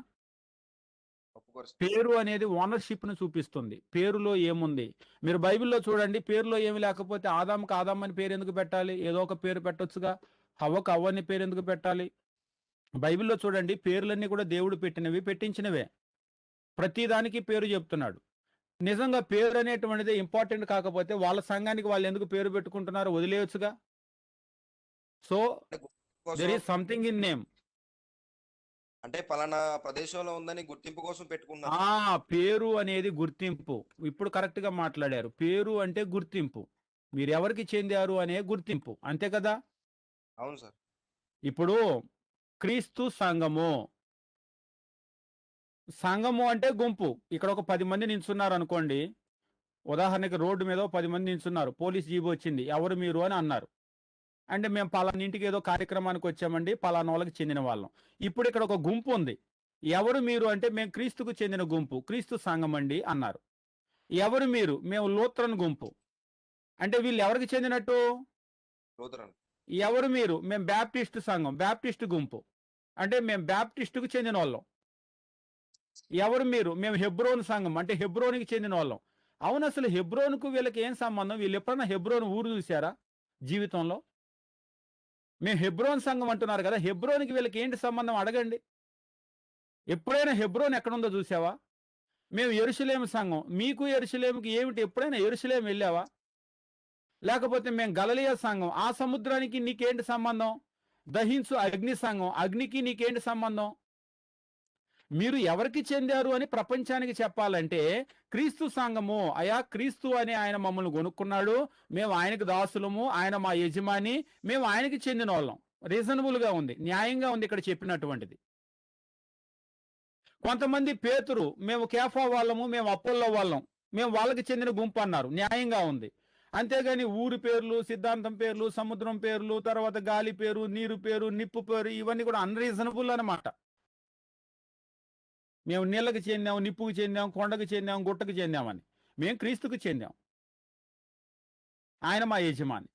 ఒప్పుకోరు సార్. పేరు అనేది ఓనర్‌షిప్‌ని చూపిస్తుంది. పేరులో ఏముంది? మీరు బైబిల్‌లో చూడండి, పేరులో ఏమి లేకపోతే ఆదాముకి ఆదాం అని పేరు ఎందుకు పెట్టాలి? ఏదో ఒక పేరు పెట్టొచ్చుగా. హవ్వకు హవ్వ అని పేరు ఎందుకు పెట్టాలి? బైబిల్‌లో చూడండి, పేర్లన్నీ కూడా దేవుడు పెట్టినవి, పెట్టించినవే. ప్రతి దానికి పేరు చెప్తున్నాడు. నిజంగా పేరు అనేటువంటిది ఇంపార్టెంట్ కాకపోతే వాళ్ళ సంఘానికి వాళ్ళు ఎందుకు పేరు పెట్టుకుంటున్నారో వదిలేయొచ్చుగా. సో కోసం there is something in name. అంటే పలానా ప్రదేశంలో ఉందని గుర్తింపు కోసం పెట్టుకున్నారు. పేరు అనేది గుర్తింపు. ఇప్పుడు కరెక్ట్ గా మాట్లాడారు. పేరు అంటే గుర్తింపు. మీరు ఎవరికి చెందారు అనే గుర్తింపు. అంతే కదా? అవును సార్. ఇప్పుడు క్రీస్తు సంఘము. సంఘము అంటే గుంపు. ఇక్కడ ఒక 10 మంది నించున్నారు అనుకోండి. ఉదాహరణకి రోడ్డు మీద 10 మంది నించున్నారు. పోలీస్ జీబు వచ్చింది. ఎవరు మీరు అని అన్నారు. అంటే మేము పలానా ఇంటికి ఏదో కార్యక్రమానికి వచ్చామండి, పలానా వాళ్ళకి చెందిన వాళ్ళం. ఇప్పుడు ఇక్కడ ఒక గుంపు ఉంది. ఎవరు మీరు అంటే మేము క్రీస్తుకు చెందిన గుంపు, క్రీస్తు సంఘం అండి అన్నారు. ఎవరు మీరు? మేము లూథరన్ గుంపు. అంటే వీళ్ళు ఎవరికి చెందినట్టు? లూథరన్. ఎవరు మీరు? మేము బ్యాప్టిస్ట్ సంఘం, బ్యాప్టిస్ట్ గుంపు. అంటే మేము బ్యాప్టిస్టుకు చెందిన వాళ్ళం. ఎవరు మీరు? మేము హెబ్రోన్ సంఘం, అంటే హెబ్రోనికి చెందిన వాళ్ళం. అవును, అసలు హెబ్రోన్కు వీళ్ళకి ఏం సంబంధం? వీళ్ళు ఎప్పుడన్నా హెబ్రోన్ ఊరు చూసారా జీవితంలో? మేము హెబ్రోన్ సంఘం అంటున్నారు కదా, హెబ్రోన్కి వీళ్ళకి ఏంటి సంబంధం అడగండి. ఎప్పుడైనా హెబ్రోన్ ఎక్కడుందో చూసావా? మేము యెరూషలేము సంఘం. మీకు యెరూషలేముకి ఏమిటి? ఎప్పుడైనా యెరూషలేము వెళ్ళావా? లేకపోతే మేము గలిలయ సంఘం. ఆ సముద్రానికి నీకేంటి సంబంధం? దహించు అగ్ని సంఘం. అగ్నికి నీకేంటి సంబంధం? మీరు ఎవరికి చెందారు అని ప్రపంచానికి చెప్పాలంటే క్రీస్తు సంఘము, అయా క్రీస్తు అని ఆయన మమ్మల్ని కొనుక్కున్నాడు, మేము ఆయనకు దాసులము, ఆయన మా యజమాని, మేము ఆయనకి చెందిన వాళ్ళం. రీజనబుల్ గా ఉంది, న్యాయంగా ఉంది ఇక్కడ చెప్పినటువంటిది. కొంతమంది పేతురు, మేము కేఫా వాళ్ళము, మేము అపోల్లో వాళ్ళం, మేము వాళ్ళకి చెందిన గుంపు అన్నారు. న్యాయంగా ఉంది. అంతేగాని ఊరి పేర్లు, సిద్ధాంతం పేర్లు, సముద్రం పేర్లు, తర్వాత గాలి పేరు, నీరు పేరు, నిప్పు పేరు, ఇవన్నీ కూడా అన్రీజనబుల్ అన్నమాట. మేము నీళ్ళకి చెందాం, నిప్పుకు చెందాం, కొండకు చెందాం, గుట్టకు చెందామని. మేము క్రీస్తుకు చెందాం, ఆయన మా యజమాని.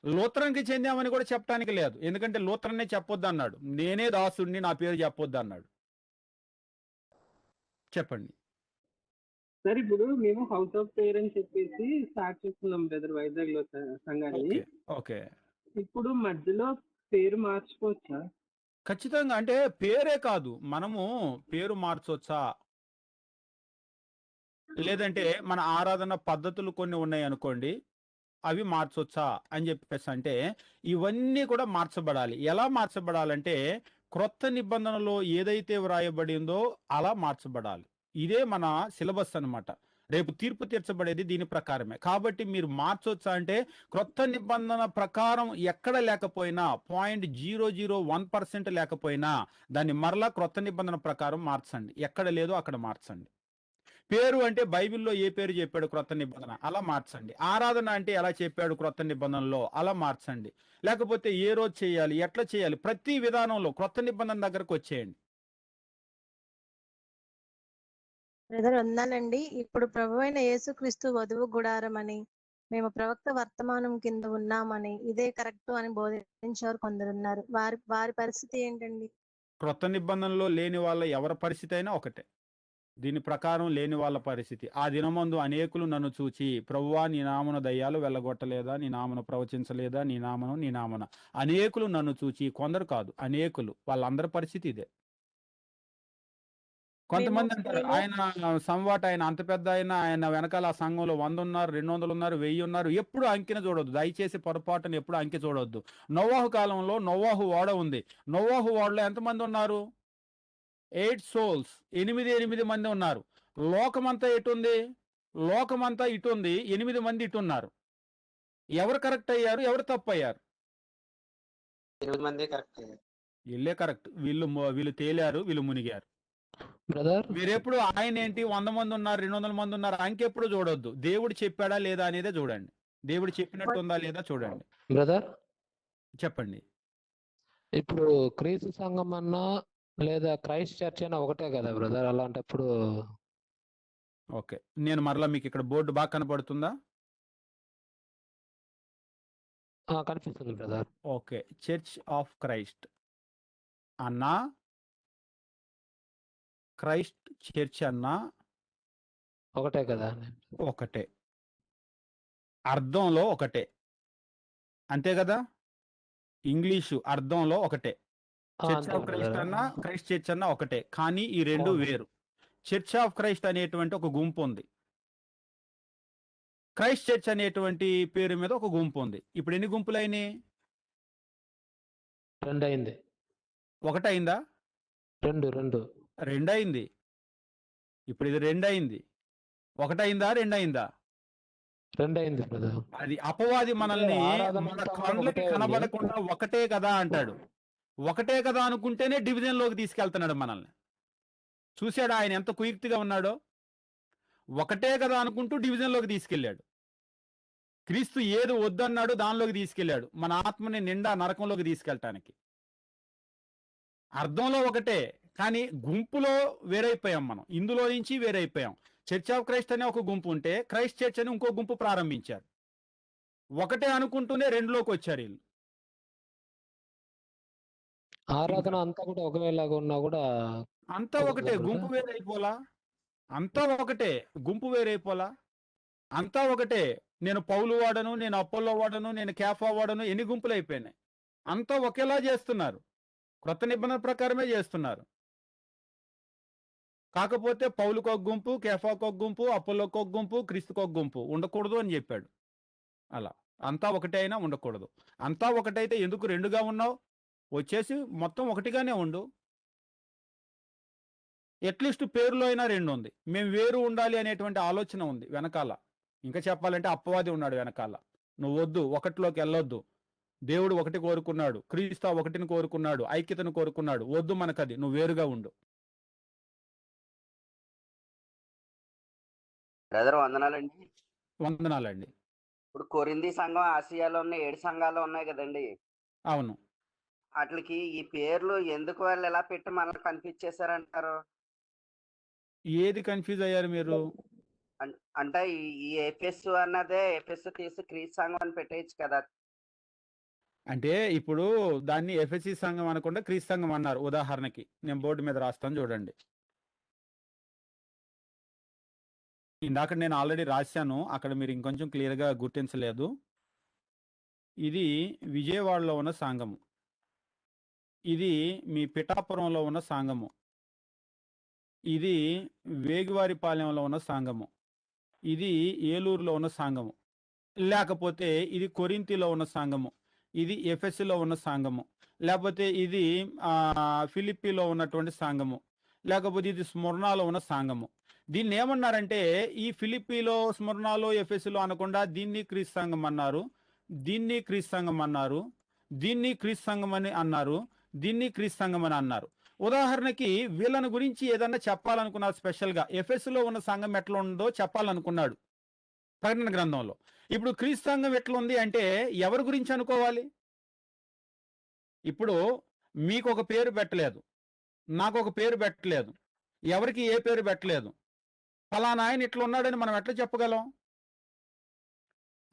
లూథరన్కి చెందామని కూడా చెప్పడానికి లేదు, ఎందుకంటే లూథరన్నే చెప్పొద్దు అన్నాడు. నేనే దాసుడిని, నా పేరు చెప్పొద్దు అన్నాడు. చెప్పండి సార్. ఇప్పుడు మేము హౌస్ ఆఫ్ ప్రేయర్ అని చెప్పేసి స్టార్ట్ చేస్తున్నాం బ్రదర్ వైజాగ్ లో సంఘాన్ని. ఓకే, ఇప్పుడు మధ్యలో పేరు మార్చుకోవచ్చా? ఖచ్చితంగా. అంటే పేరే కాదు, మనము పేరు మార్చొచ్చా, లేదంటే మన ఆరాధన పద్ధతులు కొన్ని ఉన్నాయి అనుకోండి, అవి మార్చొచ్చా అని చెప్పేసి అంటే ఇవన్నీ కూడా మార్చబడాలి. ఎలా మార్చబడాలంటే క్రొత్త నిబంధనలో ఏదైతే వ్రాయబడిందో అలా మార్చబడాలి. ఇదే మన సిలబస్ అన్నమాట. రేపు తీర్పు తీర్చబడేది దీని ప్రకారమే. కాబట్టి మీరు మార్చొచ్చా అంటే క్రొత్త నిబంధన ప్రకారం ఎక్కడ లేకపోయినా 0.001% లేకపోయినా దాన్ని మరలా క్రొత్త నిబంధన ప్రకారం మార్చండి. ఎక్కడ లేదో అక్కడ మార్చండి. పేరు అంటే బైబిల్లో ఏ పేరు చెప్పాడు క్రొత్త నిబంధన, అలా మార్చండి. ఆరాధన అంటే ఎలా చెప్పాడు క్రొత్త నిబంధనలో, అలా మార్చండి. లేకపోతే ఏ రోజు చేయాలి, ఎట్లా చేయాలి, ప్రతి విధానంలో క్రొత్త నిబంధన దగ్గరకు వచ్చేయండి. బ్రదర్ వందాలండి. ఇప్పుడు ప్రభువైన యేసుక్రీస్తు వధువు గుడారం అని, మేము ప్రవక్త వర్తమానం కింద ఉన్నామని, ఇదే కరెక్ట్ అని బోధించేవారు కొందరున్నారు. వారి పరిస్థితి ఏంటండి? క్రొత్త నిబంధనలో లేని వాళ్ళ ఎవరి పరిస్థితి అయినా ఒకటే. దీని ప్రకారం లేని వాళ్ళ పరిస్థితి. ఆ దినమందు అనేకులు నన్ను చూచి, ప్రభువా నీ నామమున దయ్యాలు వెళ్ళగొట్టలేదా, నీ నామమున ప్రవచించలేదా, నీ నామమున అనేకులు నన్ను చూచి, కొందరు కాదు అనేకులు, వాళ్ళందరి పరిస్థితి ఇదే. కొంతమంది అంటారు ఆయన సంవాట్, ఆయన అంత పెద్ద ఆయన వెనకాల ఆ సంఘంలో 100 ఉన్నారు, 200 ఉన్నారు, 1000 ఉన్నారు. ఎప్పుడు అంకెను చూడొద్దు, దయచేసి పొరపాటున ఎప్పుడు అంకె చూడొద్దు. నోవాహు కాలంలో నోవాహు ఓడ ఉంది. నోవాహు ఓడలో ఎంతమంది ఉన్నారు? 8 souls, 8 మంది ఉన్నారు. లోకమంతా ఎటుంది? లోకమంతా ఇటుంది, 8 మంది ఇటున్నారు. ఎవరు కరెక్ట్ అయ్యారు, ఎవరు తప్పు అయ్యారు? 8 మంది కరెక్ట్. వీళ్ళే కరెక్ట్. వీళ్ళు తేలారు, వీళ్ళు మునిగారు. బ్రదర్ మీరెప్పుడు ఆయన ఏంటి 100 మంది ఉన్నారు, 200 మంది ఉన్నారు అంకెప్పుడు చూడొద్దు. దేవుడు చెప్పాడా లేదా అనేదే చూడండి. దేవుడు చెప్పినట్టు ఉందా లేదా చూడండి. బ్రదర్ చెప్పండి. ఇప్పుడు క్రీస్తు సంఘం అన్నా లేదా క్రైస్ట్ చర్చ్ అయినా ఒకటే కదా బ్రదర్? అలాంటప్పుడు ఓకే, నేను మరలా మీకు ఇక్కడ బోర్డు బాగా కనపడుతుందా? కనిపిస్తుంది brother. Okay, church of Christ అన్నా, క్రైస్ట్ చర్చ్ అన్నా ఒకటే కదా? ఒకటే, అర్థంలో ఒకటే, అంతే కదా? ఇంగ్లీషు అర్థంలో ఒకటే. చర్చ్ ఆఫ్ క్రైస్ట్ అన్నా, క్రైస్ట్ చర్చ్ అన్నా ఒకటే. కానీ ఈ రెండు వేరు. చర్చ్ ఆఫ్ క్రైస్ట్ అనేటువంటి ఒక గుంపు ఉంది, క్రైస్ట్ చర్చ్ అనేటువంటి పేరు మీద ఒక గుంపు ఉంది. ఇప్పుడు ఎన్ని గుంపులు అయినాయి? 2 అయింది. ఒకటైందా? 2 రెండయింది. ఇప్పుడు ఇది రెండయింది. ఒకటైందా, రెండయిందా? 2 అయింది బ్రదర్. అది అపవాది మనల్ని మన కళ్ళకి కనబడకుండా ఒకటే కదా అంటాడు. ఒకటే కదా అనుకుంటేనే డివిజన్ లోకి తీసుకెళ్తున్నాడు మనల్ని. చూశాడు ఆయన ఎంత కుయుక్తిగా ఉన్నాడో. ఒకటే కదా అనుకుంటూ డివిజన్ లోకి తీసుకెళ్ళాడు. క్రీస్తు ఏది వద్దన్నాడు దానిలోకి తీసుకెళ్ళాడు, మన ఆత్మని నిండా నరకంలోకి తీసుకెళ్ళటానికి. అర్థంలో ఒకటే, కానీ గుంపులో వేరైపోయాం మనం. ఇందులో నుంచి వేరైపోయాం. చర్చ్ ఆఫ్ క్రైస్ట్ అనే ఒక గుంపు ఉంటే క్రైస్ట్ చర్చ్ అని ఇంకో గుంపు ప్రారంభించారు. ఒకటే అనుకుంటూనే రెండులోకి వచ్చారు వీళ్ళు. ఆరాధన అంతా కూడా ఒకేలాగా ఉన్నా కూడా అంతా ఒకటే, గుంపు వేరైపోలా. అంతా ఒకటే, గుంపు వేరైపోలా. అంతా ఒకటే. నేను పౌలు వాడను, నేను అపోల్లో వాడను, నేను కేఫా వాడను, ఎన్ని గుంపులు అయిపోయినాయి. అంతా ఒకేలా చేస్తున్నారు, క్రొత్త నిబంధన ప్రకారమే చేస్తున్నారు. కాకపోతే పౌలుకు ఒక గుంపు, కేఫాకు ఒక గుంపు, అపోలోకి ఒక గుంపు, క్రీస్తుకు ఒక గుంపు ఉండకూడదు అని చెప్పాడు. అలా అంతా ఒకటే అయినా ఉండకూడదు. అంతా ఒకటైతే ఎందుకు రెండుగా ఉన్నావు? వచ్చేసి మొత్తం ఒకటిగానే ఉండు. అట్లీస్ట్ పేరులో అయినా రెండు ఉంది. మేము వేరు ఉండాలి అనేటువంటి ఆలోచన ఉంది వెనకాల. ఇంకా చెప్పాలంటే అపవాది ఉన్నాడు వెనకాల. నువ్వు వద్దు, ఒకటిలోకి వెళ్ళొద్దు. దేవుడు ఒకటి కోరుకున్నాడు, క్రీస్తు ఒకటిని కోరుకున్నాడు, ఐక్యతను కోరుకున్నాడు. వద్దు మనకది, నువ్వు వేరుగా ఉండు. బ్రదర్ వందనాలండి. వందనాలండి. ఇప్పుడు కొరింథీ సంఘం ఆసియాలో ఉన్న 7 సంఘాలు ఉన్నాయి కదండి. అవును. వాటికి ఈ పేర్లు ఎందుకు వాళ్ళు ఎలా పెట్టి మనల్ని కన్ఫ్యూజ్ చేశారంటారు? ఏది కన్ఫ్యూజ్ అయ్యారు మీరు? అంటే ఈ ఎఫెస్ అన్నదే ఎఫెస్ తీసి క్రీస్తు సంఘం అని పెట్టేయచ్చు కదా. అంటే ఇప్పుడు దాన్ని ఎఫెసీ సంఘం అనకుండా క్రీస్తు సంఘం అన్నారు. ఉదాహరణకి నేను బోర్డు మీద రాస్తాను చూడండి. ఇందాక నేను ఆల్రెడీ రాశాను, అక్కడ మీరు ఇంకొంచెం క్లియర్గా గుర్తించలేదు. ఇది విజయవాడలో ఉన్న సంఘము, ఇది మీ పిఠాపురంలో ఉన్న సంఘము, ఇది వేగివారిపాలెంలో ఉన్న సంఘము, ఇది ఏలూరులో ఉన్న సంఘము, లేకపోతే ఇది కొరింథీలో ఉన్న సంఘము, ఇది ఎఫెస్లో ఉన్న సంఘము, లేకపోతే ఇది ఫిలిప్పీలో ఉన్నటువంటి సంఘము, లేకపోతే ఇది స్మరణలో ఉన్న సంఘము. దీన్ని ఏమన్నారంటే ఈ ఫిలిప్పీలో, స్మరణలో, ఎఫెస్లో అనకుండా దీన్ని క్రీస్తు సంఘం అన్నారు, దీన్ని క్రీస్తు సంఘం అన్నారు, దీన్ని క్రీస్తు సంఘం అని అన్నారు, దీన్ని క్రీస్తు సంఘం అని అన్నారు. ఉదాహరణకి వీళ్ళని గురించి ఏదన్నా చెప్పాలనుకున్నారు స్పెషల్గా. ఎఫెస్లో ఉన్న సంఘం ఎట్లా ఉందో చెప్పాలనుకున్నాడు ప్రకటన గ్రంథంలో. ఇప్పుడు క్రీస్తు సంఘం ఎట్లా ఉంది అంటే ఎవరి గురించి అనుకోవాలి? ఇప్పుడు మీకు ఒక పేరు పెట్టలేదు, నాకు ఒక పేరు పెట్టలేదు, ఎవరికి ఏ పేరు పెట్టలేదు. ఫలానా ఆయన ఇట్లా ఉన్నాడని మనం ఎట్లా చెప్పగలం?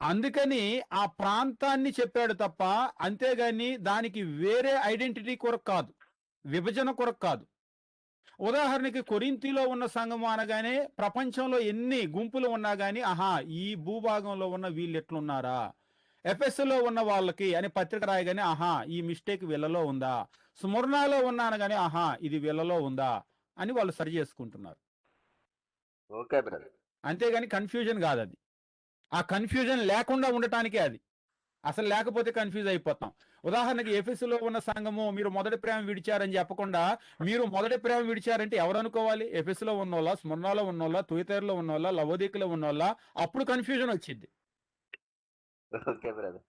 అందుకని ఆ ప్రాంతాన్ని చెప్పాడు తప్ప, అంతేగాని దానికి వేరే ఐడెంటిటీ కొరకు కాదు, విభజన కొరకు కాదు. ఉదాహరణకి కొరింథీలో ఉన్న సంఘము అనగానే ప్రపంచంలో ఎన్ని గుంపులు ఉన్నా గానీ ఆహా ఈ భూభాగంలో ఉన్న వీళ్ళు ఎట్లున్నారా, ఎఫెస్లో ఉన్న వాళ్ళకి అని పత్రిక రాయగానే ఆహా ఈ మిస్టేక్ వీళ్ళలో ఉందా, స్మరణలో ఉన్నా అనగానే ఆహా ఇది వీళ్ళలో ఉందా అని వాళ్ళు సరి చేసుకుంటున్నారు. Okay brother. అంతేగాని కన్ఫ్యూజన్ కాదు అది. ఆ కన్ఫ్యూజన్ లేకుండా ఉండటానికే అది. అసలు లేకపోతే కన్ఫ్యూజ్ అయిపోతాం. ఉదాహరణకి ఎఫెసులో ఉన్న సంఘము మీరు మొదటి ప్రేమ విడిచారని చెప్పకుండా మీరు మొదటి ప్రేమ విడిచారంటే ఎవరు అనుకోవాలి? ఎఫెసులో ఉన్నోళ్ళ, స్మరణలో ఉన్నోళ్ళ, తుయతైరులో ఉన్నోళ్ళ, లవోదికలో ఉన్నోళ్ళ? అప్పుడు కన్ఫ్యూజన్ వచ్చింది. Okay brother.